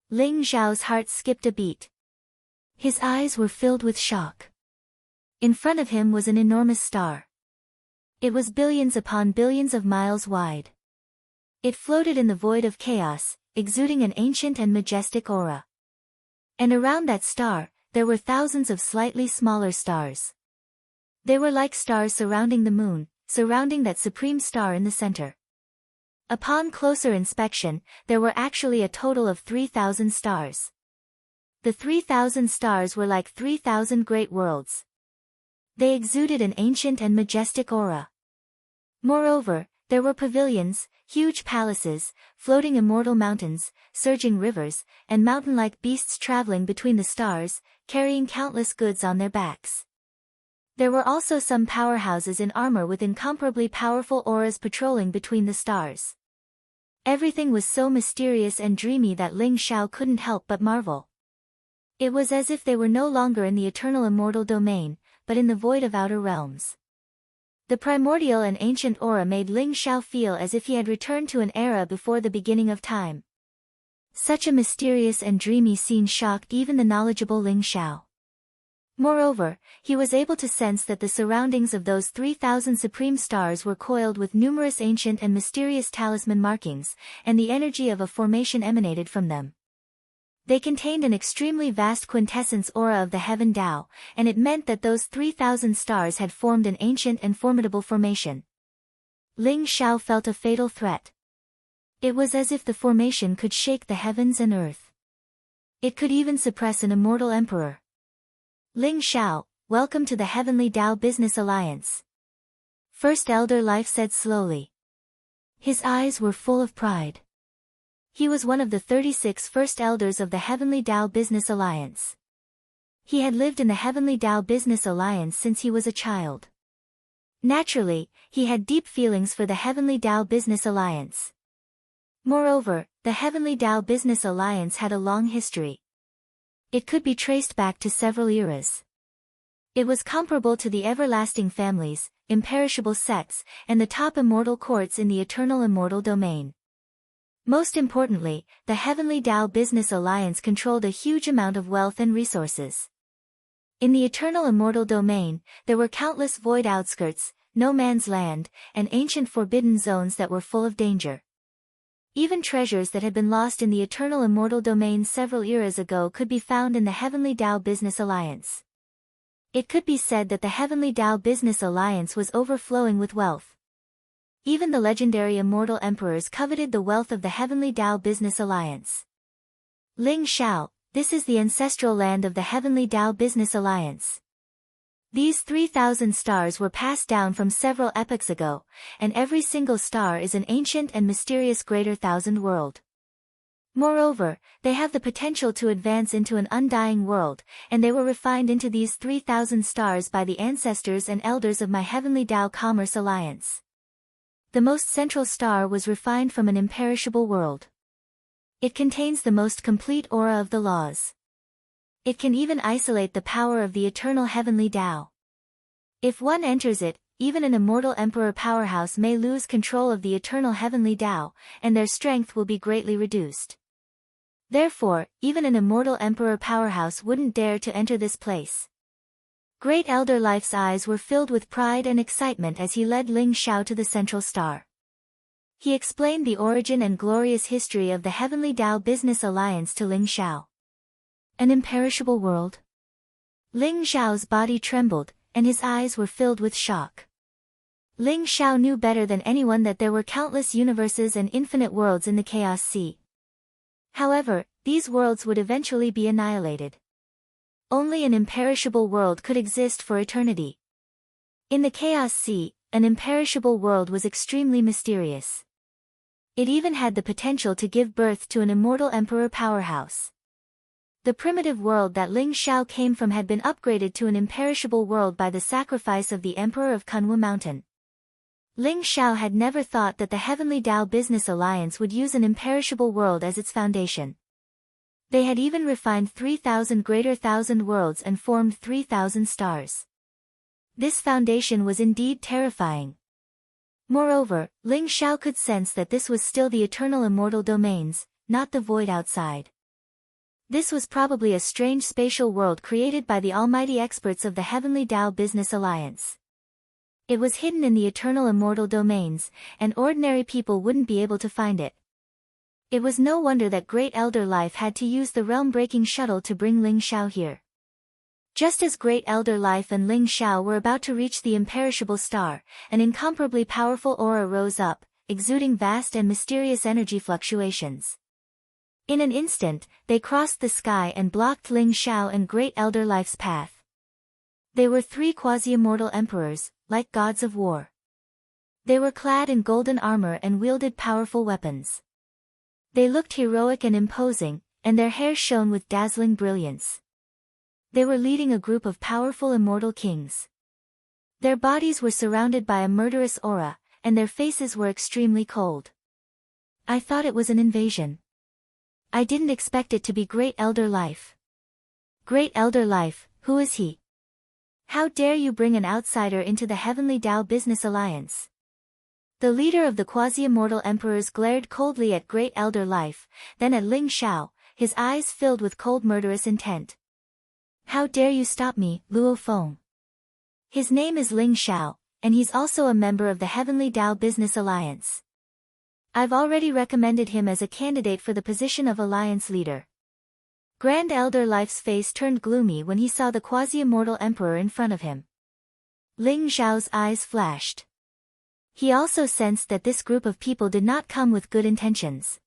Ling Xiao's heart skipped a beat. His eyes were filled with shock. In front of him was an enormous star. It was billions upon billions of miles wide. It floated in the void of chaos, exuding an ancient and majestic aura. And around that star, there were thousands of slightly smaller stars. They were like stars surrounding the moon, surrounding that supreme star in the center. Upon closer inspection, there were actually a total of 3,000 stars. The 3,000 stars were like 3,000 great worlds. They exuded an ancient and majestic aura. Moreover, there were pavilions, huge palaces, floating immortal mountains, surging rivers, and mountain-like beasts traveling between the stars, carrying countless goods on their backs. There were also some powerhouses in armor with incomparably powerful auras patrolling between the stars. Everything was so mysterious and dreamy that Ling Xiao couldn't help but marvel. It was as if they were no longer in the eternal immortal domain, but in the void of outer realms. The primordial and ancient aura made Ling Xiao feel as if he had returned to an era before the beginning of time. Such a mysterious and dreamy scene shocked even the knowledgeable Ling Xiao. Moreover, he was able to sense that the surroundings of those 3,000 supreme stars were coiled with numerous ancient and mysterious talisman markings, and the energy of a formation emanated from them. They contained an extremely vast quintessence aura of the Heaven Dao, and it meant that those 3,000 stars had formed an ancient and formidable formation. Ling Xiao felt a fatal threat. It was as if the formation could shake the heavens and earth. It could even suppress an immortal emperor. Ling Xiao, welcome to the Heavenly Tao Business Alliance. First Elder Life said slowly. His eyes were full of pride. He was one of the 36 First Elders of the Heavenly Tao Business Alliance. He had lived in the Heavenly Tao Business Alliance since he was a child. Naturally, he had deep feelings for the Heavenly Tao Business Alliance. Moreover, the Heavenly Tao Business Alliance had a long history. It could be traced back to several eras. It was comparable to the everlasting families, imperishable sects, and the top immortal courts in the eternal immortal domain. Most importantly, the Heavenly Tao Business Alliance controlled a huge amount of wealth and resources. In the eternal immortal domain, there were countless void outskirts, no man's land, and ancient forbidden zones that were full of danger. Even treasures that had been lost in the eternal immortal domain several eras ago could be found in the Heavenly Tao Business Alliance. It could be said that the Heavenly Tao Business Alliance was overflowing with wealth. Even the legendary immortal emperors coveted the wealth of the Heavenly Tao Business Alliance. Ling Xiao, this is the ancestral land of the Heavenly Tao Business Alliance. These 3,000 stars were passed down from several epochs ago, and every single star is an ancient and mysterious greater thousand world. Moreover, they have the potential to advance into an undying world, and they were refined into these 3,000 stars by the ancestors and elders of my Heavenly Tao Commerce Alliance. The most central star was refined from an imperishable world. It contains the most complete aura of the laws. It can even isolate the power of the eternal Heavenly Tao. If one enters it, even an immortal emperor powerhouse may lose control of the eternal Heavenly Tao, and their strength will be greatly reduced. Therefore, even an immortal emperor powerhouse wouldn't dare to enter this place. Great Elder Life's eyes were filled with pride and excitement as he led Ling Xiao to the central star. He explained the origin and glorious history of the Heavenly Tao Business Alliance to Ling Xiao. An imperishable world? Ling Xiao's body trembled, and his eyes were filled with shock. Ling Xiao knew better than anyone that there were countless universes and infinite worlds in the Chaos Sea. However, these worlds would eventually be annihilated. Only an imperishable world could exist for eternity. In the Chaos Sea, an imperishable world was extremely mysterious. It even had the potential to give birth to an immortal emperor powerhouse. The primitive world that Ling Xiao came from had been upgraded to an imperishable world by the sacrifice of the Emperor of Kunwu Mountain. Ling Xiao had never thought that the Heavenly Tao Business Alliance would use an imperishable world as its foundation. They had even refined 3,000 greater thousand worlds and formed 3,000 stars. This foundation was indeed terrifying. Moreover, Ling Xiao could sense that this was still the eternal immortal domains, not the void outside. This was probably a strange spatial world created by the almighty experts of the Heavenly Tao Business Alliance. It was hidden in the eternal immortal domains, and ordinary people wouldn't be able to find it. It was no wonder that Great Elder Life had to use the realm-breaking shuttle to bring Ling Xiao here. Just as Great Elder Life and Ling Xiao were about to reach the imperishable star, an incomparably powerful aura rose up, exuding vast and mysterious energy fluctuations. In an instant, they crossed the sky and blocked Ling Xiao and Great Elder Life's path. They were 3 quasi-immortal emperors, like gods of war. They were clad in golden armor and wielded powerful weapons. They looked heroic and imposing, and their hair shone with dazzling brilliance. They were leading a group of powerful immortal kings. Their bodies were surrounded by a murderous aura, and their faces were extremely cold. I thought it was an invasion. I didn't expect it to be Great Elder Life. Great Elder Life, who is he? How dare you bring an outsider into the Heavenly Tao Business Alliance? The leader of the quasi-immortal emperors glared coldly at Great Elder Life, then at Ling Xiao, his eyes filled with cold murderous intent. How dare you stop me, Luo Feng? His name is Ling Xiao, and he's also a member of the Heavenly Tao Business Alliance. I've already recommended him as a candidate for the position of Alliance leader. Grand Elder Life's face turned gloomy when he saw the quasi-immortal emperor in front of him. Ling Xiao's eyes flashed. He also sensed that this group of people did not come with good intentions.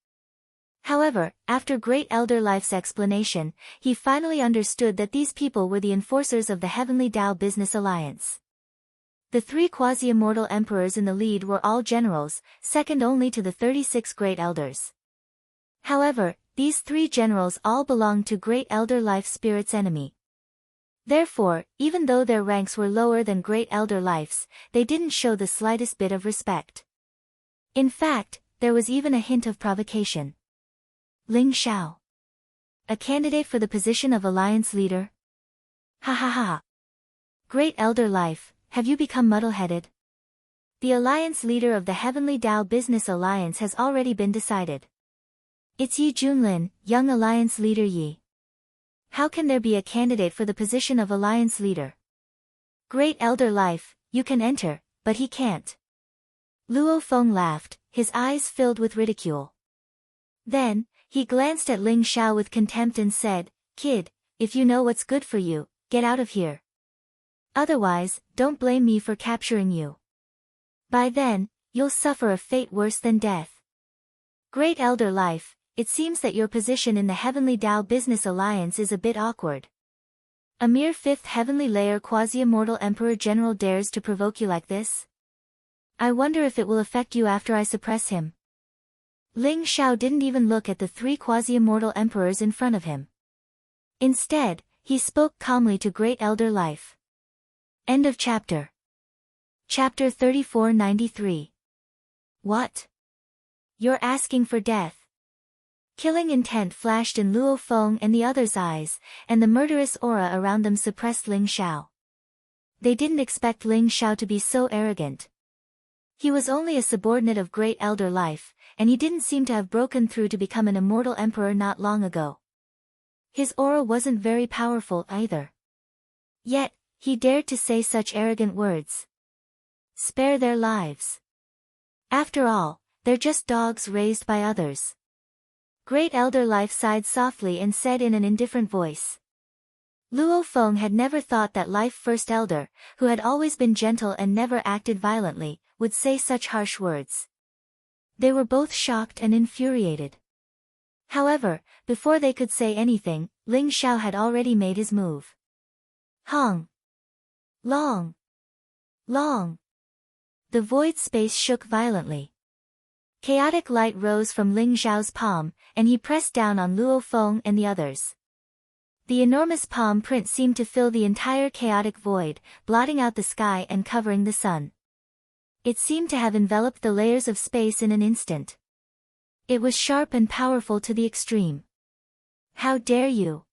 However, after Great Elder Life's explanation, he finally understood that these people were the enforcers of the Heavenly Tao Business Alliance. The 3 quasi-immortal emperors in the lead were all generals, second only to the 36 Great Elders. However, these 3 generals all belonged to Great Elder Life Spirit's enemy. Therefore, even though their ranks were lower than Great Elder Life's, they didn't show the slightest bit of respect. In fact, there was even a hint of provocation. Ling Xiao. A candidate for the position of alliance leader? Ha ha ha. Great Elder Life, have you become muddle-headed? The alliance leader of the Heavenly Tao Business Alliance has already been decided. It's Yi Junlin, young alliance leader Yi. How can there be a candidate for the position of alliance leader? Great Elder Life, you can enter, but he can't. Luo Feng laughed, his eyes filled with ridicule. Then, he glanced at Ling Xiao with contempt and said, "Kid, if you know what's good for you, get out of here. Otherwise, don't blame me for capturing you. By then, you'll suffer a fate worse than death." Great Elder Life, it seems that your position in the Heavenly Tao Business Alliance is a bit awkward. A mere 5th heavenly layer quasi-immortal Emperor General dares to provoke you like this? I wonder if it will affect you after I suppress him. Ling Xiao didn't even look at the 3 quasi-immortal emperors in front of him. Instead, he spoke calmly to Great Elder Life. End of chapter. Chapter 3493. What? You're asking for death? Killing intent flashed in Luo Feng and the others' eyes, and the murderous aura around them suppressed Ling Xiao. They didn't expect Ling Xiao to be so arrogant. He was only a subordinate of Great Elder Life, and he didn't seem to have broken through to become an immortal emperor not long ago. His aura wasn't very powerful either. Yet, he dared to say such arrogant words. Spare their lives. After all, they're just dogs raised by others. Great Elder Life sighed softly and said in an indifferent voice. Luo Feng had never thought that Life First Elder, who had always been gentle and never acted violently, would say such harsh words. They were both shocked and infuriated. However, before they could say anything, Ling Xiao had already made his move. Hong. Long. Long. The void space shook violently. Chaotic light rose from Ling Xiao's palm, and he pressed down on Luo Feng and the others. The enormous palm print seemed to fill the entire chaotic void, blotting out the sky and covering the sun. It seemed to have enveloped the layers of space in an instant. It was sharp and powerful to the extreme. How dare you?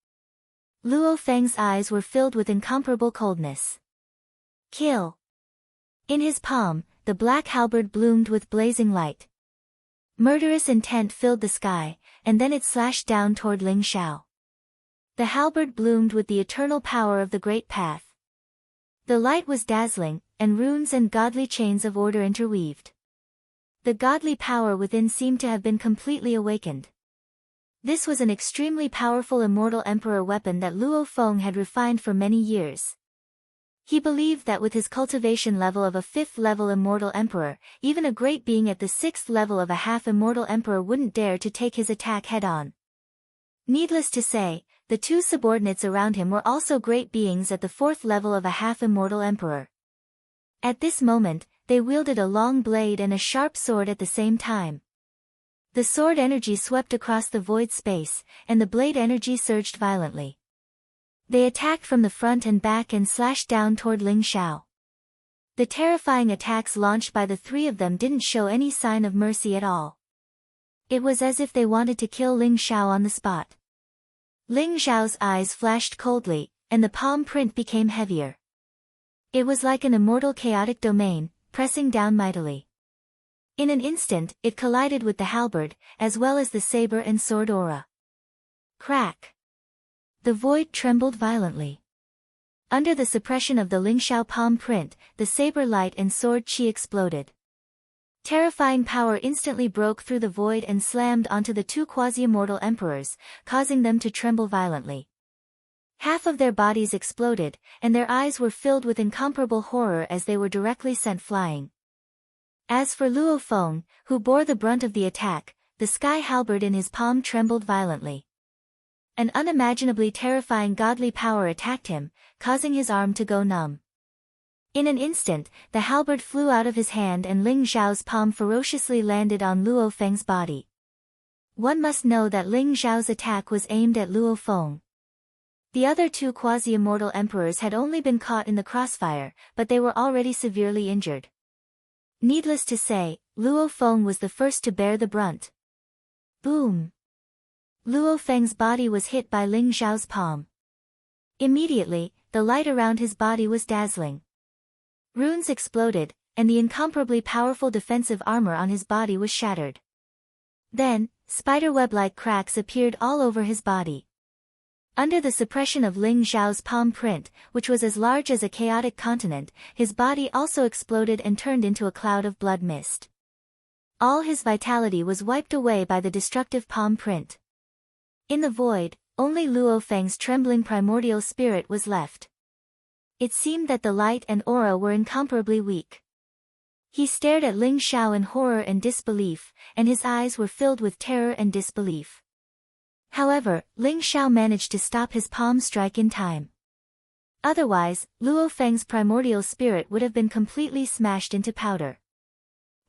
Luo Feng's eyes were filled with incomparable coldness. Kill. In his palm, the black halberd bloomed with blazing light. Murderous intent filled the sky, and then it slashed down toward Ling Xiao. The halberd bloomed with the eternal power of the Great Path. The light was dazzling, and runes and godly chains of order interweaved. The godly power within seemed to have been completely awakened. This was an extremely powerful immortal emperor weapon that Luo Feng had refined for many years. He believed that with his cultivation level of a 5th level immortal emperor, even a great being at the 6th level of a half-immortal emperor wouldn't dare to take his attack head-on. Needless to say, the 2 subordinates around him were also great beings at the 4th level of a half-immortal emperor. At this moment, they wielded a long blade and a sharp sword at the same time. The sword energy swept across the void space, and the blade energy surged violently. They attacked from the front and back and slashed down toward Ling Xiao. The terrifying attacks launched by the 3 of them didn't show any sign of mercy at all. It was as if they wanted to kill Ling Xiao on the spot. Ling Xiao's eyes flashed coldly, and the palm print became heavier. It was like an immortal chaotic domain, pressing down mightily. In an instant, it collided with the halberd, as well as the saber and sword aura. Crack! The void trembled violently. Under the suppression of the Ling Xiao palm print, the saber light and sword chi exploded. Terrifying power instantly broke through the void and slammed onto the 2 quasi-immortal emperors, causing them to tremble violently. Half of their bodies exploded, and their eyes were filled with incomparable horror as they were directly sent flying. As for Luo Feng, who bore the brunt of the attack, the sky halberd in his palm trembled violently. An unimaginably terrifying godly power attacked him, causing his arm to go numb. In an instant, the halberd flew out of his hand and Ling Zhao's palm ferociously landed on Luo Feng's body. One must know that Ling Zhao's attack was aimed at Luo Feng. The other two quasi-immortal emperors had only been caught in the crossfire, but they were already severely injured. Needless to say, Luo Feng was the first to bear the brunt. Boom! Luo Feng's body was hit by Ling Zhao's palm. Immediately, the light around his body was dazzling. Runes exploded, and the incomparably powerful defensive armor on his body was shattered. Then, spiderweb-like cracks appeared all over his body. Under the suppression of Ling Zhao's palm print, which was as large as a chaotic continent, his body also exploded and turned into a cloud of blood mist. All his vitality was wiped away by the destructive palm print. In the void, only Luo Feng's trembling primordial spirit was left. It seemed that the light and aura were incomparably weak. He stared at Ling Zhao in horror and disbelief, and his eyes were filled with terror and disbelief. However, Ling Zhao managed to stop his palm strike in time. Otherwise, Luo Feng's primordial spirit would have been completely smashed into powder.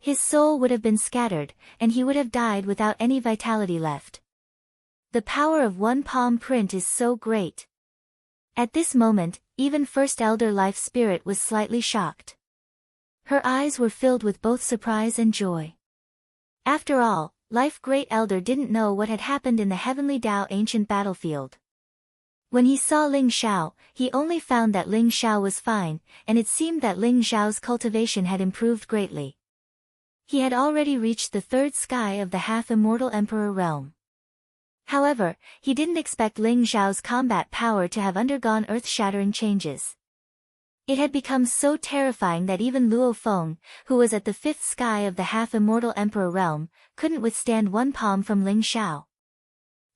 His soul would have been scattered, and he would have died without any vitality left. The power of one palm print is so great. At this moment, even First Elder Life Spirit was slightly shocked. Her eyes were filled with both surprise and joy. After all, Life Great Elder didn't know what had happened in the Heavenly Dao ancient battlefield. When he saw Ling Zhao, he only found that Ling Zhao was fine, and it seemed that Ling Zhao's cultivation had improved greatly. He had already reached the third sky of the half-immortal Emperor realm. However, he didn't expect Ling Zhao's combat power to have undergone earth-shattering changes. It had become so terrifying that even Luo Feng, who was at the fifth sky of the half-immortal Emperor realm, couldn't withstand one palm from Ling Zhao.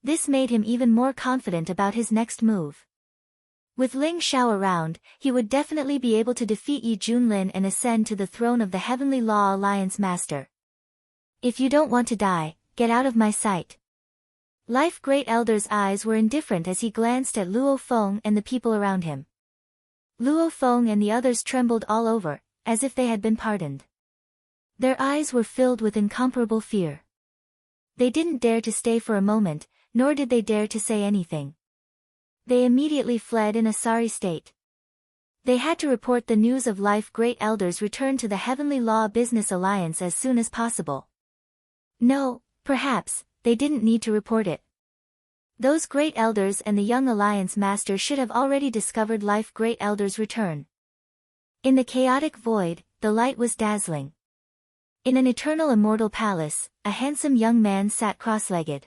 This made him even more confident about his next move. With Ling Zhao around, he would definitely be able to defeat Yi Junlin and ascend to the throne of the Heavenly Law Alliance Master. If you don't want to die, get out of my sight. Life Great Elder's eyes were indifferent as he glanced at Luo Feng and the people around him. Luo Feng and the others trembled all over, as if they had been pardoned. Their eyes were filled with incomparable fear. They didn't dare to stay for a moment, nor did they dare to say anything. They immediately fled in a sorry state. They had to report the news of Life Great Elder's return to the Heavenly Law Business Alliance as soon as possible. No, perhaps, they didn't need to report it. Those Great Elders and the young Alliance Master should have already discovered Life Great Elder's return. In the chaotic void, the light was dazzling. In an eternal immortal palace, a handsome young man sat cross-legged.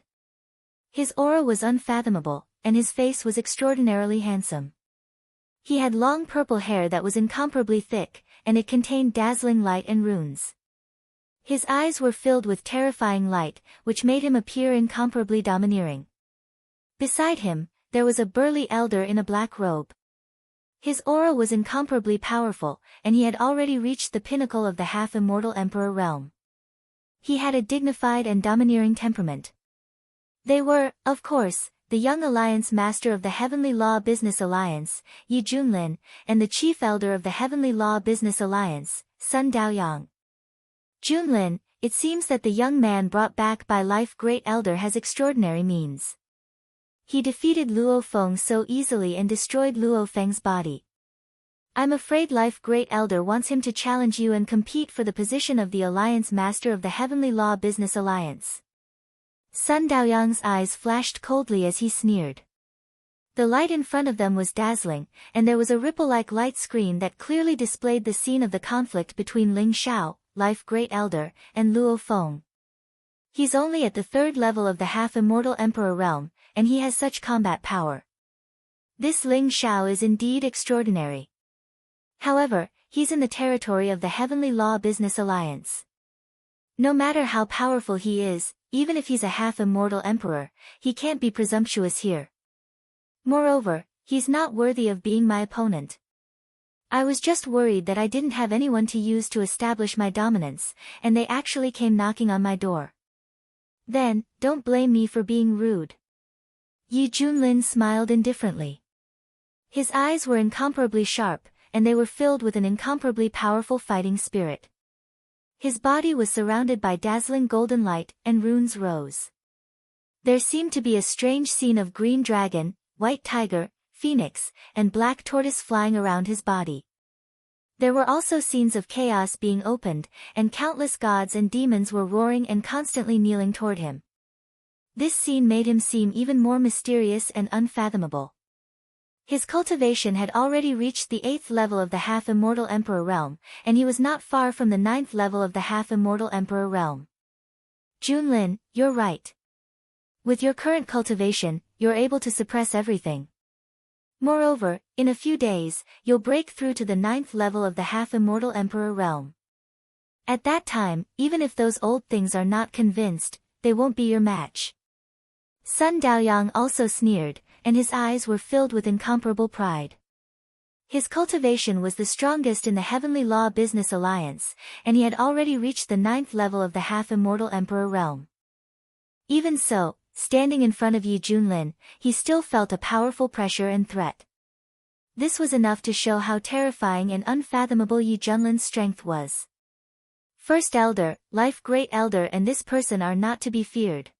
His aura was unfathomable, and his face was extraordinarily handsome. He had long purple hair that was incomparably thick, and it contained dazzling light and runes. His eyes were filled with terrifying light, which made him appear incomparably domineering. Beside him, there was a burly elder in a black robe. His aura was incomparably powerful, and he had already reached the pinnacle of the half-immortal Emperor realm. He had a dignified and domineering temperament. They were, of course, the young Alliance Master of the Heavenly Law Business Alliance, Yi Junlin, and the Chief Elder of the Heavenly Law Business Alliance, Sun Daoyang. Junlin, it seems that the young man brought back by Life Great Elder has extraordinary means. He defeated Luo Feng so easily and destroyed Luo Feng's body. I'm afraid Life Great Elder wants him to challenge you and compete for the position of the Alliance Master of the Heavenly Law Business Alliance. Sun Daoyang's eyes flashed coldly as he sneered. The light in front of them was dazzling, and there was a ripple-like light screen that clearly displayed the scene of the conflict between Ling Zhao, Life Great Elder, and Luo Feng. He's only at the third level of the half-immortal Emperor realm, and he has such combat power. This Ling Zhao is indeed extraordinary. However, he's in the territory of the Heavenly Law Business Alliance. No matter how powerful he is, even if he's a half-immortal emperor, he can't be presumptuous here. Moreover, he's not worthy of being my opponent. I was just worried that I didn't have anyone to use to establish my dominance, and they actually came knocking on my door. Then, don't blame me for being rude. Yi Junlin smiled indifferently. His eyes were incomparably sharp, and they were filled with an incomparably powerful fighting spirit. His body was surrounded by dazzling golden light, and runes rose. There seemed to be a strange scene of green dragon, white tiger, phoenix, and black tortoise flying around his body. There were also scenes of chaos being opened, and countless gods and demons were roaring and constantly kneeling toward him. This scene made him seem even more mysterious and unfathomable. His cultivation had already reached the 8th level of the half-immortal Emperor realm, and he was not far from the 9th level of the half-immortal Emperor realm. Junlin, you're right. With your current cultivation, you're able to suppress everything. Moreover, in a few days, you'll break through to the 9th level of the half-immortal Emperor realm. At that time, even if those old things are not convinced, they won't be your match. Sun Daoyang also sneered, and his eyes were filled with incomparable pride. His cultivation was the strongest in the Heavenly Law Business Alliance, and he had already reached the 9th level of the half-immortal Emperor realm. Even so, standing in front of Yi Junlin, he still felt a powerful pressure and threat. This was enough to show how terrifying and unfathomable Yi Junlin's strength was. First Elder, Life Great Elder and this person are not to be feared.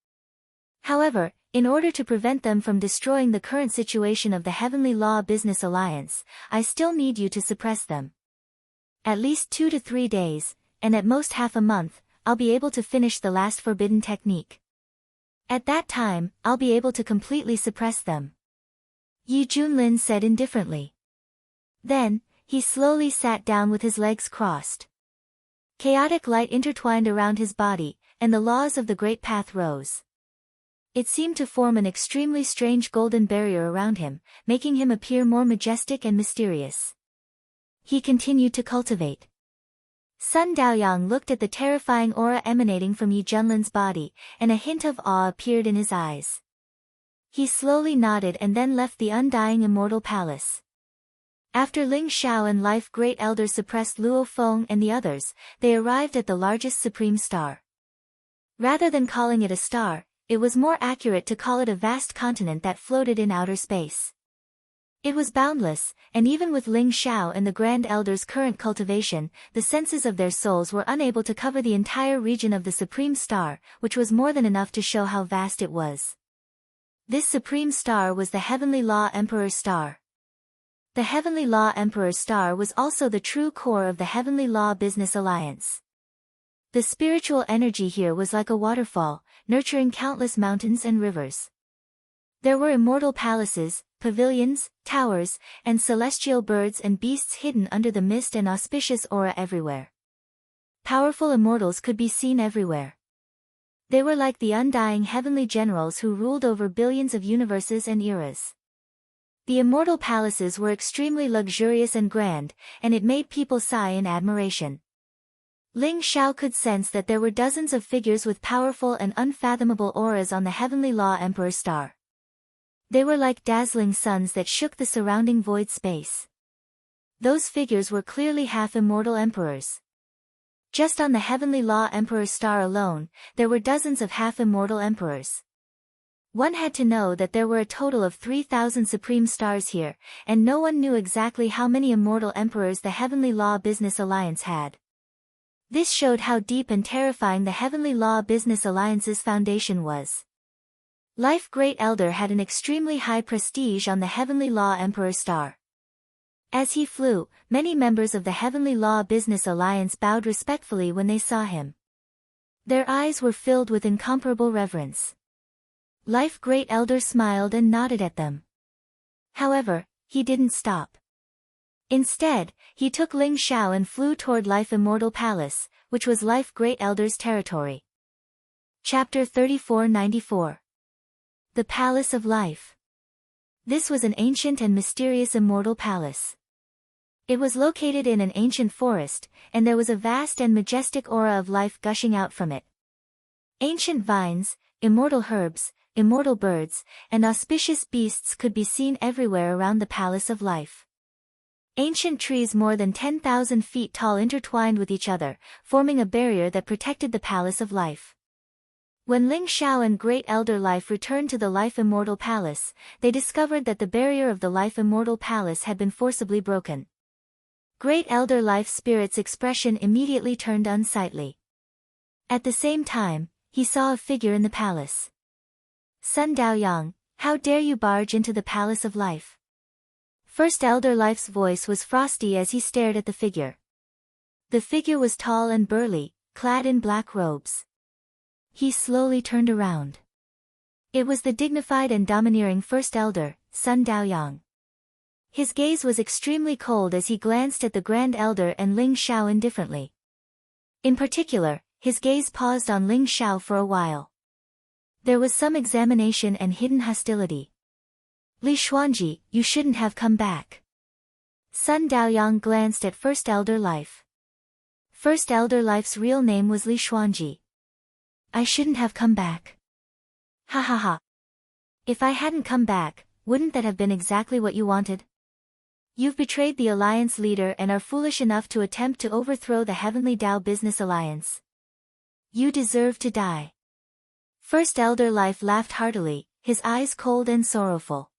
However, in order to prevent them from destroying the current situation of the Heavenly Law Business Alliance, I still need you to suppress them. At least 2 to 3 days, and at most half a month, I'll be able to finish the last forbidden technique. At that time, I'll be able to completely suppress them. Yi Junlin said indifferently. Then, he slowly sat down with his legs crossed. Chaotic light intertwined around his body, and the laws of the Great Path rose. It seemed to form an extremely strange golden barrier around him, making him appear more majestic and mysterious. He continued to cultivate. Sun Daoyang looked at the terrifying aura emanating from Yi Junlin's body, and a hint of awe appeared in his eyes. He slowly nodded and then left the undying immortal palace. After Ling Xiao and Life Great Elder suppressed Luo Feng and the others, they arrived at the largest supreme star. Rather than calling it a star, it was more accurate to call it a vast continent that floated in outer space. It was boundless, and even with Ling Xiao and the Grand Elder's current cultivation, the senses of their souls were unable to cover the entire region of the Supreme Star, which was more than enough to show how vast it was. This Supreme Star was the Heavenly Law Emperor Star. The Heavenly Law Emperor Star was also the true core of the Heavenly Law Business Alliance. The spiritual energy here was like a waterfall, nurturing countless mountains and rivers. There were immortal palaces, pavilions, towers, and celestial birds and beasts hidden under the mist and auspicious aura everywhere. Powerful immortals could be seen everywhere. They were like the undying heavenly generals who ruled over billions of universes and eras. The immortal palaces were extremely luxurious and grand, and it made people sigh in admiration. Ling Xiao could sense that there were dozens of figures with powerful and unfathomable auras on the Heavenly Law Emperor Star. They were like dazzling suns that shook the surrounding void space. Those figures were clearly half-immortal emperors. Just on the Heavenly Law Emperor Star alone, there were dozens of half-immortal emperors. One had to know that there were a total of 3,000 supreme stars here, and no one knew exactly how many immortal emperors the Heavenly Law Business Alliance had. This showed how deep and terrifying the Heavenly Law Business Alliance's foundation was. Life Great Elder had an extremely high prestige on the Heavenly Law Emperor Star. As he flew, many members of the Heavenly Law Business Alliance bowed respectfully when they saw him. Their eyes were filled with incomparable reverence. Life Great Elder smiled and nodded at them. However, he didn't stop. Instead, he took Ling Xiao and flew toward Life Immortal Palace, which was Life Great Elder's territory. Chapter 3494. The Palace of Life. This was an ancient and mysterious immortal palace. It was located in an ancient forest, and there was a vast and majestic aura of life gushing out from it. Ancient vines, immortal herbs, immortal birds, and auspicious beasts could be seen everywhere around the Palace of Life. Ancient trees more than 10,000 feet tall intertwined with each other, forming a barrier that protected the Palace of Life. When Ling Xiao and Great Elder Life returned to the Life Immortal Palace, they discovered that the barrier of the Life Immortal Palace had been forcibly broken. Great Elder Life Spirit's expression immediately turned unsightly. At the same time, he saw a figure in the palace. Sun Daoyang, how dare you barge into the Palace of Life? First Elder Life's voice was frosty as he stared at the figure. The figure was tall and burly, clad in black robes. He slowly turned around. It was the dignified and domineering First Elder, Sun Daoyang. His gaze was extremely cold as he glanced at the Grand Elder and Ling Xiao indifferently. In particular, his gaze paused on Ling Xiao for a while. There was some examination and hidden hostility. Li Xuanji, you shouldn't have come back. Sun Daoyang glanced at First Elder Life. First Elder Life's real name was Li Xuanji. I shouldn't have come back. Ha ha ha. If I hadn't come back, wouldn't that have been exactly what you wanted? You've betrayed the alliance leader and are foolish enough to attempt to overthrow the Heavenly Dao Business Alliance. You deserve to die. First Elder Life laughed heartily, his eyes cold and sorrowful.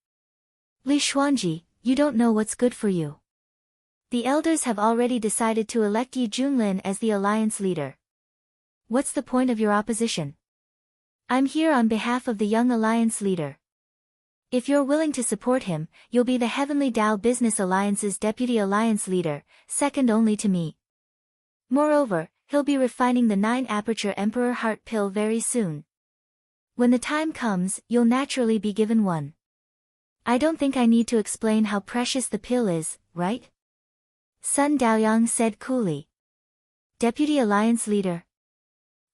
Li Xuanji, you don't know what's good for you. The elders have already decided to elect Yi Junlin as the alliance leader. What's the point of your opposition? I'm here on behalf of the young alliance leader. If you're willing to support him, you'll be the Heavenly Dao Business Alliance's deputy alliance leader, second only to me. Moreover, he'll be refining the 9-aperture Emperor Heart Pill very soon. When the time comes, you'll naturally be given one. I don't think I need to explain how precious the pill is, right? Sun Daoyang said coolly. Deputy alliance leader.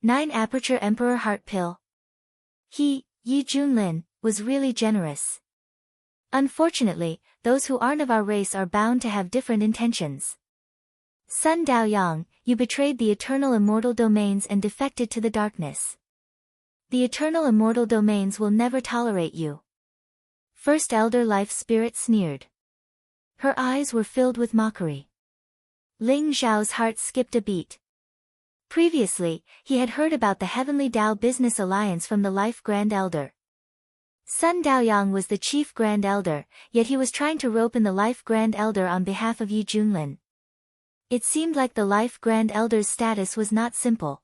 9-aperture Emperor Heart Pill. He, Yi Junlin, was really generous. Unfortunately, those who aren't of our race are bound to have different intentions. Sun Daoyang, you betrayed the eternal immortal domains and defected to the darkness. The eternal immortal domains will never tolerate you. First Elder Life Spirit sneered. Her eyes were filled with mockery. Ling Xiao's heart skipped a beat. Previously, he had heard about the Heavenly Dao Business Alliance from the Life Grand Elder. Sun Daoyang was the chief Grand Elder, yet he was trying to rope in the Life Grand Elder on behalf of Yi Junlin. It seemed like the Life Grand Elder's status was not simple.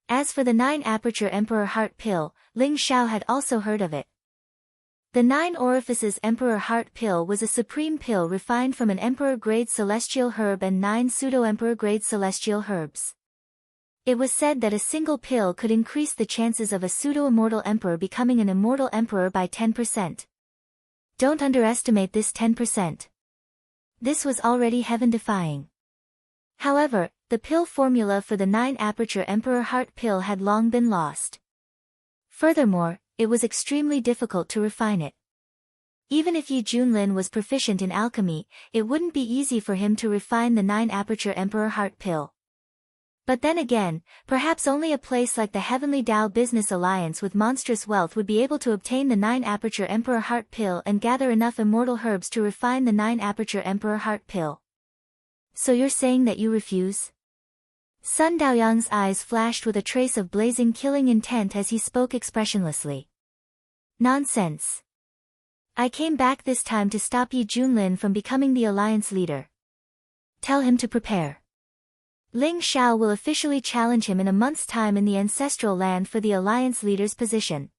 As for the 9-aperture Emperor Heart Pill, Ling Xiao had also heard of it. The 9 orifices Emperor Heart Pill was a supreme pill refined from an Emperor-grade celestial herb and 9 pseudo-Emperor-grade celestial herbs. It was said that a single pill could increase the chances of a pseudo-immortal emperor becoming an immortal emperor by 10%. Don't underestimate this 10%. This was already heaven-defying. However, the pill formula for the 9-aperture Emperor Heart Pill had long been lost. Furthermore, it was extremely difficult to refine it. Even if Yi Junlin was proficient in alchemy, it wouldn't be easy for him to refine the 9-aperture Emperor Heart Pill. But then again, perhaps only a place like the Heavenly Dao Business Alliance with monstrous wealth would be able to obtain the 9-aperture Emperor Heart Pill and gather enough immortal herbs to refine the 9-aperture Emperor Heart Pill. So you're saying that you refuse? Sun Daoyang's eyes flashed with a trace of blazing killing intent as he spoke expressionlessly. Nonsense. I came back this time to stop Yi Junlin from becoming the alliance leader. Tell him to prepare. Ling Xiao will officially challenge him in a month's time in the ancestral land for the alliance leader's position.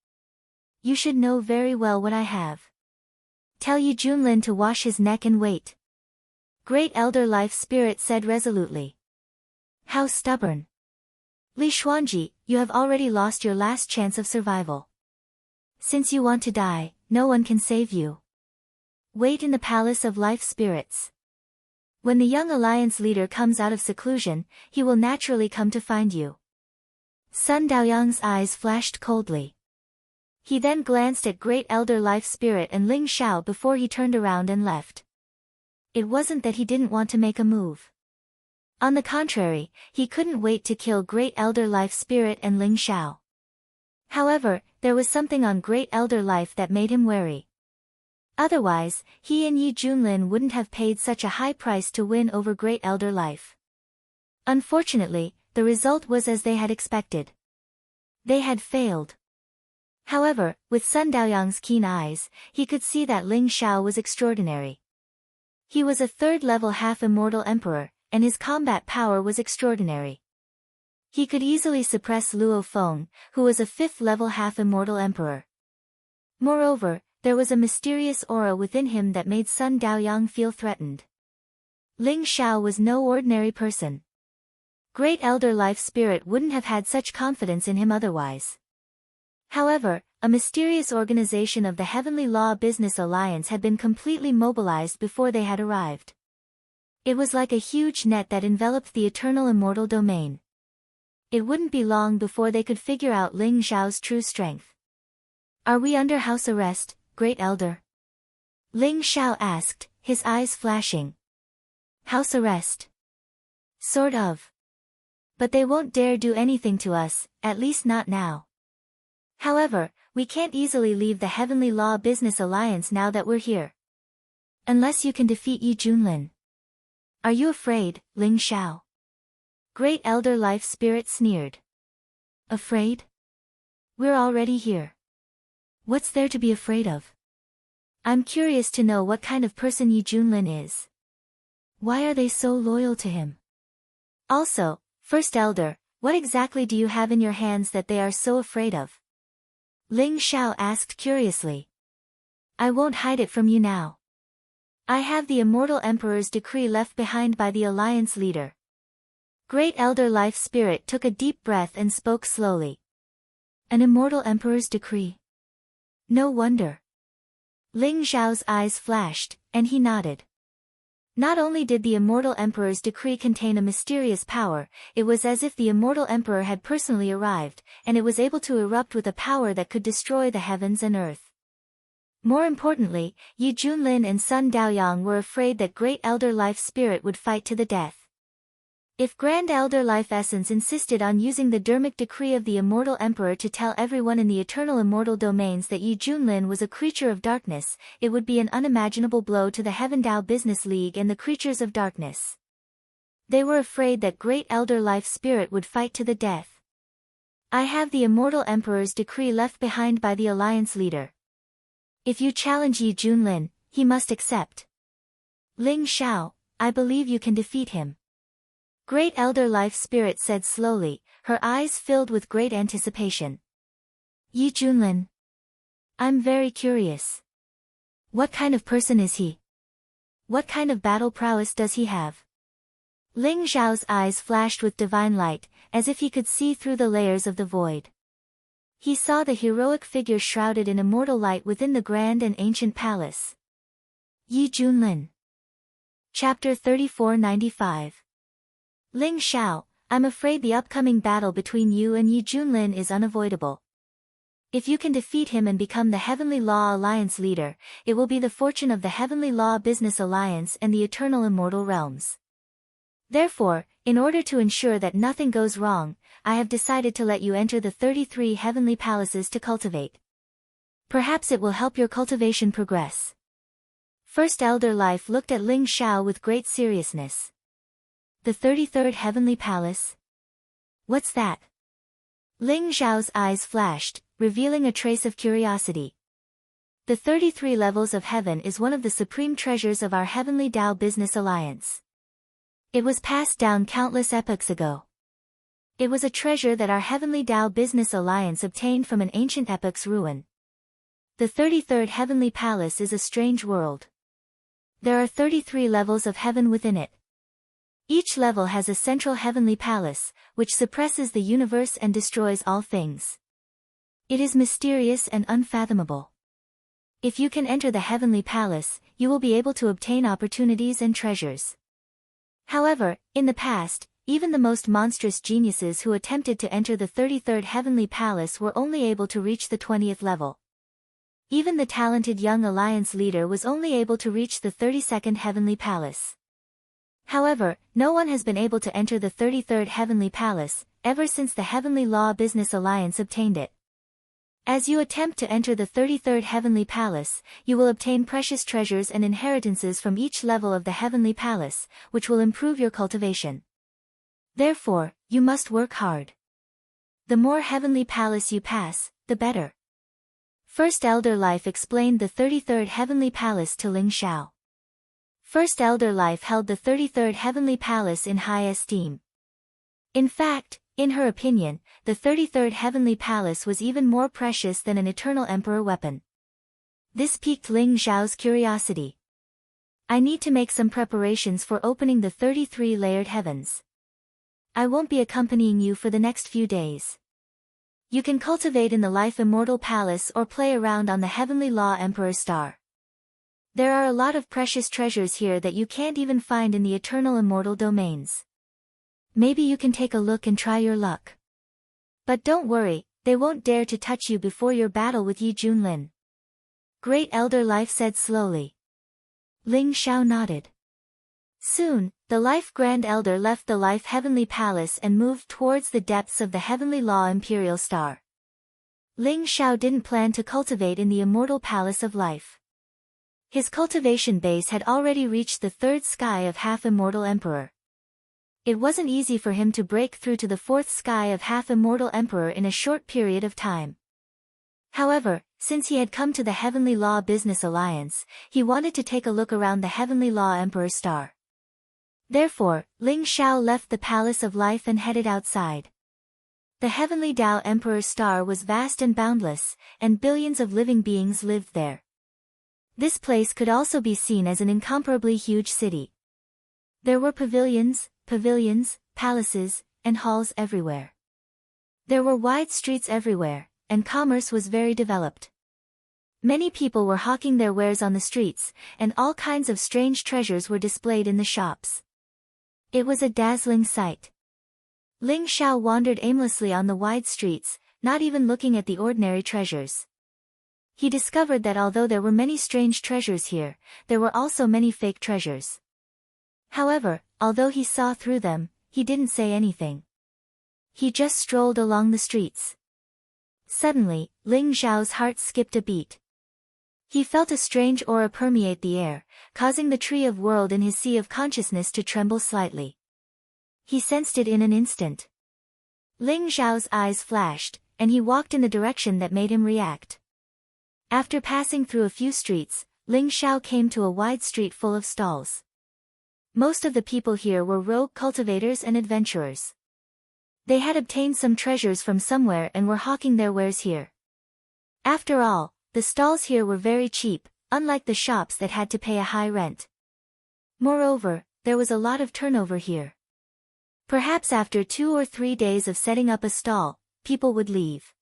You should know very well what I have. Tell Yi Junlin to wash his neck and wait. Great Elder Life Spirit said resolutely. How stubborn. Li Xuanji, you have already lost your last chance of survival. Since you want to die, no one can save you. Wait in the Palace of Life Spirits. When the young alliance leader comes out of seclusion, he will naturally come to find you. Sun Daoyang's eyes flashed coldly. He then glanced at Great Elder Life Spirit and Ling Xiao before he turned around and left. It wasn't that he didn't want to make a move. On the contrary, he couldn't wait to kill Great Elder Life Spirit and Ling Xiao. However, there was something on Great Elder Life that made him wary. Otherwise, he and Yi Junlin wouldn't have paid such a high price to win over Great Elder Life. Unfortunately, the result was as they had expected. They had failed. However, with Sun Daoyang's keen eyes, he could see that Ling Xiao was extraordinary. He was a third-level half-immortal emperor, and his combat power was extraordinary. He could easily suppress Luo Feng, who was a fifth-level half-immortal emperor. Moreover, there was a mysterious aura within him that made Sun Daoyang feel threatened. Ling Xiao was no ordinary person. Great Elder Life Spirit wouldn't have had such confidence in him otherwise. However, a mysterious organization of the Heavenly Law Business Alliance had been completely mobilized before they had arrived. It was like a huge net that enveloped the eternal immortal domain. It wouldn't be long before they could figure out Ling Xiao's true strength. "Are we under house arrest, Great Elder?" Ling Xiao asked, his eyes flashing. "House arrest? Sort of. But they won't dare do anything to us, at least not now. However, we can't easily leave the Heavenly Law Business Alliance now that we're here. Unless you can defeat Yi Junlin." "Are you afraid, Ling Xiao?" Great Elder Life Spirit sneered. "Afraid? We're already here. What's there to be afraid of? I'm curious to know what kind of person Yi Junlin is. Why are they so loyal to him? Also, First Elder, what exactly do you have in your hands that they are so afraid of?" Ling Xiao asked curiously. "I won't hide it from you now. I have the Immortal Emperor's decree left behind by the Alliance leader." Great Elder Life Spirit took a deep breath and spoke slowly. "An Immortal Emperor's decree? No wonder." Ling Xiao's eyes flashed, and he nodded. Not only did the Immortal Emperor's decree contain a mysterious power, it was as if the Immortal Emperor had personally arrived, and it was able to erupt with a power that could destroy the heavens and earth. More importantly, Yi Junlin and Sun Daoyang were afraid that Great Elder Life Spirit would fight to the death. If Grand Elder Life Essence insisted on using the Dermic decree of the Immortal Emperor to tell everyone in the Eternal Immortal Domains that Yi Junlin was a creature of darkness, it would be an unimaginable blow to the Heavendao Business League and the creatures of darkness. They were afraid that Great Elder Life Spirit would fight to the death. "I have the Immortal Emperor's decree left behind by the Alliance leader. If you challenge Yi Junlin, he must accept. Ling Xiao, I believe you can defeat him." Great Elder Life Spirit said slowly, her eyes filled with great anticipation. "Yi Junlin? I'm very curious. What kind of person is he? What kind of battle prowess does he have?" Ling Xiao's eyes flashed with divine light, as if he could see through the layers of the void. He saw the heroic figure shrouded in immortal light within the grand and ancient palace. Yi Junlin. Chapter 3495. "Ling Xiao, I'm afraid the upcoming battle between you and Yi Junlin is unavoidable. If you can defeat him and become the Heavenly Law Alliance leader, it will be the fortune of the Heavenly Law Business Alliance and the Eternal Immortal Realms. Therefore, in order to ensure that nothing goes wrong, I have decided to let you enter the 33 Heavenly Palaces to cultivate. Perhaps it will help your cultivation progress." First Elder Life looked at Ling Xiao with great seriousness. "The 33rd Heavenly Palace? What's that?" Ling Xiao's eyes flashed, revealing a trace of curiosity. The 33 levels of heaven is one of the supreme treasures of our Heavenly Dao Business Alliance. It was passed down countless epochs ago. It was a treasure that our Heavenly Dao Business Alliance obtained from an ancient epoch's ruin. The 33rd Heavenly Palace is a strange world. There are 33 levels of heaven within it. Each level has a central heavenly palace, which suppresses the universe and destroys all things. It is mysterious and unfathomable. If you can enter the heavenly palace, you will be able to obtain opportunities and treasures. However, in the past, even the most monstrous geniuses who attempted to enter the 33rd heavenly palace were only able to reach the 20th level. Even the talented young alliance leader was only able to reach the 32nd heavenly palace. However, no one has been able to enter the 33rd Heavenly Palace, ever since the Heavenly Law Business Alliance obtained it. As you attempt to enter the 33rd Heavenly Palace, you will obtain precious treasures and inheritances from each level of the Heavenly Palace, which will improve your cultivation. Therefore, you must work hard. The more Heavenly Palace you pass, the better. First Elder Life explained the 33rd Heavenly Palace to Ling Xiao. First Elder Life held the 33rd Heavenly Palace in high esteem. In fact, in her opinion, the 33rd Heavenly Palace was even more precious than an Eternal Emperor weapon. This piqued Ling Xiao's curiosity. I need to make some preparations for opening the 33-layered heavens. I won't be accompanying you for the next few days. You can cultivate in the Life Immortal Palace or play around on the Heavenly Law Emperor Star. There are a lot of precious treasures here that you can't even find in the Eternal Immortal domains. Maybe you can take a look and try your luck. But don't worry, they won't dare to touch you before your battle with Yi Junlin. Great Elder Life said slowly. Ling Xiao nodded. Soon, the Life Grand Elder left the Life Heavenly Palace and moved towards the depths of the Heavenly Law Imperial Star. Ling Xiao didn't plan to cultivate in the Immortal Palace of Life. His cultivation base had already reached the third sky of Half-Immortal Emperor. It wasn't easy for him to break through to the fourth sky of Half-Immortal Emperor in a short period of time. However, since he had come to the Heavenly Law Business Alliance, he wanted to take a look around the Heavenly Law Emperor Star. Therefore, Ling Xiao left the Palace of Life and headed outside. The Heavenly Tao Emperor Star was vast and boundless, and billions of living beings lived there. This place could also be seen as an incomparably huge city. There were pavilions, palaces, and halls everywhere. There were wide streets everywhere, and commerce was very developed. Many people were hawking their wares on the streets, and all kinds of strange treasures were displayed in the shops. It was a dazzling sight. Ling Xiao wandered aimlessly on the wide streets, not even looking at the ordinary treasures. He discovered that although there were many strange treasures here, there were also many fake treasures. However, although he saw through them, he didn't say anything. He just strolled along the streets. Suddenly, Ling Xiao's heart skipped a beat. He felt a strange aura permeate the air, causing the tree of world in his sea of consciousness to tremble slightly. He sensed it in an instant. Ling Xiao's eyes flashed, and he walked in the direction that made him react. After passing through a few streets, Ling Xiao came to a wide street full of stalls. Most of the people here were rogue cultivators and adventurers. They had obtained some treasures from somewhere and were hawking their wares here. After all, the stalls here were very cheap, unlike the shops that had to pay a high rent. Moreover, there was a lot of turnover here. Perhaps after 2 or 3 days of setting up a stall, people would leave.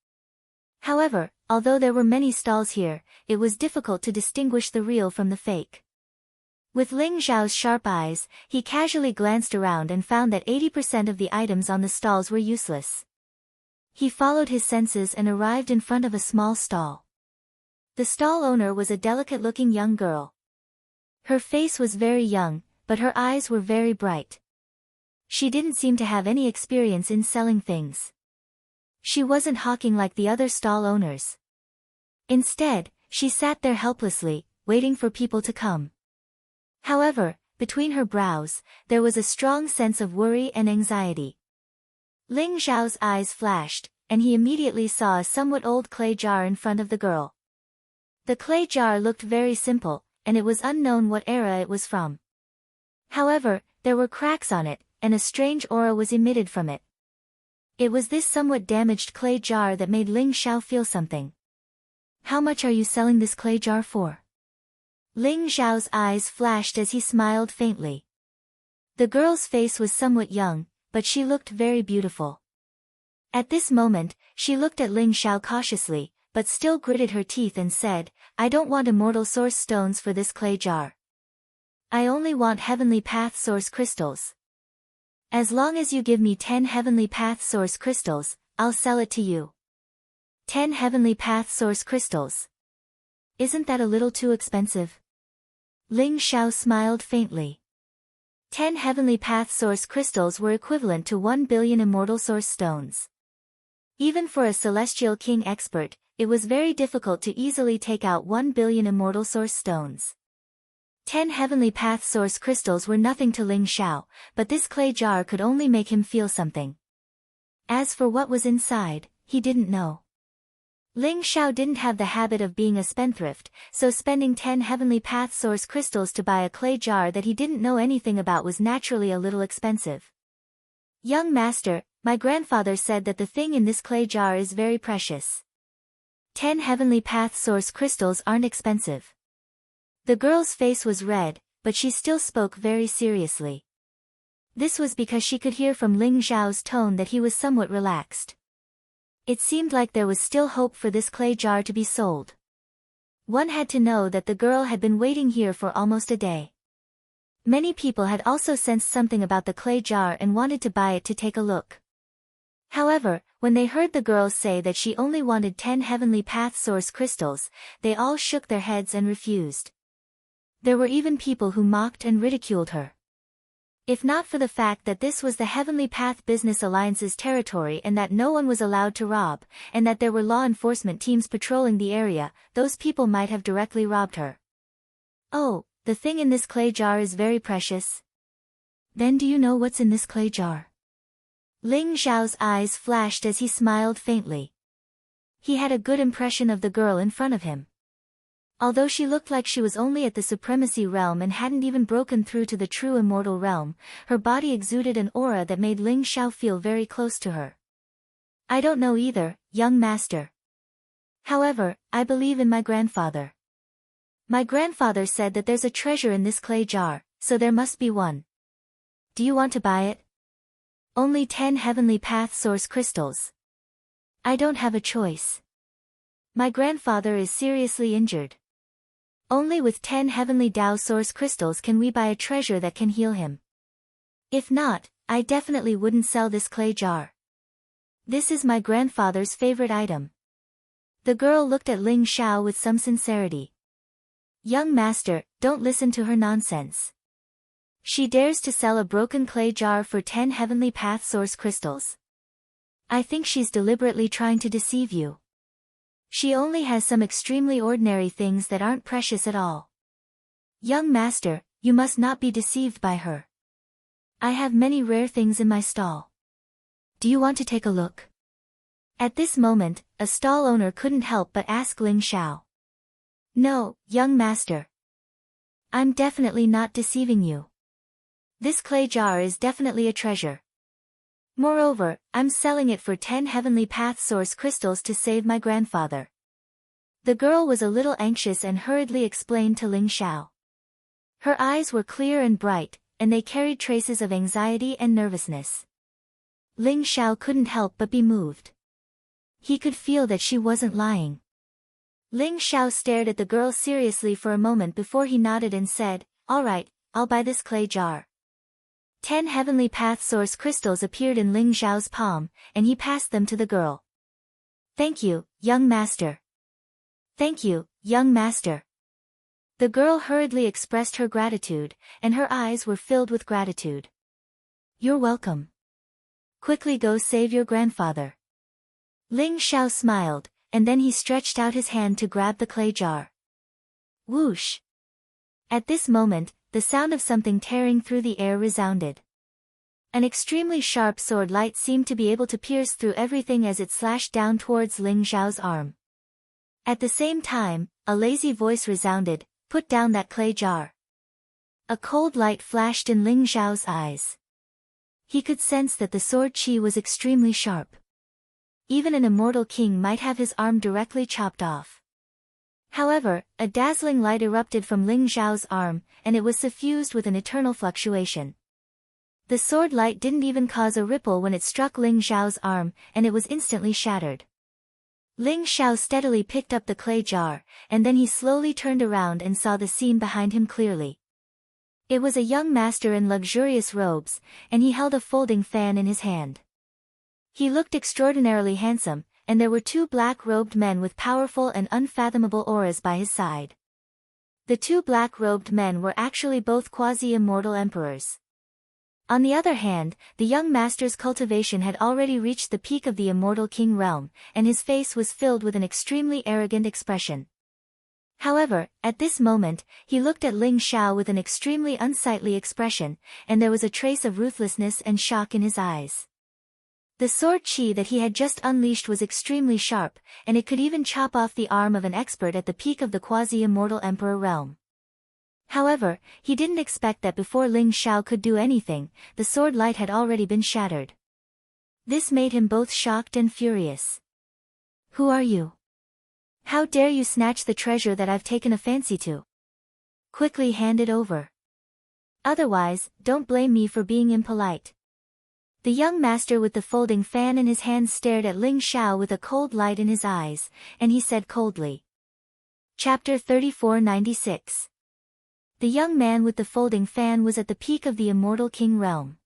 However, although there were many stalls here, it was difficult to distinguish the real from the fake. With Ling Xiao's sharp eyes, he casually glanced around and found that 80% of the items on the stalls were useless. He followed his senses and arrived in front of a small stall. The stall owner was a delicate-looking young girl. Her face was very young, but her eyes were very bright. She didn't seem to have any experience in selling things. She wasn't hawking like the other stall owners. Instead, she sat there helplessly, waiting for people to come. However, between her brows, there was a strong sense of worry and anxiety. Ling Xiao's eyes flashed, and he immediately saw a somewhat old clay jar in front of the girl. The clay jar looked very simple, and it was unknown what era it was from. However, there were cracks on it, and a strange aura was emitted from it. It was this somewhat damaged clay jar that made Ling Xiao feel something. How much are you selling this clay jar for? Ling Xiao's eyes flashed as he smiled faintly. The girl's face was somewhat young, but she looked very beautiful. At this moment, she looked at Ling Xiao cautiously, but still gritted her teeth and said, I don't want immortal source stones for this clay jar. I only want heavenly path source crystals. As long as you give me 10 heavenly path source crystals, I'll sell it to you. 10 heavenly path source crystals. Isn't that a little too expensive? Ling Xiao smiled faintly. 10 heavenly path source crystals were equivalent to 1 billion immortal source stones. Even for a celestial king expert, it was very difficult to easily take out 1 billion immortal source stones. 10 heavenly path source crystals were nothing to Ling Xiao, but this clay jar could only make him feel something. As for what was inside, he didn't know. Ling Xiao didn't have the habit of being a spendthrift, so spending 10 heavenly path source crystals to buy a clay jar that he didn't know anything about was naturally a little expensive. Young master, my grandfather said that the thing in this clay jar is very precious. 10 heavenly path source crystals aren't expensive. The girl's face was red, but she still spoke very seriously. This was because she could hear from Ling Xiao's tone that he was somewhat relaxed. It seemed like there was still hope for this clay jar to be sold. One had to know that the girl had been waiting here for almost a day. Many people had also sensed something about the clay jar and wanted to buy it to take a look. However, when they heard the girl say that she only wanted 10 heavenly path source crystals, they all shook their heads and refused. There were even people who mocked and ridiculed her. If not for the fact that this was the Heavenly Path Business Alliance's territory and that no one was allowed to rob, and that there were law enforcement teams patrolling the area, those people might have directly robbed her. Oh, the thing in this clay jar is very precious. Then do you know what's in this clay jar? Ling Xiao's eyes flashed as he smiled faintly. He had a good impression of the girl in front of him. Although she looked like she was only at the supremacy realm and hadn't even broken through to the true immortal realm, her body exuded an aura that made Ling Xiao feel very close to her. I don't know either, young master. However, I believe in my grandfather. My grandfather said that there's a treasure in this clay jar, so there must be one. Do you want to buy it? Only 10 heavenly path source crystals. I don't have a choice. My grandfather is seriously injured. Only with 10 heavenly Tao source crystals can we buy a treasure that can heal him. If not, I definitely wouldn't sell this clay jar. This is my grandfather's favorite item. The girl looked at Ling Xiao with some sincerity. Young master, don't listen to her nonsense. She dares to sell a broken clay jar for 10 heavenly path source crystals. I think she's deliberately trying to deceive you. She only has some extremely ordinary things that aren't precious at all. Young master, you must not be deceived by her. I have many rare things in my stall. Do you want to take a look? At this moment, a stall owner couldn't help but ask Ling Xiao. No, young master. I'm definitely not deceiving you. This clay jar is definitely a treasure. Moreover, I'm selling it for 10 heavenly path source crystals to save my grandfather. The girl was a little anxious and hurriedly explained to Ling Xiao. Her eyes were clear and bright, and they carried traces of anxiety and nervousness. Ling Xiao couldn't help but be moved. He could feel that she wasn't lying. Ling Xiao stared at the girl seriously for a moment before he nodded and said, "All right, I'll buy this clay jar." 10 heavenly path source crystals appeared in Ling Xiao's palm, and he passed them to the girl. Thank you, young master. Thank you, young master. The girl hurriedly expressed her gratitude, and her eyes were filled with gratitude. You're welcome. Quickly go save your grandfather. Ling Xiao smiled, and then he stretched out his hand to grab the clay jar. Whoosh! At this moment, the sound of something tearing through the air resounded. An extremely sharp sword light seemed to be able to pierce through everything as it slashed down towards Ling Xiao's arm. At the same time, a lazy voice resounded, "Put down that clay jar." A cold light flashed in Ling Xiao's eyes. He could sense that the sword chi was extremely sharp. Even an immortal king might have his arm directly chopped off. However, a dazzling light erupted from Ling Xiao's arm, and it was suffused with an eternal fluctuation. The sword light didn't even cause a ripple when it struck Ling Xiao's arm, and it was instantly shattered. Ling Xiao steadily picked up the clay jar, and then he slowly turned around and saw the scene behind him clearly. It was a young master in luxurious robes, and he held a folding fan in his hand. He looked extraordinarily handsome, and there were two black-robed men with powerful and unfathomable auras by his side. The two black-robed men were actually both quasi-immortal emperors. On the other hand, the young master's cultivation had already reached the peak of the immortal king realm, and his face was filled with an extremely arrogant expression. However, at this moment, he looked at Ling Xiao with an extremely unsightly expression, and there was a trace of ruthlessness and shock in his eyes. The sword qi that he had just unleashed was extremely sharp, and it could even chop off the arm of an expert at the peak of the quasi-immortal emperor realm. However, he didn't expect that before Ling Xiao could do anything, the sword light had already been shattered. This made him both shocked and furious. "Who are you? How dare you snatch the treasure that I've taken a fancy to? Quickly hand it over. Otherwise, don't blame me for being impolite." The young master with the folding fan in his hand stared at Ling Xiao with a cold light in his eyes, and he said coldly. Chapter 3496. The young man with the folding fan was at the peak of the immortal king realm.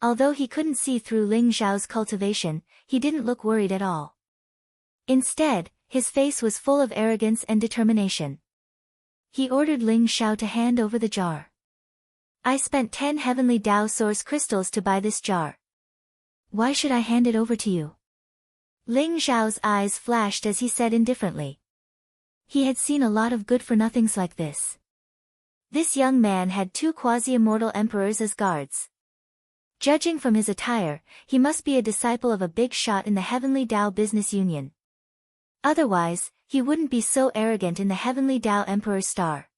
Although he couldn't see through Ling Xiao's cultivation, he didn't look worried at all. Instead, his face was full of arrogance and determination. He ordered Ling Xiao to hand over the jar. "I spent 10 heavenly Dao source crystals to buy this jar. Why should I hand it over to you?" Ling Xiao's eyes flashed as he said indifferently. He had seen a lot of good-for-nothings like this. This young man had 2 quasi-immortal emperors as guards. Judging from his attire, he must be a disciple of a big shot in the Heavenly Dao Business Union. Otherwise, he wouldn't be so arrogant in the Heavenly Dao Emperor's star.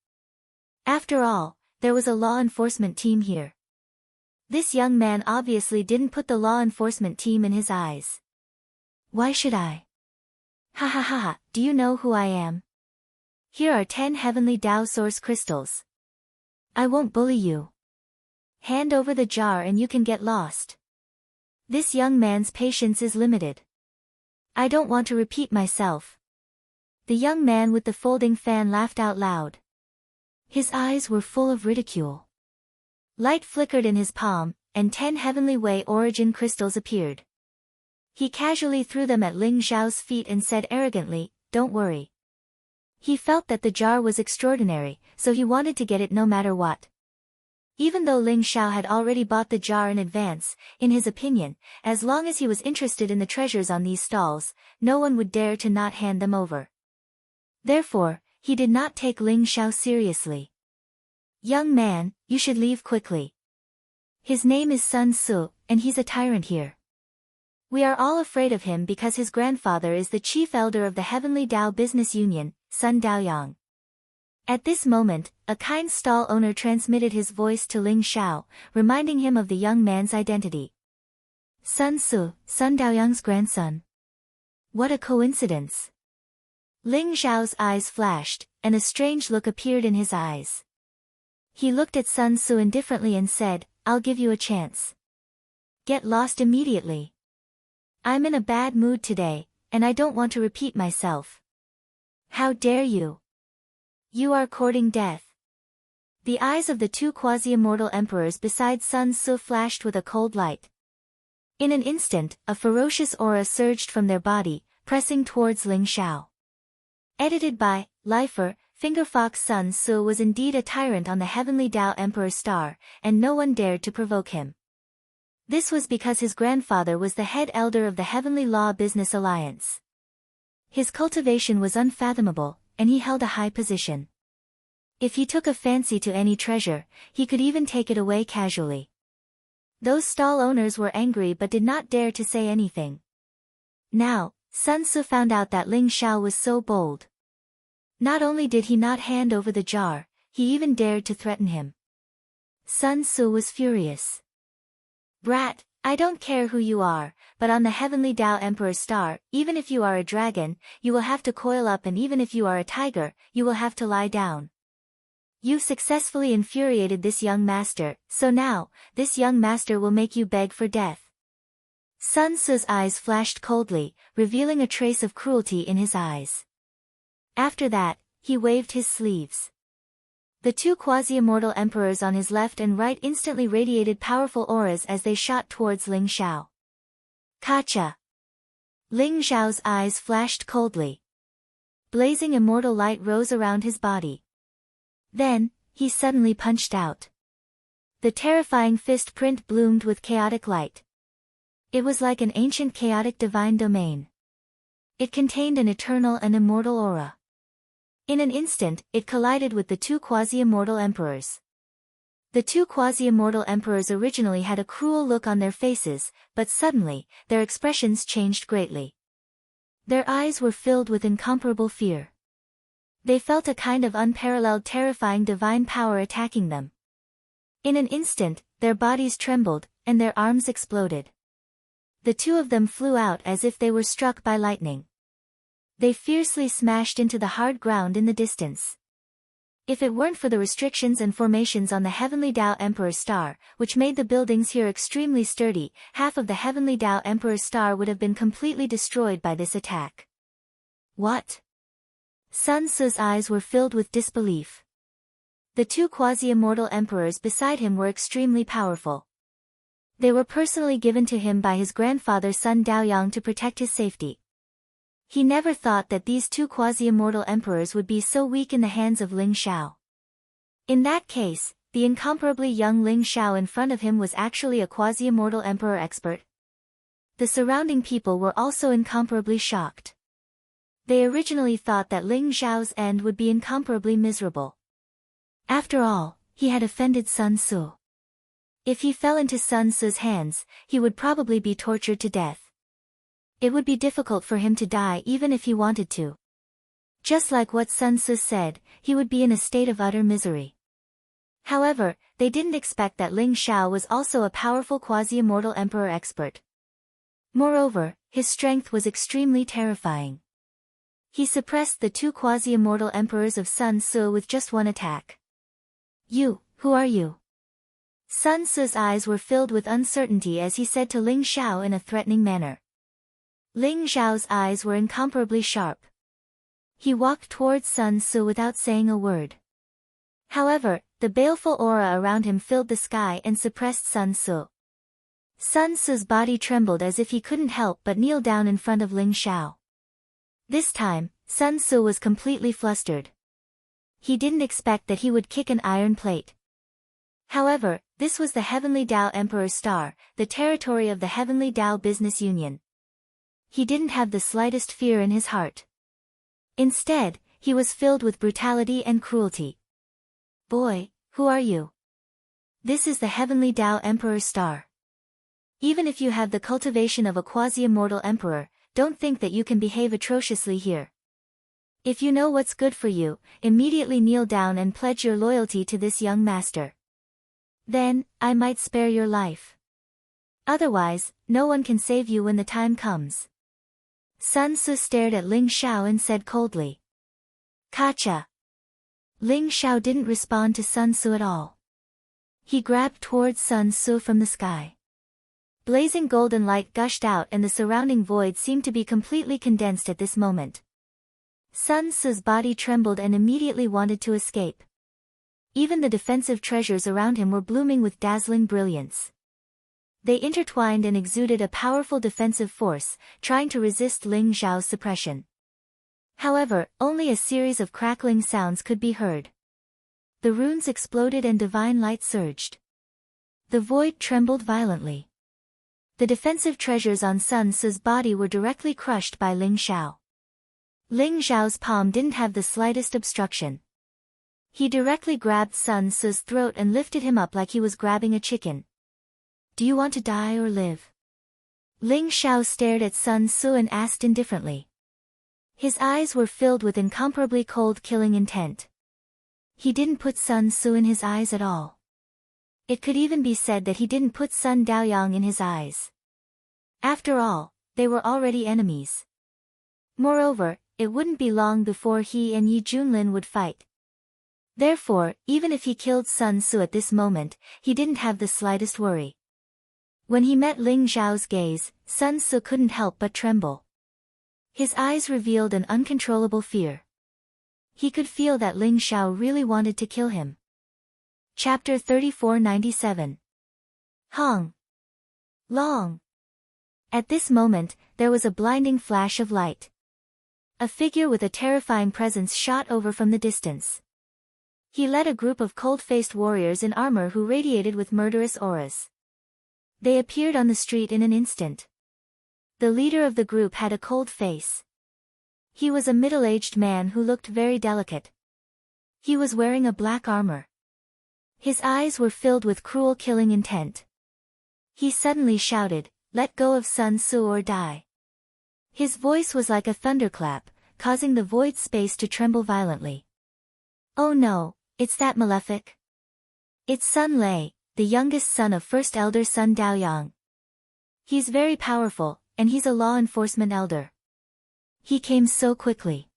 After all, there was a law enforcement team here. This young man obviously didn't put the law enforcement team in his eyes. "Why should I? Ha ha ha ha, do you know who I am? Here are 10 heavenly Dao source crystals. I won't bully you. Hand over the jar and you can get lost." This young man's patience is limited. "I don't want to repeat myself." The young man with the folding fan laughed out loud. His eyes were full of ridicule. Light flickered in his palm, and 10 heavenly Wei origin crystals appeared. He casually threw them at Ling Xiao's feet and said arrogantly, "Don't worry." He felt that the jar was extraordinary, so he wanted to get it no matter what. Even though Ling Xiao had already bought the jar in advance, in his opinion, as long as he was interested in the treasures on these stalls, no one would dare to not hand them over. Therefore, he did not take Ling Xiao seriously. "Young man, you should leave quickly. His name is Sun Su, and he's a tyrant here. We are all afraid of him because his grandfather is the chief elder of the Heavenly Dao Business Union, Sun Daoyang." At this moment, a kind stall owner transmitted his voice to Ling Xiao, reminding him of the young man's identity. "Sun Su, Sun Daoyang's grandson. What a coincidence." Ling Xiao's eyes flashed, and a strange look appeared in his eyes. He looked at Sun Su indifferently and said, "I'll give you a chance. Get lost immediately. I'm in a bad mood today, and I don't want to repeat myself." "How dare you? You are courting death." The eyes of the 2 quasi-immortal emperors beside Sun Su flashed with a cold light. In an instant, a ferocious aura surged from their body, pressing towards Ling Xiao. Edited by Lifer. Fingerfox. Sun Su was indeed a tyrant on the Heavenly Dao Emperor star, and no one dared to provoke him. This was because his grandfather was the head elder of the Heavenly Law Business Alliance. His cultivation was unfathomable, and he held a high position. If he took a fancy to any treasure, he could even take it away casually. Those stall owners were angry but did not dare to say anything. Now, Sun Su found out that Ling Xiao was so bold. Not only did he not hand over the jar, he even dared to threaten him. Sun Su was furious. "Brat, I don't care who you are, but on the Heavenly Dao Emperor's star, even if you are a dragon, you will have to coil up, and even if you are a tiger, you will have to lie down. You've successfully infuriated this young master, so now, this young master will make you beg for death." Sun Su's eyes flashed coldly, revealing a trace of cruelty in his eyes. After that, he waved his sleeves. The 2 quasi-immortal emperors on his left and right instantly radiated powerful auras as they shot towards Ling Xiao. "Kacha!" Ling Xiao's eyes flashed coldly. Blazing immortal light rose around his body. Then, he suddenly punched out. The terrifying fist print bloomed with chaotic light. It was like an ancient chaotic divine domain. It contained an eternal and immortal aura. In an instant, it collided with the two quasi-immortal emperors. The two quasi-immortal emperors originally had a cruel look on their faces, but suddenly, their expressions changed greatly. Their eyes were filled with incomparable fear. They felt a kind of unparalleled terrifying divine power attacking them. In an instant, their bodies trembled, and their arms exploded. The two of them flew out as if they were struck by lightning. They fiercely smashed into the hard ground in the distance. If it weren't for the restrictions and formations on the Heavenly Tao Emperor's star, which made the buildings here extremely sturdy, half of the Heavenly Tao Emperor's star would have been completely destroyed by this attack. What? Sun Tzu's eyes were filled with disbelief. The two quasi-immortal emperors beside him were extremely powerful. They were personally given to him by his grandfather Sun Daoyang to protect his safety. He never thought that these two quasi-immortal emperors would be so weak in the hands of Ling Xiao. In that case, the incomparably young Ling Xiao in front of him was actually a quasi-immortal emperor expert. The surrounding people were also incomparably shocked. They originally thought that Ling Xiao's end would be incomparably miserable. After all, he had offended Sun Tzu. If he fell into Sun Tzu's hands, he would probably be tortured to death. It would be difficult for him to die even if he wanted to. Just like what Sun Tzu said, he would be in a state of utter misery. However, they didn't expect that Ling Xiao was also a powerful quasi-immortal emperor expert. Moreover, his strength was extremely terrifying. He suppressed the two quasi-immortal emperors of Sun Tzu with just one attack. "You, who are you?" Sun Tzu's eyes were filled with uncertainty as he said to Ling Xiao in a threatening manner. Ling Xiao's eyes were incomparably sharp. He walked towards Sun Tzu without saying a word. However, the baleful aura around him filled the sky and suppressed Sun Tzu. Sun Tzu's body trembled as if he couldn't help but kneel down in front of Ling Xiao. This time, Sun Tzu was completely flustered. He didn't expect that he would kick an iron plate. However, this was the Heavenly Tao Emperor's star, the territory of the Heavenly Tao Business Union. He didn't have the slightest fear in his heart. Instead, he was filled with brutality and cruelty. "Boy, who are you?" "This is the Heavenly Tao Emperor's star. Even if you have the cultivation of a quasi-immortal emperor, don't think that you can behave atrociously here. If you know what's good for you, immediately kneel down and pledge your loyalty to this young master. Then, I might spare your life. Otherwise, no one can save you when the time comes." Sun Tzu stared at Ling Xiao and said coldly. "Kacha." Ling Xiao didn't respond to Sun Tzu at all. He grabbed towards Sun Tzu from the sky. Blazing golden light gushed out and the surrounding void seemed to be completely condensed at this moment. Sun Tzu's body trembled and immediately wanted to escape. Even the defensive treasures around him were blooming with dazzling brilliance. They intertwined and exuded a powerful defensive force, trying to resist Ling Xiao's suppression. However, only a series of crackling sounds could be heard. The runes exploded and divine light surged. The void trembled violently. The defensive treasures on Sun Tzu's body were directly crushed by Ling Xiao. Ling Xiao's palm didn't have the slightest obstruction. He directly grabbed Sun Tzu's throat and lifted him up like he was grabbing a chicken. "Do you want to die or live?" Ling Xiao stared at Sun Tzu and asked indifferently. His eyes were filled with incomparably cold killing intent. He didn't put Sun Tzu in his eyes at all. It could even be said that he didn't put Sun Daoyang in his eyes. After all, they were already enemies. Moreover, it wouldn't be long before he and Yi Junlin would fight. Therefore, even if he killed Sun Tzu at this moment, he didn't have the slightest worry. When he met Ling Xiao's gaze, Sun Tzu couldn't help but tremble. His eyes revealed an uncontrollable fear. He could feel that Ling Xiao really wanted to kill him. Chapter 3497. Hong. Long. At this moment, there was a blinding flash of light. A figure with a terrifying presence shot over from the distance. He led a group of cold-faced warriors in armor who radiated with murderous auras. They appeared on the street in an instant. The leader of the group had a cold face. He was a middle-aged man who looked very delicate. He was wearing a black armor. His eyes were filled with cruel killing intent. He suddenly shouted, "Let go of Sun Tzu or die." His voice was like a thunderclap, causing the void space to tremble violently. "Oh no, it's that malefic. It's Sun Lei, the youngest son of First Elder Sun Daoyang. He's very powerful, and he's a law enforcement elder. He came so quickly.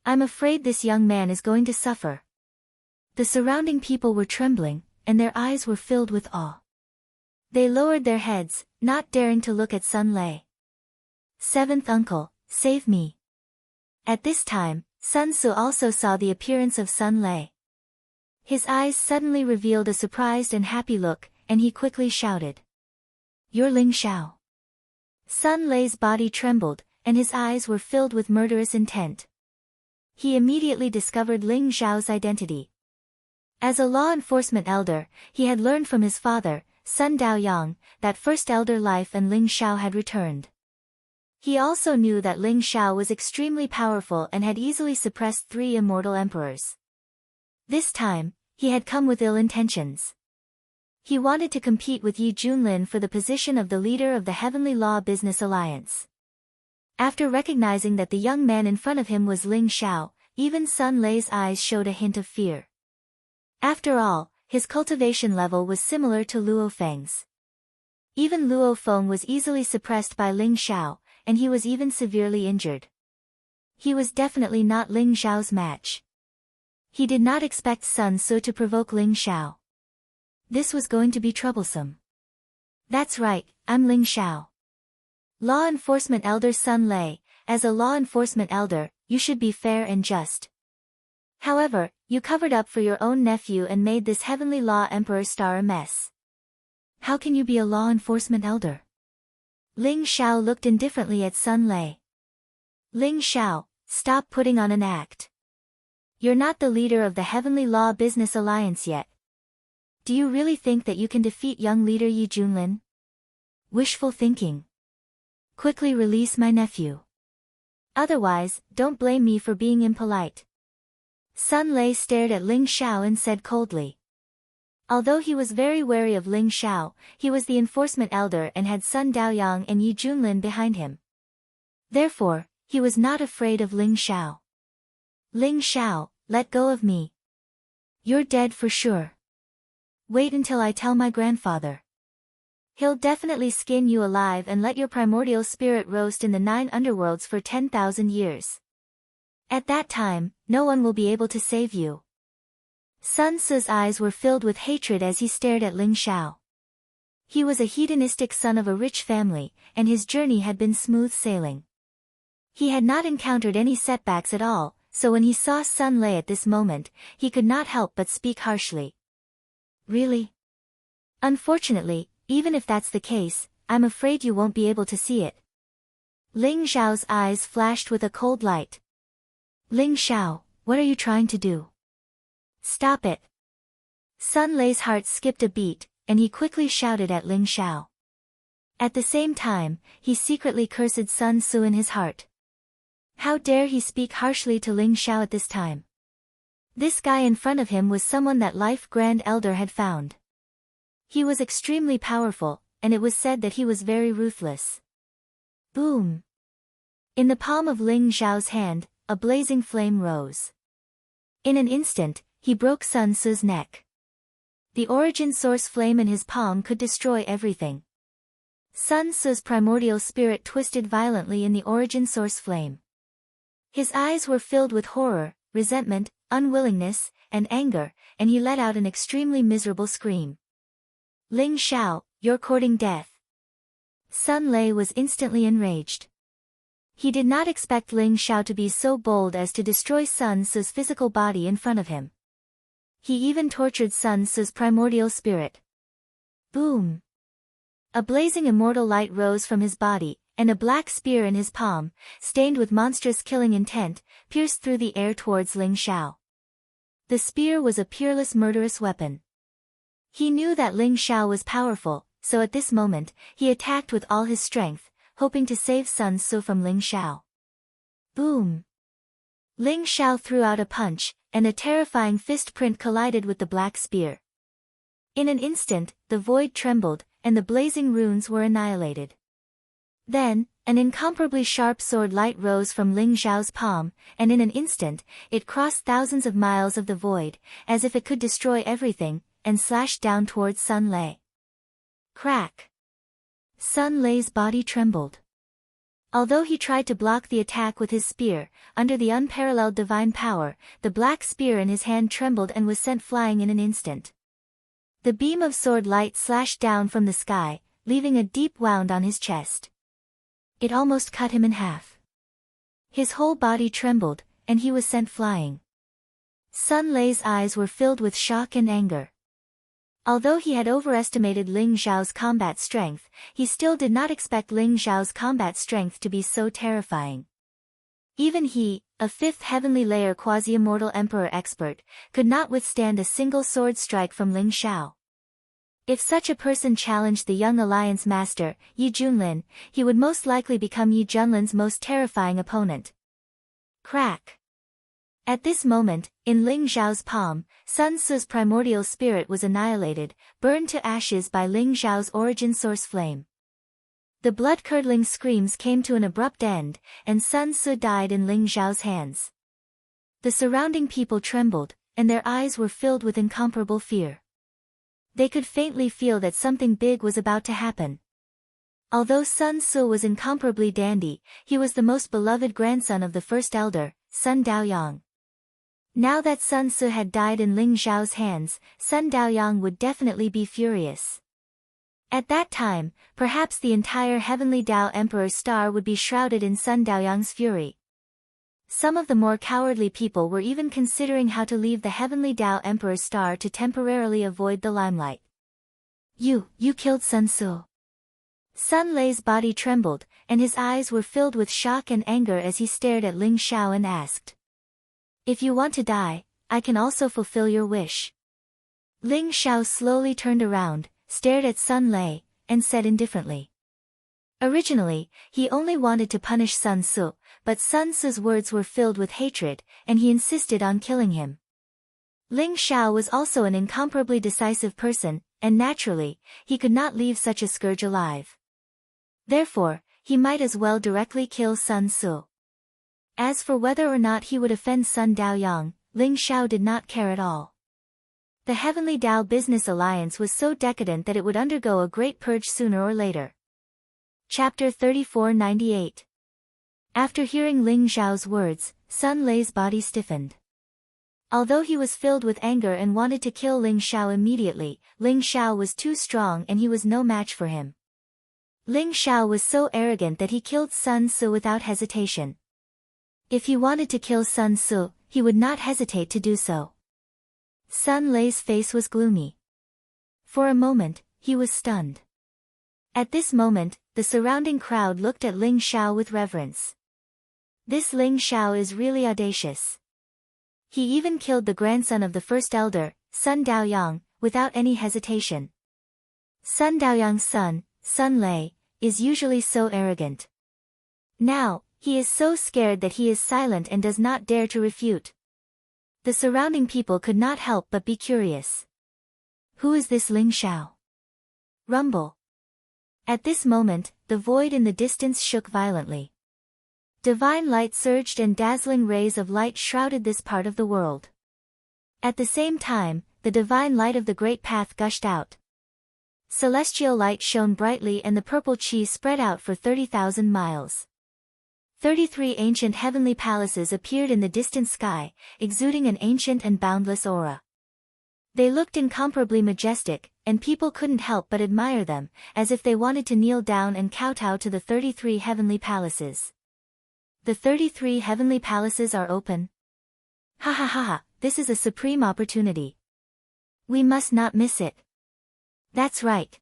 I'm afraid this young man is going to suffer." The surrounding people were trembling, and their eyes were filled with awe. They lowered their heads, not daring to look at Sun Lei. "Seventh uncle, save me." At this time, Sun Tzu also saw the appearance of Sun Lei. His eyes suddenly revealed a surprised and happy look, and he quickly shouted, "You're Ling Xiao." Sun Lei's body trembled, and his eyes were filled with murderous intent. He immediately discovered Ling Xiao's identity. As a law enforcement elder, he had learned from his father, Sun Daoyang, that First Elder life and Ling Xiao had returned. He also knew that Ling Xiao was extremely powerful and had easily suppressed 3 immortal emperors. This time, he had come with ill intentions. He wanted to compete with Yi Junlin for the position of the leader of the Heavenly Law Business Alliance. After recognizing that the young man in front of him was Ling Xiao, even Sun Lei's eyes showed a hint of fear. After all, his cultivation level was similar to Luo Feng's. Even Luo Feng was easily suppressed by Ling Xiao, and he was even severely injured. He was definitely not Ling Xiao's match. He did not expect Sun Tzu to provoke Ling Xiao. This was going to be troublesome. "That's right, I'm Ling Xiao. Law Enforcement Elder Sun Lei, as a law enforcement elder, you should be fair and just. However, you covered up for your own nephew and made this Heavenly Law Emperor star a mess. How can you be a law enforcement elder?" Ling Xiao looked indifferently at Sun Lei. "Ling Xiao, stop putting on an act. You're not the leader of the Heavenly Law Business Alliance yet. Do you really think that you can defeat young leader Yi Junlin? Wishful thinking. Quickly release my nephew. Otherwise, don't blame me for being impolite." Sun Lei stared at Ling Xiao and said coldly. Although he was very wary of Ling Xiao, he was the enforcement elder and had Sun Daoyang and Yi Junlin behind him. Therefore, he was not afraid of Ling Xiao. "Ling Xiao, let go of me. You're dead for sure. Wait until I tell my grandfather. He'll definitely skin you alive and let your primordial spirit roast in the 9 underworlds for 10,000 years. At that time, no one will be able to save you." Sun Tzu's eyes were filled with hatred as he stared at Ling Xiao. He was a hedonistic son of a rich family, and his journey had been smooth sailing. He had not encountered any setbacks at all, so when he saw Sun Lei at this moment, he could not help but speak harshly. "Really? Unfortunately, even if that's the case, I'm afraid you won't be able to see it." Ling Xiao's eyes flashed with a cold light. "Ling Xiao, what are you trying to do? Stop it." Sun Lei's heart skipped a beat, and he quickly shouted at Ling Xiao. At the same time, he secretly cursed Sun Tzu in his heart. How dare he speak harshly to Ling Xiao at this time? This guy in front of him was someone that Life Grand Elder had found. He was extremely powerful, and it was said that he was very ruthless. Boom! In the palm of Ling Xiao's hand, a blazing flame rose. In an instant, he broke Sun Tzu's neck. The origin source flame in his palm could destroy everything. Sun Tzu's primordial spirit twisted violently in the origin source flame. His eyes were filled with horror, resentment, unwillingness, and anger, and he let out an extremely miserable scream. "Ling Xiao, you're courting death." Sun Lei was instantly enraged. He did not expect Ling Xiao to be so bold as to destroy Sun Tzu's physical body in front of him. He even tortured Sun Tzu's primordial spirit. Boom! A blazing immortal light rose from his body, and a black spear in his palm, stained with monstrous killing intent, pierced through the air towards Ling Xiao. The spear was a peerless murderous weapon. He knew that Ling Xiao was powerful, so at this moment, he attacked with all his strength, hoping to save Sun Ce from Ling Xiao. Boom! Ling Xiao threw out a punch, and a terrifying fist print collided with the black spear. In an instant, the void trembled, and the blazing runes were annihilated. Then, an incomparably sharp sword light rose from Ling Xiao's palm, and in an instant, it crossed thousands of miles of the void, as if it could destroy everything, and slashed down towards Sun Lei. Crack! Sun Lei's body trembled. Although he tried to block the attack with his spear, under the unparalleled divine power, the black spear in his hand trembled and was sent flying in an instant. The beam of sword light slashed down from the sky, leaving a deep wound on his chest. It almost cut him in half. His whole body trembled, and he was sent flying. Sun Lei's eyes were filled with shock and anger. Although he had overestimated Ling Xiao's combat strength, he still did not expect Ling Xiao's combat strength to be so terrifying. Even he, a fifth heavenly layer quasi-immortal emperor expert, could not withstand a single sword strike from Ling Xiao. If such a person challenged the young alliance master, Yi Junlin, he would most likely become Yi Junlin's most terrifying opponent. Crack! At this moment, in Ling Xiao's palm, Sun Ce's primordial spirit was annihilated, burned to ashes by Ling Xiao's origin source flame. The blood-curdling screams came to an abrupt end, and Sun Ce died in Ling Xiao's hands. The surrounding people trembled, and their eyes were filled with incomparable fear. They could faintly feel that something big was about to happen. Although Sun Ce was incomparably dandy, he was the most beloved grandson of the first elder, Sun Daoyang. Now that Sun Ce had died in Ling Xiao's hands, Sun Daoyang would definitely be furious. At that time, perhaps the entire Heavenly Dao Emperor's star would be shrouded in Sun Daoyang's fury. Some of the more cowardly people were even considering how to leave the Heavenly Dao Emperor's star to temporarily avoid the limelight. You killed Sun Ce. Sun Lei's body trembled, and his eyes were filled with shock and anger as he stared at Ling Xiao and asked. If you want to die, I can also fulfill your wish. Ling Xiao slowly turned around, stared at Sun Lei, and said indifferently. Originally, he only wanted to punish Sun Ce, but Sun Ce's words were filled with hatred, and he insisted on killing him. Ling Xiao was also an incomparably decisive person, and naturally, he could not leave such a scourge alive. Therefore, he might as well directly kill Sun Ce. As for whether or not he would offend Sun Daoyang, Ling Xiao did not care at all. The Heavenly Dao Business Alliance was so decadent that it would undergo a great purge sooner or later. Chapter 3498. After hearing Ling Xiao's words, Sun Lei's body stiffened. Although he was filled with anger and wanted to kill Ling Xiao immediately, Ling Xiao was too strong and he was no match for him. Ling Xiao was so arrogant that he killed Sun Ce without hesitation. If he wanted to kill Sun Ce, he would not hesitate to do so. Sun Lei's face was gloomy. For a moment, he was stunned. At this moment, the surrounding crowd looked at Ling Xiao with reverence. This Ling Xiao is really audacious. He even killed the grandson of the first elder, Sun Daoyang, without any hesitation. Sun Daoyang's son, Sun Lei, is usually so arrogant. Now, he is so scared that he is silent and does not dare to refute. The surrounding people could not help but be curious. Who is this Ling Xiao? Rumble. At this moment, the void in the distance shook violently. Divine light surged and dazzling rays of light shrouded this part of the world. At the same time, the divine light of the Great Path gushed out. Celestial light shone brightly and the purple chi spread out for 30,000 miles. 33 ancient heavenly palaces appeared in the distant sky, exuding an ancient and boundless aura. They looked incomparably majestic, and people couldn't help but admire them, as if they wanted to kneel down and kowtow to the 33 heavenly palaces. The 33 heavenly palaces are open. Ha ha ha ha, this is a supreme opportunity. We must not miss it. That's right.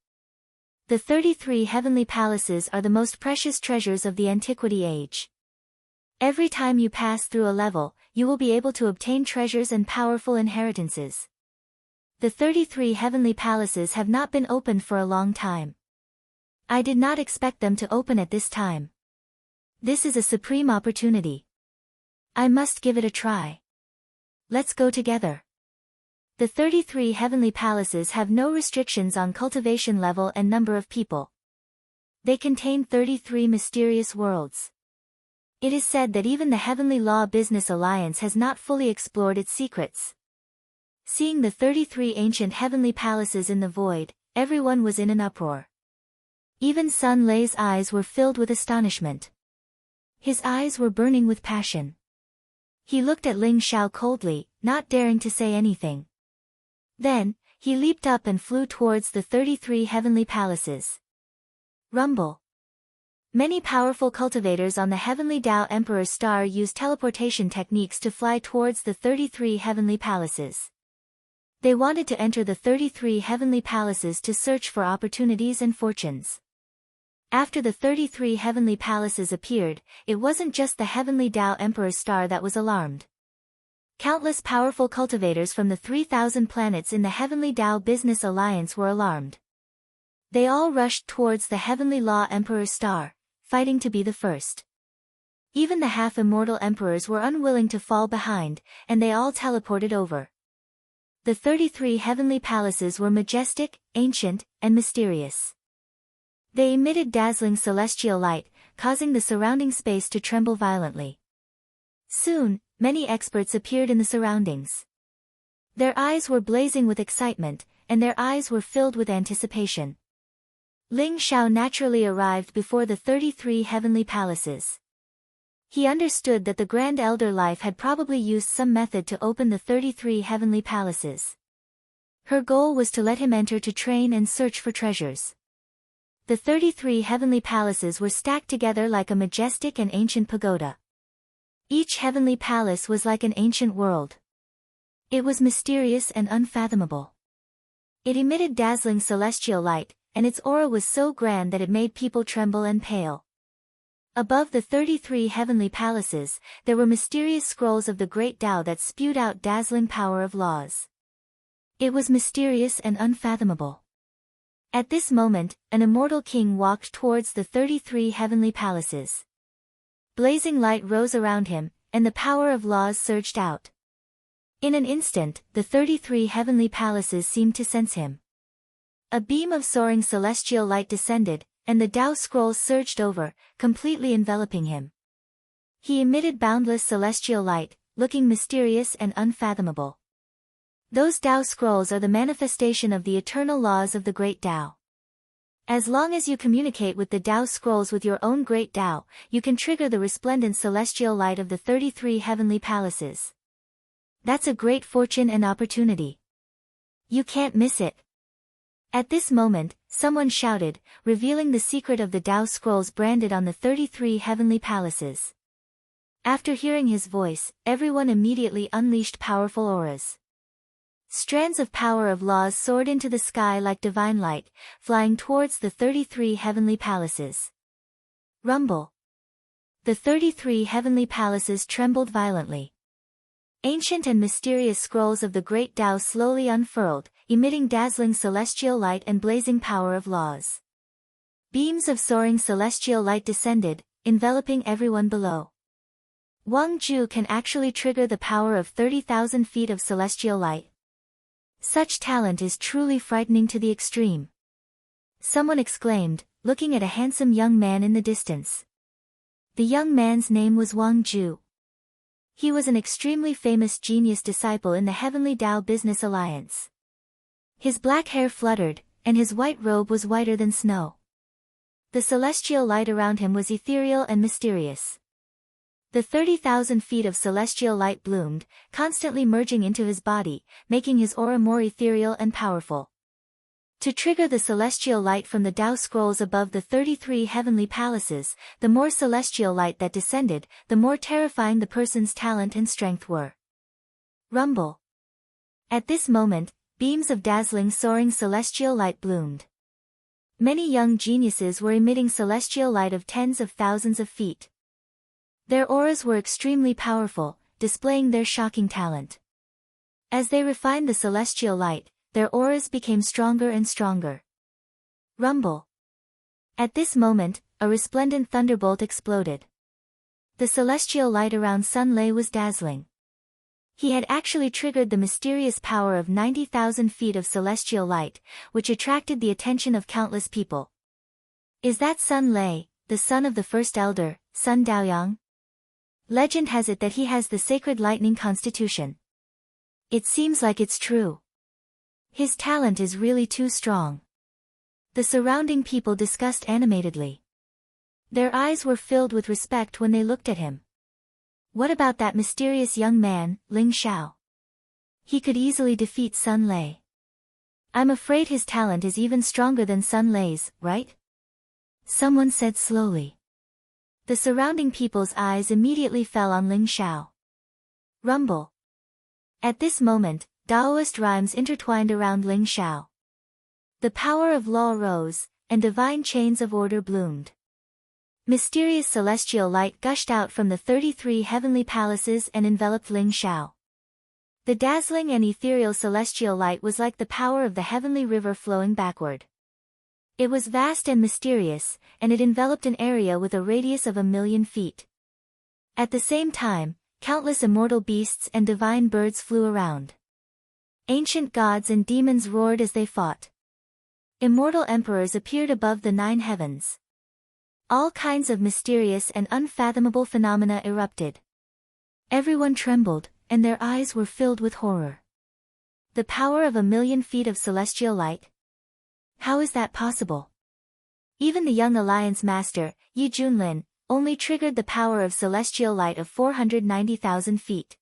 The 33 heavenly palaces are the most precious treasures of the antiquity age. Every time you pass through a level, you will be able to obtain treasures and powerful inheritances. The 33 heavenly palaces have not been opened for a long time. I did not expect them to open at this time. This is a supreme opportunity. I must give it a try. Let's go together. The 33 heavenly palaces have no restrictions on cultivation level and number of people. They contain 33 mysterious worlds. It is said that even the Heavenly Law Business Alliance has not fully explored its secrets. Seeing the 33 ancient heavenly palaces in the void, everyone was in an uproar. Even Sun Lei's eyes were filled with astonishment. His eyes were burning with passion. He looked at Ling Xiao coldly, not daring to say anything. Then, he leaped up and flew towards the 33 heavenly palaces. Rumble. Many powerful cultivators on the Heavenly Tao Emperor's Star use teleportation techniques to fly towards the 33 heavenly palaces. They wanted to enter the 33 heavenly palaces to search for opportunities and fortunes. After the 33 heavenly palaces appeared, it wasn't just the Heavenly Tao Emperor's Star that was alarmed. Countless powerful cultivators from the 3,000 planets in the Heavenly Tao Business Alliance were alarmed. They all rushed towards the Heavenly Law Emperor's Star, fighting to be the first. Even the half-immortal emperors were unwilling to fall behind, and they all teleported over. The 33 heavenly palaces were majestic, ancient, and mysterious. They emitted dazzling celestial light, causing the surrounding space to tremble violently. Soon, many experts appeared in the surroundings. Their eyes were blazing with excitement, and their eyes were filled with anticipation. Ling Xiao naturally arrived before the 33 heavenly palaces. He understood that the Grand Elder Life had probably used some method to open the 33 heavenly palaces. Her goal was to let him enter to train and search for treasures. The 33 heavenly palaces were stacked together like a majestic and ancient pagoda. Each heavenly palace was like an ancient world. It was mysterious and unfathomable. It emitted dazzling celestial light, and its aura was so grand that it made people tremble and pale. Above the 33 heavenly palaces, there were mysterious scrolls of the Great Tao that spewed out dazzling power of laws. It was mysterious and unfathomable. At this moment, an immortal king walked towards the 33 heavenly palaces. Blazing light rose around him, and the power of laws surged out. In an instant, the 33 heavenly palaces seemed to sense him. A beam of soaring celestial light descended, and the Tao scrolls surged over, completely enveloping him. He emitted boundless celestial light, looking mysterious and unfathomable. Those Tao scrolls are the manifestation of the eternal laws of the Great Tao. As long as you communicate with the Tao scrolls with your own Great Tao, you can trigger the resplendent celestial light of the 33 heavenly palaces. That's a great fortune and opportunity. You can't miss it. At this moment, someone shouted, revealing the secret of the Tao scrolls branded on the 33 heavenly palaces. After hearing his voice, everyone immediately unleashed powerful auras. Strands of power of laws soared into the sky like divine light, flying towards the 33 heavenly palaces. Rumble. The 33 heavenly palaces trembled violently. Ancient and mysterious scrolls of the Great Tao slowly unfurled, emitting dazzling celestial light and blazing power of laws. Beams of soaring celestial light descended, enveloping everyone below. Wang Ju can actually trigger the power of 30,000 feet of celestial light. Such talent is truly frightening to the extreme. Someone exclaimed, looking at a handsome young man in the distance. The young man's name was Wang Ju. He was an extremely famous genius disciple in the Heavenly Tao Business Alliance. His black hair fluttered, and his white robe was whiter than snow. The celestial light around him was ethereal and mysterious. The 30,000 feet of celestial light bloomed, constantly merging into his body, making his aura more ethereal and powerful. To trigger the celestial light from the Tao scrolls above the 33 heavenly palaces, the more celestial light that descended, the more terrifying the person's talent and strength were. Rumble. At this moment, beams of dazzling soaring celestial light bloomed. Many young geniuses were emitting celestial light of tens of thousands of feet. Their auras were extremely powerful, displaying their shocking talent. As they refined the celestial light, their auras became stronger and stronger. Rumble. At this moment, a resplendent thunderbolt exploded. The celestial light around Sun Lei was dazzling. He had actually triggered the mysterious power of 90,000 feet of celestial light, which attracted the attention of countless people. Is that Sun Lei, the son of the first elder, Sun Daoyang? Legend has it that he has the sacred lightning constitution. It seems like it's true. His talent is really too strong. The surrounding people discussed animatedly. Their eyes were filled with respect when they looked at him. What about that mysterious young man, Ling Xiao? He could easily defeat Sun Lei. I'm afraid his talent is even stronger than Sun Lei's, right? Someone said slowly. The surrounding people's eyes immediately fell on Ling Xiao. Rumble. At this moment, Daoist rhymes intertwined around Ling Xiao. The power of law rose, and divine chains of order bloomed. Mysterious celestial light gushed out from the 33 heavenly palaces and enveloped Ling Xiao. The dazzling and ethereal celestial light was like the power of the heavenly river flowing backward. It was vast and mysterious, and it enveloped an area with a radius of 1,000,000 feet. At the same time, countless immortal beasts and divine birds flew around. Ancient gods and demons roared as they fought. Immortal emperors appeared above the 9 heavens. All kinds of mysterious and unfathomable phenomena erupted. Everyone trembled, and their eyes were filled with horror. The power of 1,000,000 feet of celestial light? How is that possible? Even the young alliance master, Yi Junlin, only triggered the power of celestial light of 490,000 feet.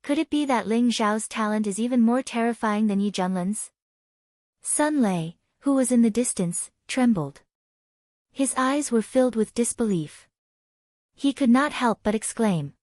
Could it be that Ling Xiao's talent is even more terrifying than Yi Junlin's? Sun Lei, who was in the distance, trembled. His eyes were filled with disbelief. He could not help but exclaim.